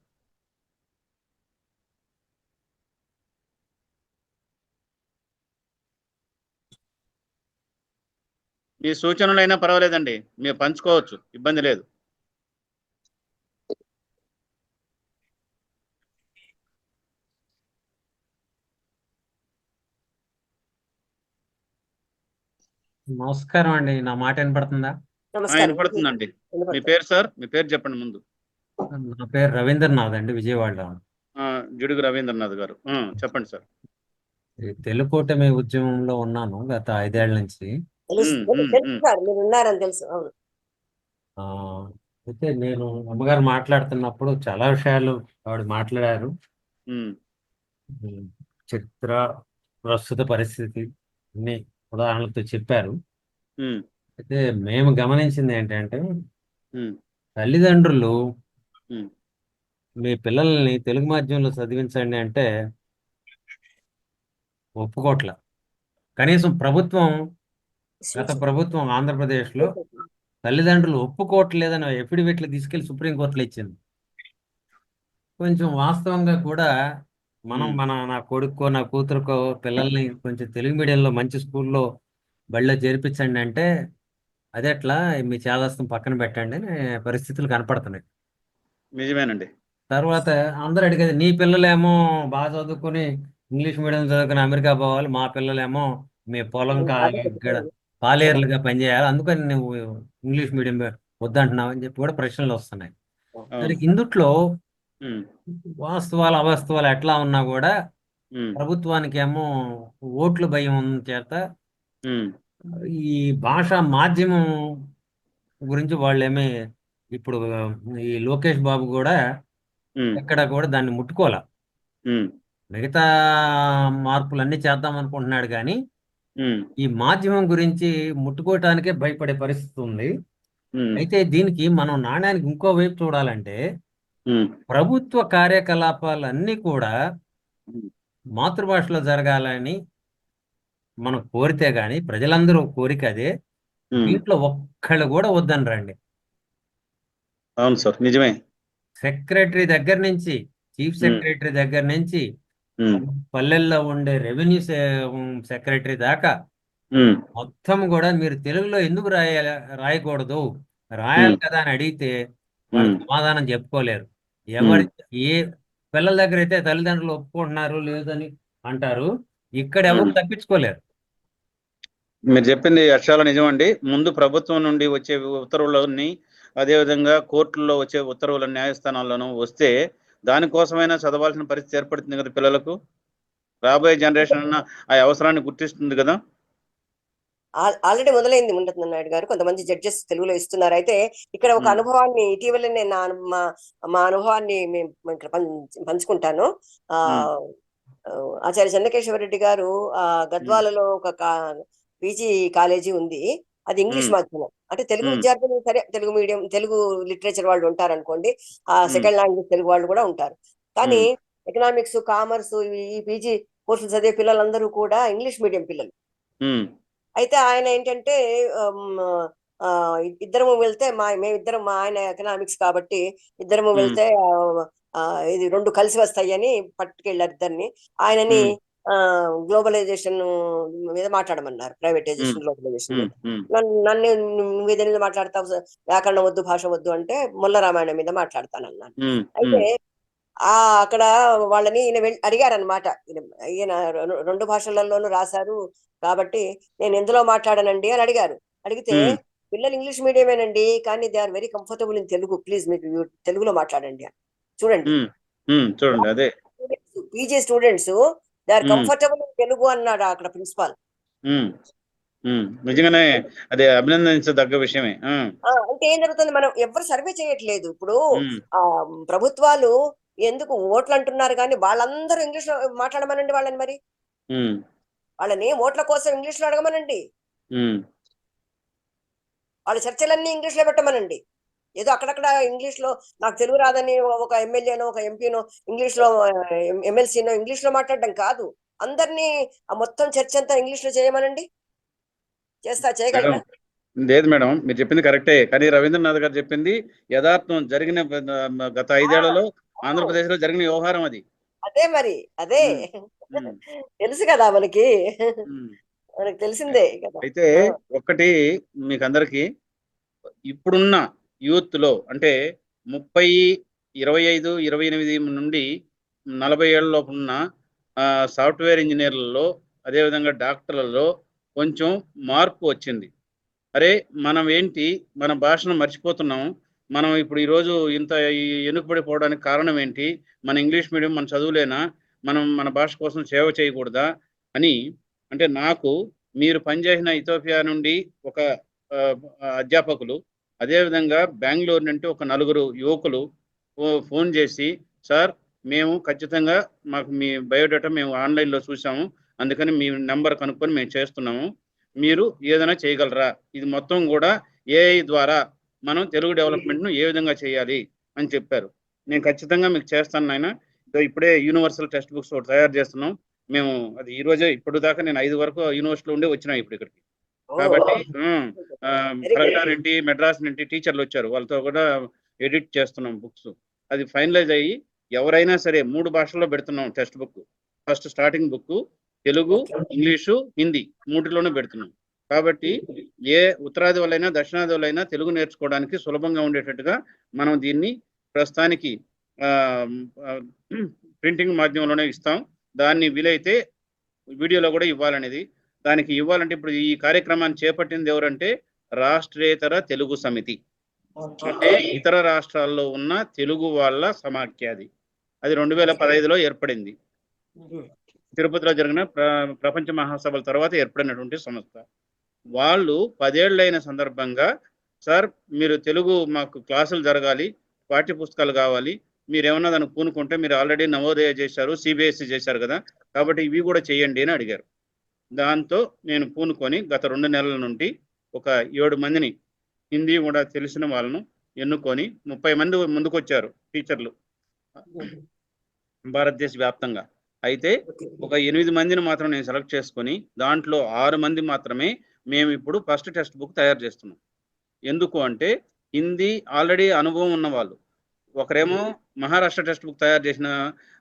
మీ సూచనలైనా పర్వాలేదండి, మీరు పంచుకోవచ్చు, ఇబ్బంది లేదు. నమస్కారం అండి, నా మాట వినపడుతుందా? వినపడుతుందండి. మీ పేరు సార్? మీ పేరు చెప్పండి ముందు. నా పేరు రవీంద్రనాథ్ అండి, విజయవాడలో. జిడుగు రవీంద్రనాథ్ గారు, చెప్పండి సార్. తెలుగుకూటమి ఉద్యమంలో ఉన్నాను గత 5 ఏళ్ల నుంచి. అయితే నేను అమ్మగారు మాట్లాడుతున్నప్పుడు చాలా విషయాలు ఆవిడ మాట్లాడారు. ఉమ్, ఉమ్, చరిత్ర, ప్రస్తుత పరిస్థితి అన్ని ఉదాహరణలతో చెప్పారు. ఉమ్, అయితే మేము గమనించింది ఏంటంటే, ఉమ్, తల్లిదండ్రులు ఉమ్, మీ పిల్లల్ని తెలుగు మాధ్యమంలో చదివించండి అంటే ఒప్పుకోట్ల. కనీసం ప్రభుత్వం, గత ప్రభుత్వం ఆంధ్రప్రదేశ్లో తల్లిదండ్రులు ఒప్పుకోవట్లేదని ఎఫిడవిట్లు తీసుకెళ్లి సుప్రీంకోర్టులో ఇచ్చింది. కొంచెం వాస్తవంగా కూడా మనం నా కొడుకో నా కూతురుకో పిల్లల్ని కొంచెం తెలుగు మీడియంలో మంచి స్కూల్లో బడిలో చేర్పించండి అంటే అదెట్లా, మీ చేదస్తం పక్కన పెట్టండి అనే పరిస్థితులు కనపడుతున్నాయి. నిజమేనండి. తర్వాత అందరూ అడిగేది, నీ పిల్లలేమో బాగా చదువుకుని ఇంగ్లీష్ మీడియం చదువుకుని అమెరికా పోవాలి, మా పిల్లలేమో మీ పొలం పాలేరులుగా పనిచేయాలి, అందుకని నువ్వు ఇంగ్లీష్ మీడియం వద్దంటున్నావు అని చెప్పి కూడా ప్రశ్నలు వస్తున్నాయి. సరే, అవును. ఇందుట్లో ఉమ్, వాస్తవాలు అవాస్తవాలు ఎట్లా ఉన్నా కూడా ఉమ్, ప్రభుత్వానికి ఏమో ఓట్లు భయం చేత ఉమ్, ఈ భాషా మాధ్యమం గురించి వాళ్ళేమీ ఇప్పుడు ఈ లోకేష్ బాబు కూడా ఉమ్, ఎక్కడ కూడా దాన్ని ముట్టుకోలే. ఉమ్, మిగతా మార్పులన్నీ చేద్దాం అనుకుంటున్నాడు కానీ ఉమ్, ఈ మాధ్యమం గురించి ముట్టుకోవటానికే భయపడే పరిస్థితి ఉంది. ఉమ్, అయితే దీనికి మనం నాణ్యానికి ఇంకో వైపు చూడాలంటే, ఉమ్, ప్రభుత్వ కార్యకలాపాలన్నీ కూడా ఉమ్, మాతృభాషలో జరగాలని మనం కోరితే గాని, ప్రజలందరూ కోరిక అదే. ఉమ్. దీంట్లో ఒక్కళ్ళు కూడా వద్దని రండి. అవును సార్, నిజమే. సెక్రటరీ దగ్గర నుంచి, చీఫ్ ఉమ్, సెక్రటరీ దగ్గర నుంచి, ఉమ్, పల్లెల్లో ఉండే రెవెన్యూ సెక్రటరీ దాకా ఉమ్, మొత్తం కూడా మీరు తెలుగులో ఎందుకు రాయకూడదు, రాయాలి ఉమ్, కదా అని అడిగితే వాడు ఉమ్, సమాధానం చెప్పుకోలేరు. ఉమ్, ఏ పిల్లల దగ్గర అయితే తల్లిదండ్రులు ఒప్పుకుంటున్నారు లేదని అంటారు, ఇక్కడ ఎవరు ఉమ్. తప్పించుకోలేరు. మీరు చెప్పింది అక్షరాల నిజమండి. ముందు ప్రభుత్వం నుండి వచ్చే ఉత్తర్వులని, అదేవిధంగా కోర్టుల్లో వచ్చే ఉత్తర్వుల న్యాయస్థానాల్లోనూ వస్తే దానికోసమైనా చదవాల్సిన పరిస్థితి ఏర్పడుతుంది కదా పిల్లలకు. రాబోయే జనరేషన్ అన్న ఆ అవసరాన్ని గుర్తిస్తుంది కదా. ఆల్రెడీ మొదలైంది ఉండదు నాయుడు గారు, కొంతమంది జడ్జెస్ తెలుగులో ఇస్తున్నారు. అయితే ఇక్కడ ఒక ఉమ్, అనుభవాన్ని ఇటీవల నేను మా అనుభవాన్ని మేము ఇక్కడ పంచుకుంటాను. ఆ ఉమ్, ఆ, ఆచార్య చెన్నకేశవరెడ్డి గారు ఉమ్, గద్వాలలో ఒక పీజీ కాలేజీ ఉంది. అది ఇంగ్లీష్ ఉమ్, మాధ్యమం. అంటే తెలుగు ఉమ్, విద్యార్థులు సరే, తెలుగు మీడియం తెలుగు లిటరేచర్ వాళ్ళు ఉంటారు అనుకోండి, ఆ ఉమ్, సెకండ్ లాంగ్వేజ్ తెలుగు వాళ్ళు కూడా ఉంటారు. కానీ ఉమ్, ఎకనామిక్స్, కామర్స్, ఈ పీజీ కోర్సులు చదివే పిల్లలందరూ కూడా ఇంగ్లీష్ మీడియం పిల్లలు. ఉమ్, అయితే ఆయన ఏంటంటే ఆమ్, ఆ, ఇద్దరము వెళ్తే మేమిద్దరం, మా ఆయన ఎకనామిక్స్ కాబట్టి ఇద్దరము ఉమ్, వెళ్తే ఆ, ఇది రెండు కలిసి వస్తాయి అని పట్టుకెళ్ళారు ఇద్దరిని. ఆయనని ఉమ్, గ్లోబలైజేషన్ మీద మాట్లాడమన్నారు, ఉమ్, ప్రైవేటైజేషన్ గ్లోబలైజేషన్ ఉమ్, మీద. ఉమ్, నన్ను నువ్వు ఏదైనా మీద మాట్లాడతావు, వ్యాకరణం వద్దు, భాష వద్దు అంటే మొల్ల రామాయణం మీద మాట్లాడతానన్నాను. ఉమ్, అయితే ఉమ్, అక్కడ వాళ్ళని ఈయన అడిగారనమాట. ఈయన రెండు భాషలలోనూ రాశారు కాబట్టి నేను ఎందులో మాట్లాడానండి అని అడిగారు. అడిగితే ఉమ్, పిల్లలు ఇంగ్లీష్ మీడియమేనండి, కానీ they are very comfortable in Telugu, please మీరు తెలుగులో మాట్లాడండి అని. చూడండి, ఉమ్, ఉమ్, చూడండి అదే. PG students they are um, comfortable in Telugu అన్నాడు అక్కడ ప్రిన్సిపాల్. ఉమ్, ఉమ్, నిజంగానే అదే అభినందించదగ్గ విషయమే. అంటే ఏం జరుగుతుంది, మనం ఎవరు సర్వే చేయట్లేదు ఇప్పుడు. ఉమ్, ఆ ప్రభుత్వాలు ఎందుకు ఓట్లు అంటున్నారు కానీ వాళ్ళందరూ ఇంగ్లీష్ లో మాట్లాడమనండి వాళ్ళని. మరి ఉమ్, వాళ్ళని ఓట్ల కోసం ఇంగ్లీష్ లో అడగమనండి, ఉమ్, వాళ్ళ చర్చలన్నీ ఇంగ్లీష్ లో పెట్టమనండి. ఏదో అక్కడక్కడ ఇంగ్లీష్ లో నాకు తెలుగు రాదని ఒక ఎమ్మెల్యేనో ఒక ఎంపీనో ఇంగ్లీష్ లో, ఎమ్మెల్సీనో ఇంగ్లీష్ లో మాట్లాడడం కాదు, అందరినీ ఆ మొత్తం చర్చ అంతా ఇంగ్లీష్ లో చేయమనండి. మేడం చేయగలరా? లేదు మేడం, మీరు చెప్పింది కరెక్టే, కానీ రవీంద్రనాథ్ గారు చెప్పింది యథార్థం. జరిగిన గత ఆ, 5 ఏళ్లలో అవును. ఆంధ్రప్రదేశ్ లో జరిగిన వ్యవహారం అది. అదే మరి, అదే ఉమ్, ఉమ్, తెలుసు కదా మనకి, ఉమ్. మనకి తెలిసిందే కదా. అయితే ఆ, ఒక్కటి మీకు అందరికి, ఇప్పుడున్న యూత్ లో అంటే 30, 25, 28 నుండి 40 ఏళ్ళ లోపు ఉన్న సాఫ్ట్వేర్ ఇంజనీర్లలో, అదేవిధంగా డాక్టర్లలో కొంచెం మార్పు వచ్చింది. అరే మనం ఏంటి, మన భాషను మర్చిపోతున్నాం, మనం ఇప్పుడు ఈరోజు ఇంత వెనుకబడిపోవడానికి కారణం ఏంటి, మన ఇంగ్లీష్ మీడియం మన చదువులేనా, మనం మన భాష కోసం సేవ చేయకూడదా అని. అంటే నాకు మీరు పనిచేసిన ఇథోపియా నుండి ఒక అధ్యాపకులు, అదేవిధంగా బెంగళూరు నుండి ఒక 4 యువకులు ఫోన్ చేసి, సార్ మేము ఖచ్చితంగా మాకు మీ బయోడేటా మేము ఆన్లైన్లో చూసాము, అందుకని మీ నెంబర్ కనుక్కొని మేము చేస్తున్నాము, మీరు ఏదైనా చేయగలరా, ఇది మొత్తం కూడా ఏఐ ద్వారా మనం తెలుగు డెవలప్మెంట్ను ఏ విధంగా చేయాలి అని చెప్పారు. నేను ఖచ్చితంగా మీకు చేస్తాను నాయన, ఇప్పుడే యూనివర్సల్ టెక్స్ట్ బుక్స్ ఒకటి తయారు చేస్తున్నాం మేము, అది ఈ రోజే ఇప్పుడు దాకా నేను 5 వరకు యూనివర్సిటీలో ఉండే వచ్చినా ఇప్పుడు ఇక్కడికి. కాబట్టి కలకత్తా నుండి మెడ్రాస్ నుండి టీచర్లు వచ్చారు, వాళ్ళతో కూడా ఎడిట్ చేస్తున్నాం బుక్స్. అది ఫైనలైజ్ అయ్యి ఎవరైనా సరే 3 భాషల్లో పెడుతున్నాం text book. First starting book Telugu, English, Hindi 3లోనే పెడుతున్నాం. కాబట్టి ఏ ఉత్తరాది వాళ్ళైనా దక్షిణాది వాళ్ళైనా తెలుగు నేర్చుకోవడానికి సులభంగా ఉండేటట్టుగా మనం దీన్ని ప్రస్తుతానికి ప్రింటింగ్ మాధ్యమంలోనే ఇస్తాం. దాన్ని వీలైతే వీడియోలో కూడా ఇవ్వాలనేది. దానికి ఇవ్వాలంటే ఇప్పుడు ఈ కార్యక్రమాన్ని చేపట్టింది ఎవరంటే రాష్ట్రేతర తెలుగు సమితి, అంటే ఇతర రాష్ట్రాల్లో ఉన్న తెలుగు వాళ్ళ సమాఖ్యాది. అది 2015లో ఏర్పడింది. తిరుపతిలో జరిగిన ప్రపంచ మహాసభల తర్వాత ఏర్పడినటువంటి సంస్థ. వాళ్ళు 10 ఏళ్ళైన సందర్భంగా, సార్ మీరు తెలుగు మాకు క్లాసులు జరగాలి, పాఠ్య పుస్తకాలు కావాలి, మీరేమన్నా దానికి పూనుకుంటే, మీరు ఆల్రెడీ నవోదయ చేశారు, సిబిఎస్ఈ చేశారు కదా, కాబట్టి ఇవి కూడా చేయండి అని అడిగారు. దాంతో నేను పూనుకొని గత 2 నెలల నుండి ఒక 7 మందిని హిందీ కూడా తెలిసిన వాళ్ళను ఎన్నుకొని 30 మంది ముందుకొచ్చారు టీచర్లు భారతదేశ వ్యాప్తంగా. అయితే ఒక 8 మందిని మాత్రం నేను సెలెక్ట్ చేసుకొని దాంట్లో 6 మంది మాత్రమే మేము ఇప్పుడు ఫస్ట్ టెక్స్ట్ బుక్ తయారు చేస్తున్నాం. ఎందుకు అంటే హిందీ ఆల్రెడీ అనుభవం ఉన్న వాళ్ళు, ఒకరేమో మహారాష్ట్ర టెక్స్ట్ బుక్ తయారు చేసిన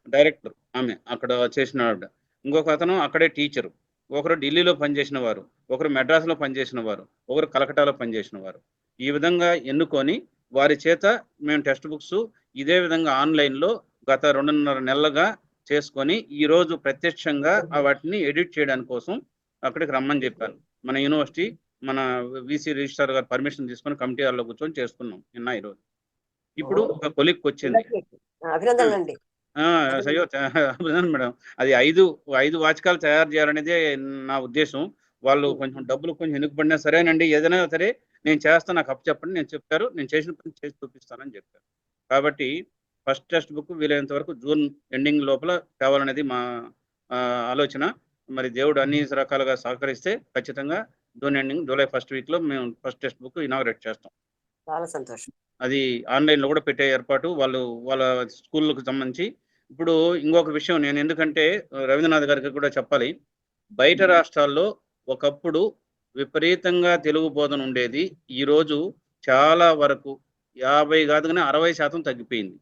డైరెక్టర్, ఆమె అక్కడ చేసిన ఆవిడ, ఇంకొక అతను అక్కడే టీచరు, ఒకరు ఢిల్లీలో పనిచేసిన వారు, ఒకరు మెడ్రాస్లో పనిచేసిన వారు, ఒకరు కలకటాలో పనిచేసిన వారు. ఈ విధంగా ఎన్నుకొని వారి చేత మేము టెక్స్ట్ బుక్స్ ఇదే విధంగా ఆన్లైన్లో గత 2.5 నెలలుగా చేసుకొని ఈరోజు ప్రత్యక్షంగా వాటిని ఎడిట్ చేయడానికి కోసం అక్కడికి రమ్మని చెప్పాను. మన యూనివర్సిటీ మన వీసీ రిజిస్ట్రార్ గారు పర్మిషన్ తీసుకొని కమిటీ హాల్లో కూర్చొని చేసుకున్నాం నిన్న ఈరోజు. ఇప్పుడు ఒక కొలిక్ వచ్చింది. అభినందనలండి. అభినందన మేడం. అది 5 వాచకాలు తయారు చేయాలనేదే నా ఉద్దేశం. వాళ్ళు కొంచెం డబ్బులు కొంచెం వెనుకబడినా సరేనండి, ఏదైనా సరే నేను చేస్తాను, నాకు చెప్పండి, నేను చెప్పారు, నేను చేసిన పని చేసి చూపిస్తానని చెప్పారు. కాబట్టి ఫస్ట్ టెక్స్ట్ బుక్ వీలైనంత వరకు జూన్ ఎండింగ్ లోపల కావాలనేది మా ఆలోచన. మరి దేవుడు అన్ని రకాలుగా సహకరిస్తే ఖచ్చితంగా జూన్ ఎండింగ్ జూలై ఫస్ట్ వీక్లో మేము ఫస్ట్ టెక్స్ట్ బుక్ ఇనాగ్రేట్ చేస్తాం. చాలా సంతోషం. అది ఆన్లైన్లో కూడా పెట్టే ఏర్పాటు వాళ్ళ స్కూళ్ళకు సంబంధించి. ఇప్పుడు ఇంకొక విషయం నేను ఎందుకంటే రవీంద్రనాథ్ గారికి కూడా చెప్పాలి, బయట రాష్ట్రాల్లో ఒకప్పుడు విపరీతంగా తెలుగు బోధన ఉండేది, ఈరోజు చాలా వరకు 50 కాదు కానీ 60% తగ్గిపోయింది.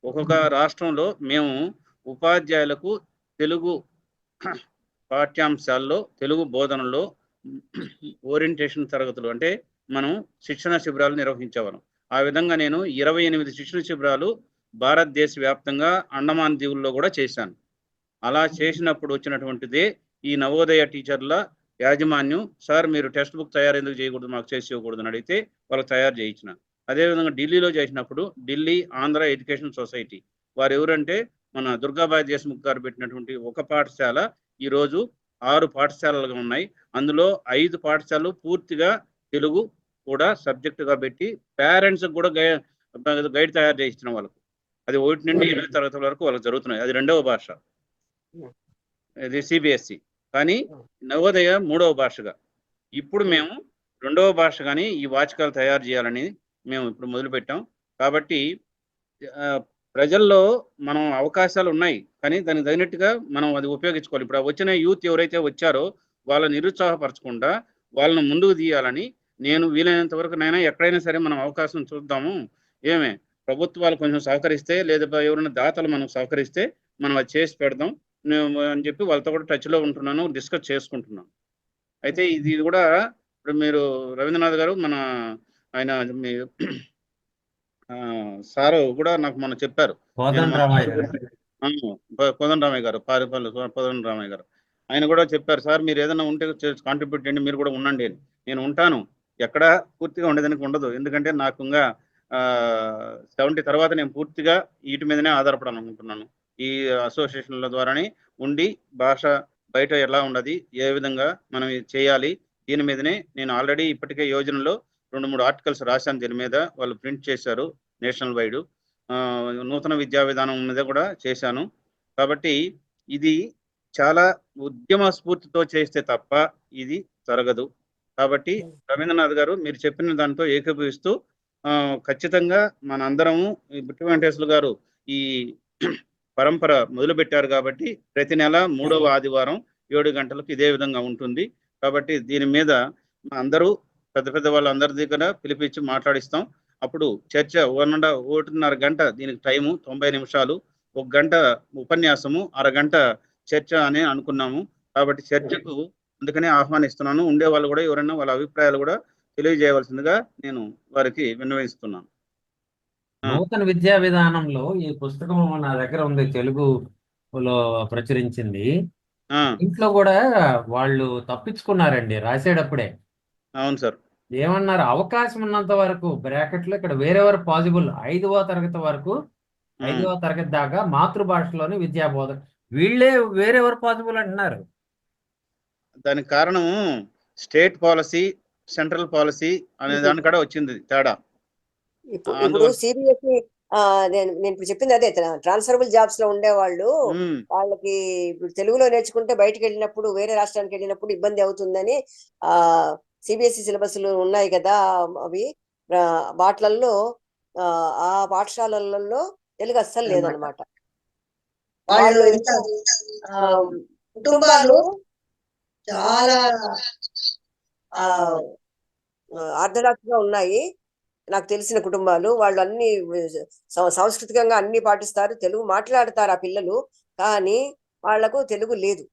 ఒక్కొక్క రాష్ట్రంలో మేము ఉపాధ్యాయులకు తెలుగు పాఠ్యాంశాల్లో తెలుగు బోధనలో ఓరియంటేషన్ తరగతులు అంటే మనం శిక్షణ శిబిరాలు నిర్వహించేవాళ్ళం. ఆ విధంగా నేను 28 శిక్షణ శిబిరాలు భారతదేశ వ్యాప్తంగా అండమాన్ దీవుల్లో కూడా చేశాను. అలా చేసినప్పుడు వచ్చినటువంటిదే ఈ నవోదయ టీచర్ల యాజమాన్యం, సార్ మీరు టెక్స్ట్ బుక్ తయారు ఎందుకు చేయకూడదు, మాకు చేసి ఇవ్వకూడదు అని అడిగితే వాళ్ళకి తయారు చేయించిన. అదేవిధంగా ఢిల్లీలో చేసినప్పుడు ఢిల్లీ ఆంధ్ర ఎడ్యుకేషన్ సొసైటీ వారు ఎవరంటే మన దుర్గాబాయి దేశ్ముఖ్ గారు పెట్టినటువంటి ఒక పాఠశాల ఈరోజు 6 పాఠశాలలుగా ఉన్నాయి. అందులో 5 పాఠశాలలు పూర్తిగా తెలుగు కూడా సబ్జెక్టుగా పెట్టి పేరెంట్స్ కూడా గైడ్ తయారు చేయించిన వాళ్ళకు. అది 1 నుండి 8 తరగతుల వరకు వాళ్ళకి జరుగుతున్నాయి. అది 2వ భాష, ఇది సిబిఎస్ఈ. కానీ నవోదయ 3వ భాషగా. ఇప్పుడు మేము 2వ భాష కానీ ఈ వాచకాలు తయారు చేయాలని మేము ఇప్పుడు మొదలుపెట్టాం. కాబట్టి ప్రజల్లో మనం అవకాశాలు ఉన్నాయి, కానీ దానికి తగినట్టుగా మనం అది ఉపయోగించుకోవాలి. ఇప్పుడు వచ్చిన యూత్ ఎవరైతే వచ్చారో వాళ్ళని నిరుత్సాహపరచకుండా వాళ్ళని ముందుకు తీయాలని నేను వీలైనంత వరకు నైనా ఎక్కడైనా సరే మనం అవకాశం చూద్దాము, ఏమే ప్రభుత్వాలు కొంచెం సహకరిస్తే లేదా ఎవరైనా దాతలు మనం సహకరిస్తే మనం అది చేసి పెడదాం అని చెప్పి వాళ్ళతో కూడా టచ్లో ఉంటున్నాను, డిస్కస్ చేసుకుంటున్నాను. అయితే ఇది కూడా ఇప్పుడు మీరు రవీంద్రనాథ్ గారు మన ఆయన సారు కూడా నాకు మొన్న చెప్పారు, కోదండరామయ్య గారు, పారిపల్లి కోదండరామయ్య గారు, ఆయన కూడా చెప్పారు, సార్ మీరు ఏదైనా ఉంటే కాంట్రిబ్యూట్ చేయండి, మీరు కూడా ఉండండి అని. నేను ఉంటాను, ఎక్కడ పూర్తిగా ఉండేదానికి ఉండదు, ఎందుకంటే నాకు ఇంకా 70 తర్వాత నేను పూర్తిగా వీటి మీదనే ఆధారపడాలనుకుంటున్నాను. ఈ అసోసియేషన్ల ద్వారానే ఉండి భాష బయట ఎలా ఉండదు, ఏ విధంగా మనం చేయాలి, దీని మీదనే నేను ఆల్రెడీ ఇప్పటికే యోజనలో 2-3 ఆర్టికల్స్ రాశాను. దీని మీద వాళ్ళు ప్రింట్ చేశారు నేషనల్ వైడ్. నూతన విద్యా విధానం మీద కూడా చేశాను. కాబట్టి ఇది చాలా ఉద్యమ స్ఫూర్తితో చేస్తే తప్ప ఇది జరగదు. కాబట్టి రవీంద్రనాథ్ గారు మీరు చెప్పిన దాంతో ఏకీభవిస్తూ ఖచ్చితంగా మనందరము ఈ బుట్టి వెంకటేశ్వర గారు ఈ పరంపర మొదలు పెట్టారు కాబట్టి ప్రతి నెల 3వ ఆదివారం 7 గంటలకు ఇదే విధంగా ఉంటుంది. కాబట్టి దీని మీద అందరూ పెద్ద వాళ్ళందరి దగ్గర పిలిపించి మాట్లాడిస్తాం. అప్పుడు చర్చ 1.5 గంట దీనికి టైము, 90 నిమిషాలు, 1 గంట ఉపన్యాసము, అరగంట చర్చ అని అనుకున్నాము. కాబట్టి చర్చకు అందుకనే ఆహ్వానిస్తున్నాను. ఉండే వాళ్ళు కూడా ఎవరైనా వాళ్ళ అభిప్రాయాలు కూడా తెలియజేయవలసిందిగా నేను వారికి విన్నవిస్తున్నాను. నూతన విద్యా విధానంలో ఈ పుస్తకం నా దగ్గర ఉంది, తెలుగులో ప్రచురించింది. ఇంట్లో కూడా వాళ్ళు తప్పించుకున్నారండి రాసేటప్పుడే. అవును సార్. ఏమన్నారు, అవకాశం ఉన్నంత వరకు బ్రాకెట్లో ఇక్కడ వేరెవర్ పాసిబుల్ 5వ తరగతి వరకు, 5వ తరగతి దాకా మాతృభాషలోనే విద్యా బోధన. వీళ్ళే వేరెవర్ పాసిబుల్ అంటున్నారు. దానికి కారణం స్టేట్ పాలసీ, సెంట్రల్ పాలసీ అనే దాని కూడా వచ్చింది తేడా. ఇప్పుడు సిబిఎస్ఈ నేను ఇప్పుడు చెప్పింది అదే, ట్రాన్స్ఫరబుల్ జాబ్స్ లో ఉండేవాళ్ళు వాళ్ళకి ఇప్పుడు తెలుగులో నేర్చుకుంటే బయటకు వెళ్ళినప్పుడు, వేరే రాష్ట్రానికి వెళ్ళినప్పుడు ఇబ్బంది అవుతుందని సిబిఎస్ఈ సిలబస్లు ఉన్నాయి కదా, అవి వాటిలలో ఆ పాఠశాలలలో తెలుగు అస్సలు లేదనమాట. వాళ్ళు కుటుంబాలు చాలా ఆర్థడాక్స్ గా ఉన్నాయి. నాకు తెలిసిన కుటుంబాలు వాళ్ళు అన్ని సాంస్కృతికంగా అన్ని పాటిస్తారు, తెలుగు మాట్లాడతారు ఆ పిల్లలు, కానీ వాళ్లకు తెలుగు లేదు,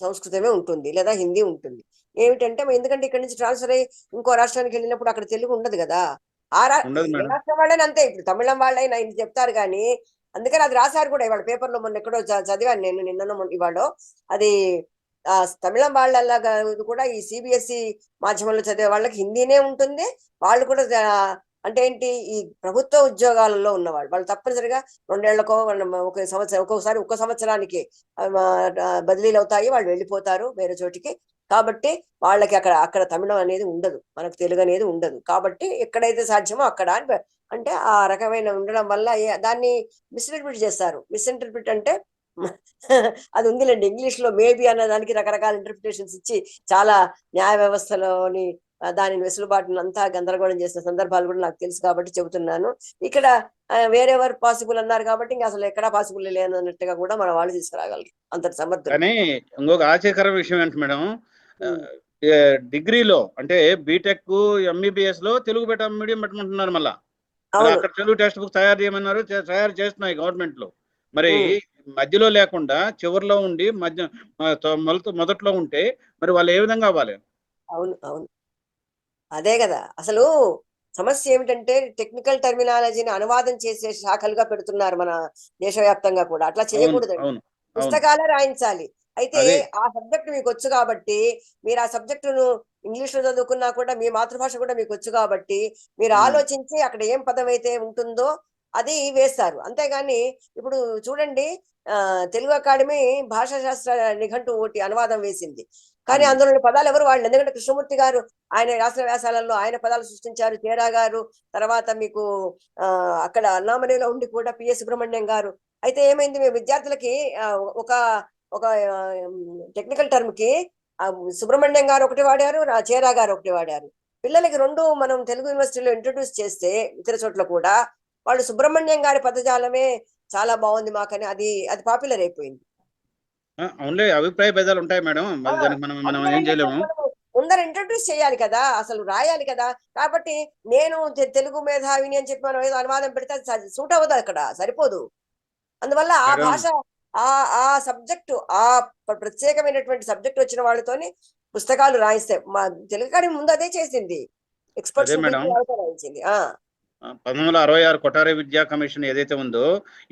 సంస్కృతమే ఉంటుంది లేదా హిందీ ఉంటుంది. ఏమిటంటే ఎందుకంటే ఇక్కడ నుంచి ట్రాన్స్ఫర్ అయ్యి ఇంకో రాష్ట్రానికి వెళ్ళినప్పుడు అక్కడ తెలుగు ఉండదు కదా. రాష్ట్రం వాళ్ళైనా అంతే, ఇప్పుడు తమిళం వాళ్ళైనా ఇది చెప్తారు కానీ, అందుకని అది రాశారు కూడా ఇవాళ పేపర్లో, మొన్న ఎక్కడో చదివాను నేను నిన్న ఇవాళ. అది తమిళం వాళ్ళలాగా కూడా ఈ సిబిఎస్ఈ మాధ్యమంలో చదివే వాళ్ళకి హిందీనే ఉంటుంది. వాళ్ళు కూడా అంటే ఏంటి, ఈ ప్రభుత్వ ఉద్యోగాలలో ఉన్నవాళ్ళు వాళ్ళు తప్పనిసరిగా 2 ఏళ్లకో ఒక సంవత్సరం, ఒక్కొక్కసారి 1 సంవత్సరానికి బదిలీలు అవుతాయి, వాళ్ళు వెళ్ళిపోతారు వేరే చోటికి. కాబట్టి వాళ్ళకి అక్కడ తమిళం అనేది ఉండదు, మనకు తెలుగు అనేది ఉండదు. కాబట్టి ఎక్కడైతే సాధ్యమో అక్కడ అంటే ఆ రకమైన ఉండడం వల్ల దాన్ని మిస్ఇంటర్ప్రిట్ చేస్తారు. మిస్ఇంటర్ప్రిట్ అంటే అది ఉందిలేండి, ఇంగ్లీష్ లో మేబీ అన్న దానికి రకరకాల ఇంటర్ప్రిటేషన్స్ ఇచ్చి చాలా న్యాయ వ్యవస్థలోని దానిని వెసులుబాటును అంతా గందరగోళం చేసిన సందర్భాలు కూడా నాకు తెలుసు కాబట్టి చెబుతున్నాను. ఇక్కడ వేరెవర్ పాసిబుల్ అన్నారు కాబట్టి ఇంకా అసలు ఎక్కడా పాసిబుల్ లేనన్నట్టుగా కూడా మన వాళ్ళు తీసుకురాగలరు, అంతటి సమర్థులు. కానీ ఇంకొక ఆశ్చర్యకర విషయం ఏంటి మేడం, డిగ్రీలో అంటే బీటెక్, ఎంబీబీఎస్ లో తెలుగు మీడియం పెట్టమంటున్నారు. మళ్ళీ అక్కడ తెలుగు టెక్స్ట్ బుక్ తయారు చేయమన్నారు, తయారు చేస్తున్నాయి గవర్నమెంట్ లో. మరి మధ్యలో లేకుండా చివరిలో ఉండి మొదట్లో ఉంటే మరి వాళ్ళు ఏ విధంగా అవ్వాలి? అవును అవును, అదే కదా అసలు సమస్య ఏమిటంటే, టెక్నికల్ టెర్మినాలజీని అనువాదం చేసే శాఖలుగా పెడుతున్నారు మన దేశవ్యాప్తంగా కూడా. అట్లా చేయకూడదు, పుస్తకాలే రాయించాలి. అయితే ఆ సబ్జెక్ట్ మీకు వచ్చు కాబట్టి, మీరు ఆ సబ్జెక్టును ఇంగ్లీష్ లో చదువుకున్నా కూడా మీ మాతృభాష కూడా మీకు వచ్చు కాబట్టి, మీరు ఆలోచించి అక్కడ ఏం పదం అయితే ఉంటుందో అది వేస్తారు. అంతేగాని ఇప్పుడు చూడండి, తెలుగు అకాడమీ భాషా శాస్త్ర నిఘంటు ఒకటి అనువాదం వేసింది, కానీ అందులోని పదాలు ఎవరు వాళ్ళు? ఎందుకంటే కృష్ణమూర్తి గారు ఆయన రాసిన వ్యాసాలలో ఆయన పదాలు సృష్టించారు, తేరా గారు, తర్వాత మీకు అక్కడ అన్నామనేలో ఉండి కూడా పిఎస్ సుబ్రహ్మణ్యం గారు. అయితే ఏమైంది, మేము విద్యార్థులకి ఒక ఒక టెక్నికల్ టర్మ్ కి సుబ్రహ్మణ్యం గారు ఒకటి వాడారు, చేరా గారు ఒకటి వాడారు. పిల్లలకి 2 మనం తెలుగు యూనివర్సిటీలో ఇంట్రొడ్యూస్ చేస్తే ఇతర చోట్ల కూడా వాళ్ళు సుబ్రహ్మణ్యం గారి పదజాలమే చాలా బాగుంది మాకని అది పాపులర్ అయిపోయింది. అవునులే, అభిప్రాయ భేదాలు ఉంటాయి మేడం, మనం ఏం చేయలేము. ముందర ఇంట్రొడ్యూస్ చేయాలి కదా, అసలు రాయాలి కదా. కాబట్టి నేను తెలుగు మేధావిని అని చెప్పి మనం ఏదో అనువాదం పెడితే సూట్ అవ్వదు, అక్కడ సరిపోదు. అందువల్ల ఆ భాష ఆ సబ్జెక్టు, ఆ ప్రత్యేకమైనటువంటి సబ్జెక్ట్ వచ్చిన వాళ్ళతోని పుస్తకాలు రాయిస్తే, మా తెలుగు అకాడమీ ముందు అదే చేసింది, ఎక్స్పర్ట్స్ రాయించింది. 1966 కొఠారి విద్యా కమిషన్ ఏదైతే ఉందో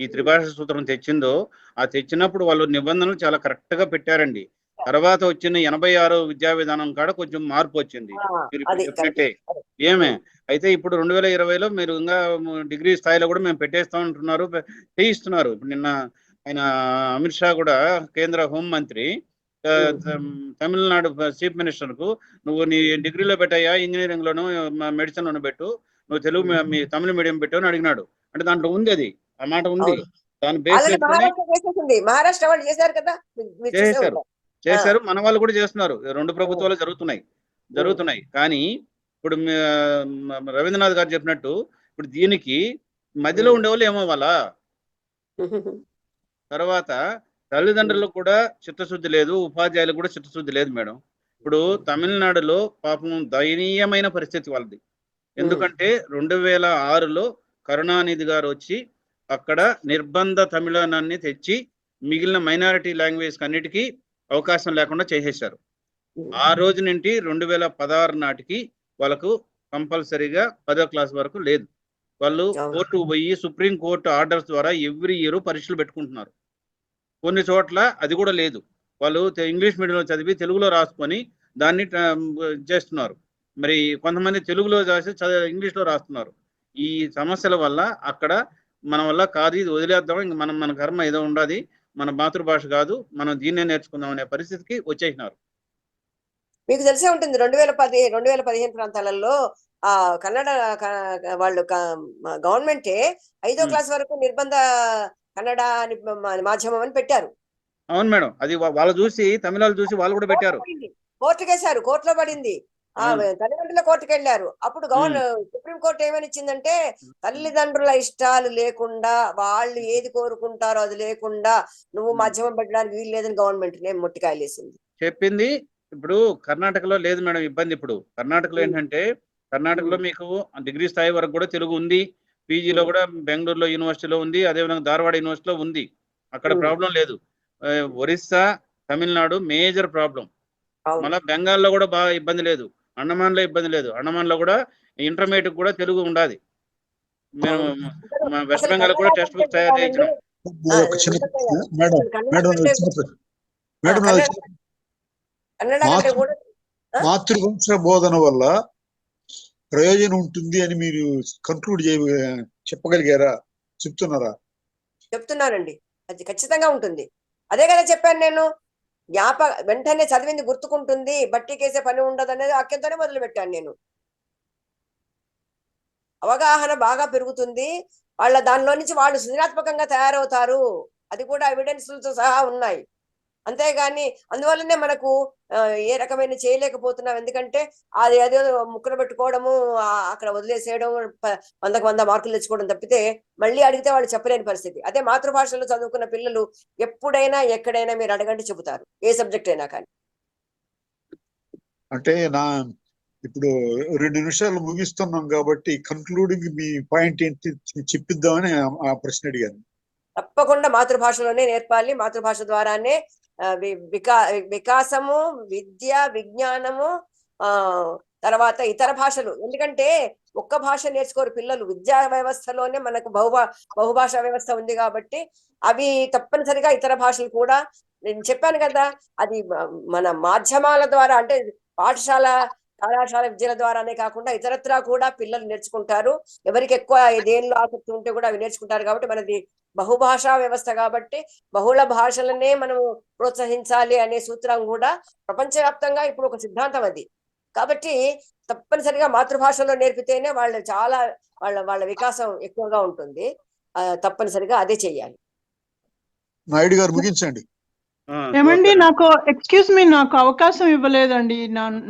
ఈ త్రిభాష సూత్రం తెచ్చిందో, ఆ తెచ్చినప్పుడు వాళ్ళు నిబంధనలు చాలా కరెక్ట్ గా పెట్టారండి. తర్వాత వచ్చిన 86 విద్యా విధానం కాడ కొంచెం మార్పు వచ్చింది, మీరు చెప్పినట్టే. అయితే ఇప్పుడు 2020లో మీరు ఇంకా డిగ్రీ స్థాయిలో కూడా మేము పెట్టేస్తా ఉంటున్నారు, చేయిస్తున్నారు. ఇప్పుడు నిన్న ఆయన అమిత్ షా కూడా, కేంద్ర హోం మంత్రి, తమిళనాడు చీఫ్ మినిస్టర్ కు నువ్వు నీ డిగ్రీలో పెట్టాయా, ఇంజనీరింగ్ లోను మెడిసిన్ లోను పెట్టు, నువ్వు తెలుగు మీ తమిళ మీడియం పెట్టు అని అడిగినాడు. అంటే దాంట్లో ఉంది, అది ఆ మాట ఉంది. దాని బేస్ చేసుకుని మహారాష్ట్ర వాళ్ళు చేశారు కదా, చేశారు. మన వాళ్ళు కూడా చేస్తున్నారు. 2 ప్రభుత్వాలు జరుగుతున్నాయి. కానీ ఇప్పుడు రవీంద్రనాథ్ గారు చెప్పినట్టు ఇప్పుడు దీనికి మధ్యలో ఉండేవాళ్ళు ఏమవ్వాలా? తర్వాత తల్లిదండ్రులకు కూడా చిత్తశుద్ధి లేదు, ఉపాధ్యాయులకు కూడా చిత్తశుద్ధి లేదు మేడం. ఇప్పుడు తమిళనాడులో పాపం దయనీయమైన పరిస్థితి వాళ్ళది. ఎందుకంటే 2006లో కరుణానిధి గారు వచ్చి అక్కడ నిర్బంధ తమిళనాన్ని తెచ్చి మిగిలిన మైనారిటీ లాంగ్వేజ్ అన్నిటికీ అవకాశం లేకుండా చేసేశారు. ఆ రోజు నుండి 2016 నాటికి వాళ్ళకు కంపల్సరీగా 10వ క్లాస్ వరకు లేదు. వాళ్ళు కోర్టు పోయి సుప్రీం కోర్టు ఆర్డర్స్ ద్వారా ఎవ్రీ ఇయర్ పరీక్షలు పెట్టుకుంటున్నారు. కొన్ని చోట్ల అది కూడా లేదు. వాళ్ళు ఇంగ్లీష్ మీడియంలో చదివి తెలుగులో రాసుకొని దాన్ని చేస్తున్నారు. మరి కొంతమంది తెలుగులో రాసి ఇంగ్లీష్లో రాస్తున్నారు. ఈ సమస్యల వల్ల అక్కడ మన వల్ల కాదు, ఇది వదిలేద్దాం, ఇంక మన కర్మ ఏదో ఉండదు, మన మాతృభాష కాదు, మనం దీన్నే నేర్చుకుందాం అనే పరిస్థితికి వచ్చేసినారు. మీకు తెలిసే ఉంటుంది 2015 ప్రాంతాలలో ఆ కన్నడ వాళ్ళు గవర్నమెంటే 5వ క్లాస్ వరకు నిర్బంధ కన్నడ మాధ్యమం అని పెట్టారు. అవును మేడం, అది వాళ్ళు చూసి తమిళాలు చూసి వాళ్ళు కూడా పెట్టారు. కోర్టుకేశారు, కోర్టులో పడింది. తల్లిదండ్రుల కోర్టుకు వెళ్ళారు. అప్పుడు సుప్రీం కోర్టు ఏమని ఇచ్చిందంటే తల్లిదండ్రుల ఇష్టాలు లేకుండా వాళ్ళు ఏది కోరుకుంటారో అది లేకుండా నువ్వు మాధ్యమం పెట్టడానికి వీలు లేదని గవర్నమెంట్ మొట్టికాయలు వేసింది చెప్పింది. ఇప్పుడు కర్ణాటకలో లేదు మేడం ఇబ్బంది. ఇప్పుడు కర్ణాటకలో ఏంటంటే కర్ణాటకలో మీకు డిగ్రీ స్థాయి వరకు కూడా తెలుగు ఉంది. పీజీలో కూడా బెంగళూరులో యూనివర్సిటీలో ఉంది, అదేవిధంగా ధారవాడ యూనివర్సిటీలో ఉంది. అక్కడ ప్రాబ్లం లేదు. Orissa, Tamil Nadu major problem. మళ్ళీ బెంగాల్లో కూడా బాగా ఇబ్బంది లేదు, అండమాన్లో ఇబ్బంది లేదు. అండమాన్లో కూడా ఇంటర్మీడియట్ కూడా తెలుగు ఉండాలి. మేము వెస్ట్ బెంగాల్ కూడా టెక్స్ట్ బుక్ తయారు చేయించినాం. మాతృభాష బోధన వల్ల ప్రయోజనం ఉంటుంది అని మీరు కంక్లూడ్ చెప్పగలిగారా? చెప్తున్నానండి, అది ఖచ్చితంగా ఉంటుంది. అదే కదా చెప్పాను నేను. వెంటనే చదివింది గుర్తుకుంటుంది, బట్టికేసే పని ఉండదు అనేది వాక్యంతోనే మొదలు పెట్టాను నేను. అవగాహన బాగా పెరుగుతుంది, వాళ్ళ దానిలో నుంచి వాళ్ళు సృజనాత్మకంగా తయారవుతారు. అది కూడా ఎవిడెన్స్లతో సహా ఉన్నాయి. అంతేగాని అందువల్లనే మనకు ఏ రకమైన చేయలేకపోతున్నాం. ఎందుకంటే అది అదే ముక్కలు పెట్టుకోవడము, అక్కడ వదిలేసేయడం, 100కు 100 మార్కులు తెచ్చుకోవడం తప్పితే మళ్ళీ అడిగితే వాళ్ళు చెప్పలేని పరిస్థితి. అదే మాతృభాషలో చదువుకున్న పిల్లలు ఎప్పుడైనా ఎక్కడైనా మీరు అడగండి చెబుతారు, ఏ సబ్జెక్ట్ అయినా కానీ. అంటే ఇప్పుడు 2 నిమిషాలు ముగిస్తున్నాం కాబట్టి కన్క్లూడింగ్ మీ పాయింట్ ఏంటి చెప్పిద్దామని ఆ ప్రశ్న అడిగాను. తప్పకుండా మాతృభాషలోనే నేర్పాలి. మాతృభాష ద్వారానే వికాసము, విద్య, విజ్ఞానము, తర్వాత ఇతర భాషలు. ఎందుకంటే ఒక్క భాష నేర్చుకోరు పిల్లలు. విద్యా వ్యవస్థలోనే మనకు బహుభాషా వ్యవస్థ ఉంది కాబట్టి అవి తప్పనిసరిగా ఇతర భాషలు కూడా. నేను చెప్పాను కదా, అది మన మాధ్యమాల ద్వారా, అంటే పాఠశాల కళాశాల విద్యల ద్వారానే కాకుండా ఇతరత్రా కూడా పిల్లలు నేర్చుకుంటారు. ఎవరికి ఎక్కువ దేనిలో ఆసక్తి ఉంటే కూడా అవి నేర్చుకుంటారు. కాబట్టి మనది బహుభాషా వ్యవస్థ కాబట్టి బహుళ భాషలనే మనం ప్రోత్సహించాలి అనే సూత్రం కూడా ప్రపంచవ్యాప్తంగా ఇప్పుడు ఒక సిద్ధాంతం అది. కాబట్టి తప్పనిసరిగా మాతృభాషలో నేర్పితేనే వాళ్ళు చాలా వాళ్ళ వికాసం ఎక్కువగా ఉంటుంది. తప్పనిసరిగా అదే చెయ్యాలి. నాయుడు గారు ముగించండి. ఏమండి, నాకు ఎక్స్క్యూజ్ మీ, నాకు అవకాశం ఇవ్వలేదండి.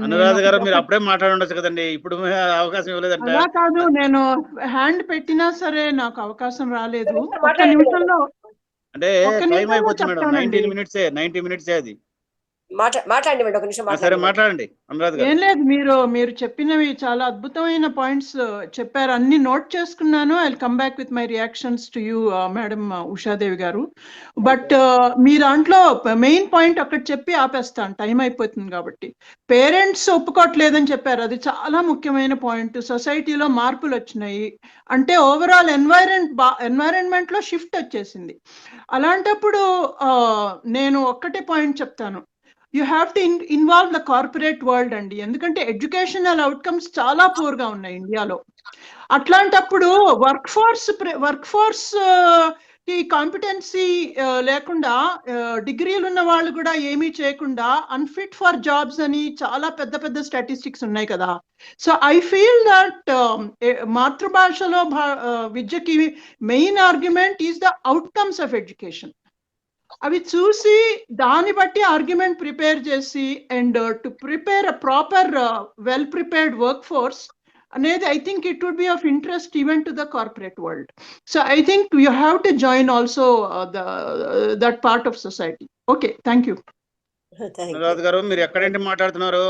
అనురాధ గారు మీరు అప్పుడే మాట్లాడుండొచ్చు కదండి, ఇప్పుడు అవకాశం ఇవ్వలేదంట. అలా కాదు, నేను హ్యాండ్ పెట్టినా సరే నాకు అవకాశం రాలేదు. ఒక్క నిమిషంలో అంటే టైం అయిపోతుంది మేడం. 90 మినిట్సే అది. మాట్లాడండి మేడం, ఒక నిమిషం సరే మాట్లాడండి అనురాధ గారు. ఏం లేదు, మీరు చెప్పినవి చాలా అద్భుతమైన పాయింట్స్ చెప్పారు, అన్ని నోట్ చేసుకున్నాను. I will come back with my reactions to you madam Usha Devi గారు. బట్ మీ దాంట్లో మెయిన్ పాయింట్ ఒకటి చెప్పి ఆపేస్తాను, టైం అయిపోతుంది కాబట్టి. పేరెంట్స్ ఒప్పుకోవట్లేదని చెప్పారు, అది చాలా ముఖ్యమైన పాయింట్. సొసైటీలో మార్పులు వచ్చినాయి అంటే ఓవరాల్ ఎన్వైరన్మెంట్ లో షిఫ్ట్ వచ్చేసింది. అలాంటప్పుడు నేను ఒక్కటే పాయింట్ చెప్తాను, you have to involve the corporate world అండి. ఎందుకంటే ఎడ్యుకేషనల్ అవుట్కమ్స్ చాలా పూర్ గా ఉన్నాయి ఇండియాలో. అట్లాంటప్పుడు వర్క్ ఫోర్స్ ఈ కాంపిటెన్సీ లేకుండా డిగ్రీలు ఉన్న వాళ్ళు కూడా ఏమీ చేయకుండా అన్ఫిట్ ఫర్ జాబ్స్ అని చాలా పెద్ద పెద్ద స్టాటిస్టిక్స్ ఉన్నాయి కదా. సో ఐ ఫీల్ దట్ మాతృభాషలో విద్యకి main argument is the outcomes of education. అవి చూసి దాన్ని బట్టి ఆర్గ్యుమెంట్ ప్రిపేర్ చేసి and to prepare a proper well prepared work force అనేది I think it would be of interest even to the corporate world. So I think you have to join also that part of society. Okay, thank you. Anuradha గారు మీరు ఎక్కడి నుండి మాట్లాడుతున్నారు?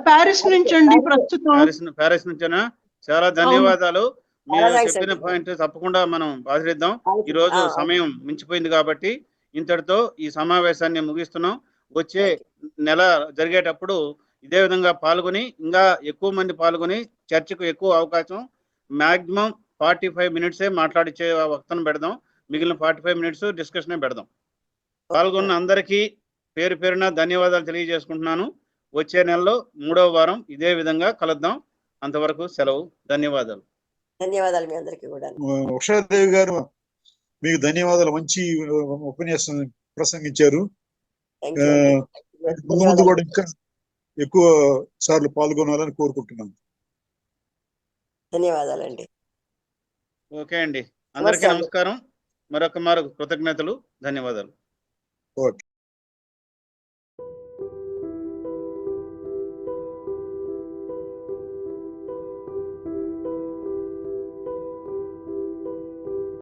Paris నుంచి అండి ప్రస్తుతం. Paris నుంచేనా? చాలా ధన్యవాదాలు. మీరు చెప్పిన పాయింట్ తప్పకుండా మనం ఆచరిద్దాం. ఈ రోజు సమయం మించిపోయింది కాబట్టి ఇంతటితో ఈ సమావేశాన్ని ముగిస్తున్నాం. వచ్చే నెల జరిగేటప్పుడు ఇదే విధంగా పాల్గొని ఇంకా ఎక్కువ మంది పాల్గొని చర్చకు ఎక్కువ అవకాశం, మాక్సిమం 45 మినిట్సే మాట్లాడిచ్చే వక్తను పెడదాం. మిగిలిన 45 మినిట్స్ డిస్కషనే పెడదాం. పాల్గొన్న అందరికీ పేరు పేరున ధన్యవాదాలు తెలియజేసుకుంటున్నాను. వచ్చే నెలలో 3వ వారం ఇదే విధంగా కలుద్దాం. అంతవరకు సెలవు. ధన్యవాదాలు. ధన్యవాదాలు మీ అందరికీ కూడా. ఉషాదేవి గారు మీకు ధన్యవాదాలు. మంచి ఉపన్యాసం ప్రసంగించారు. ముందు కూడా ఇంకా ఎక్కువ సార్లు పాల్గొనాలని కోరుకుంటున్నాను. ధన్యవాదాలండి. ఓకే అండి, అందరికీ నమస్కారం. మరొక కృతజ్ఞతలు, ధన్యవాదాలు.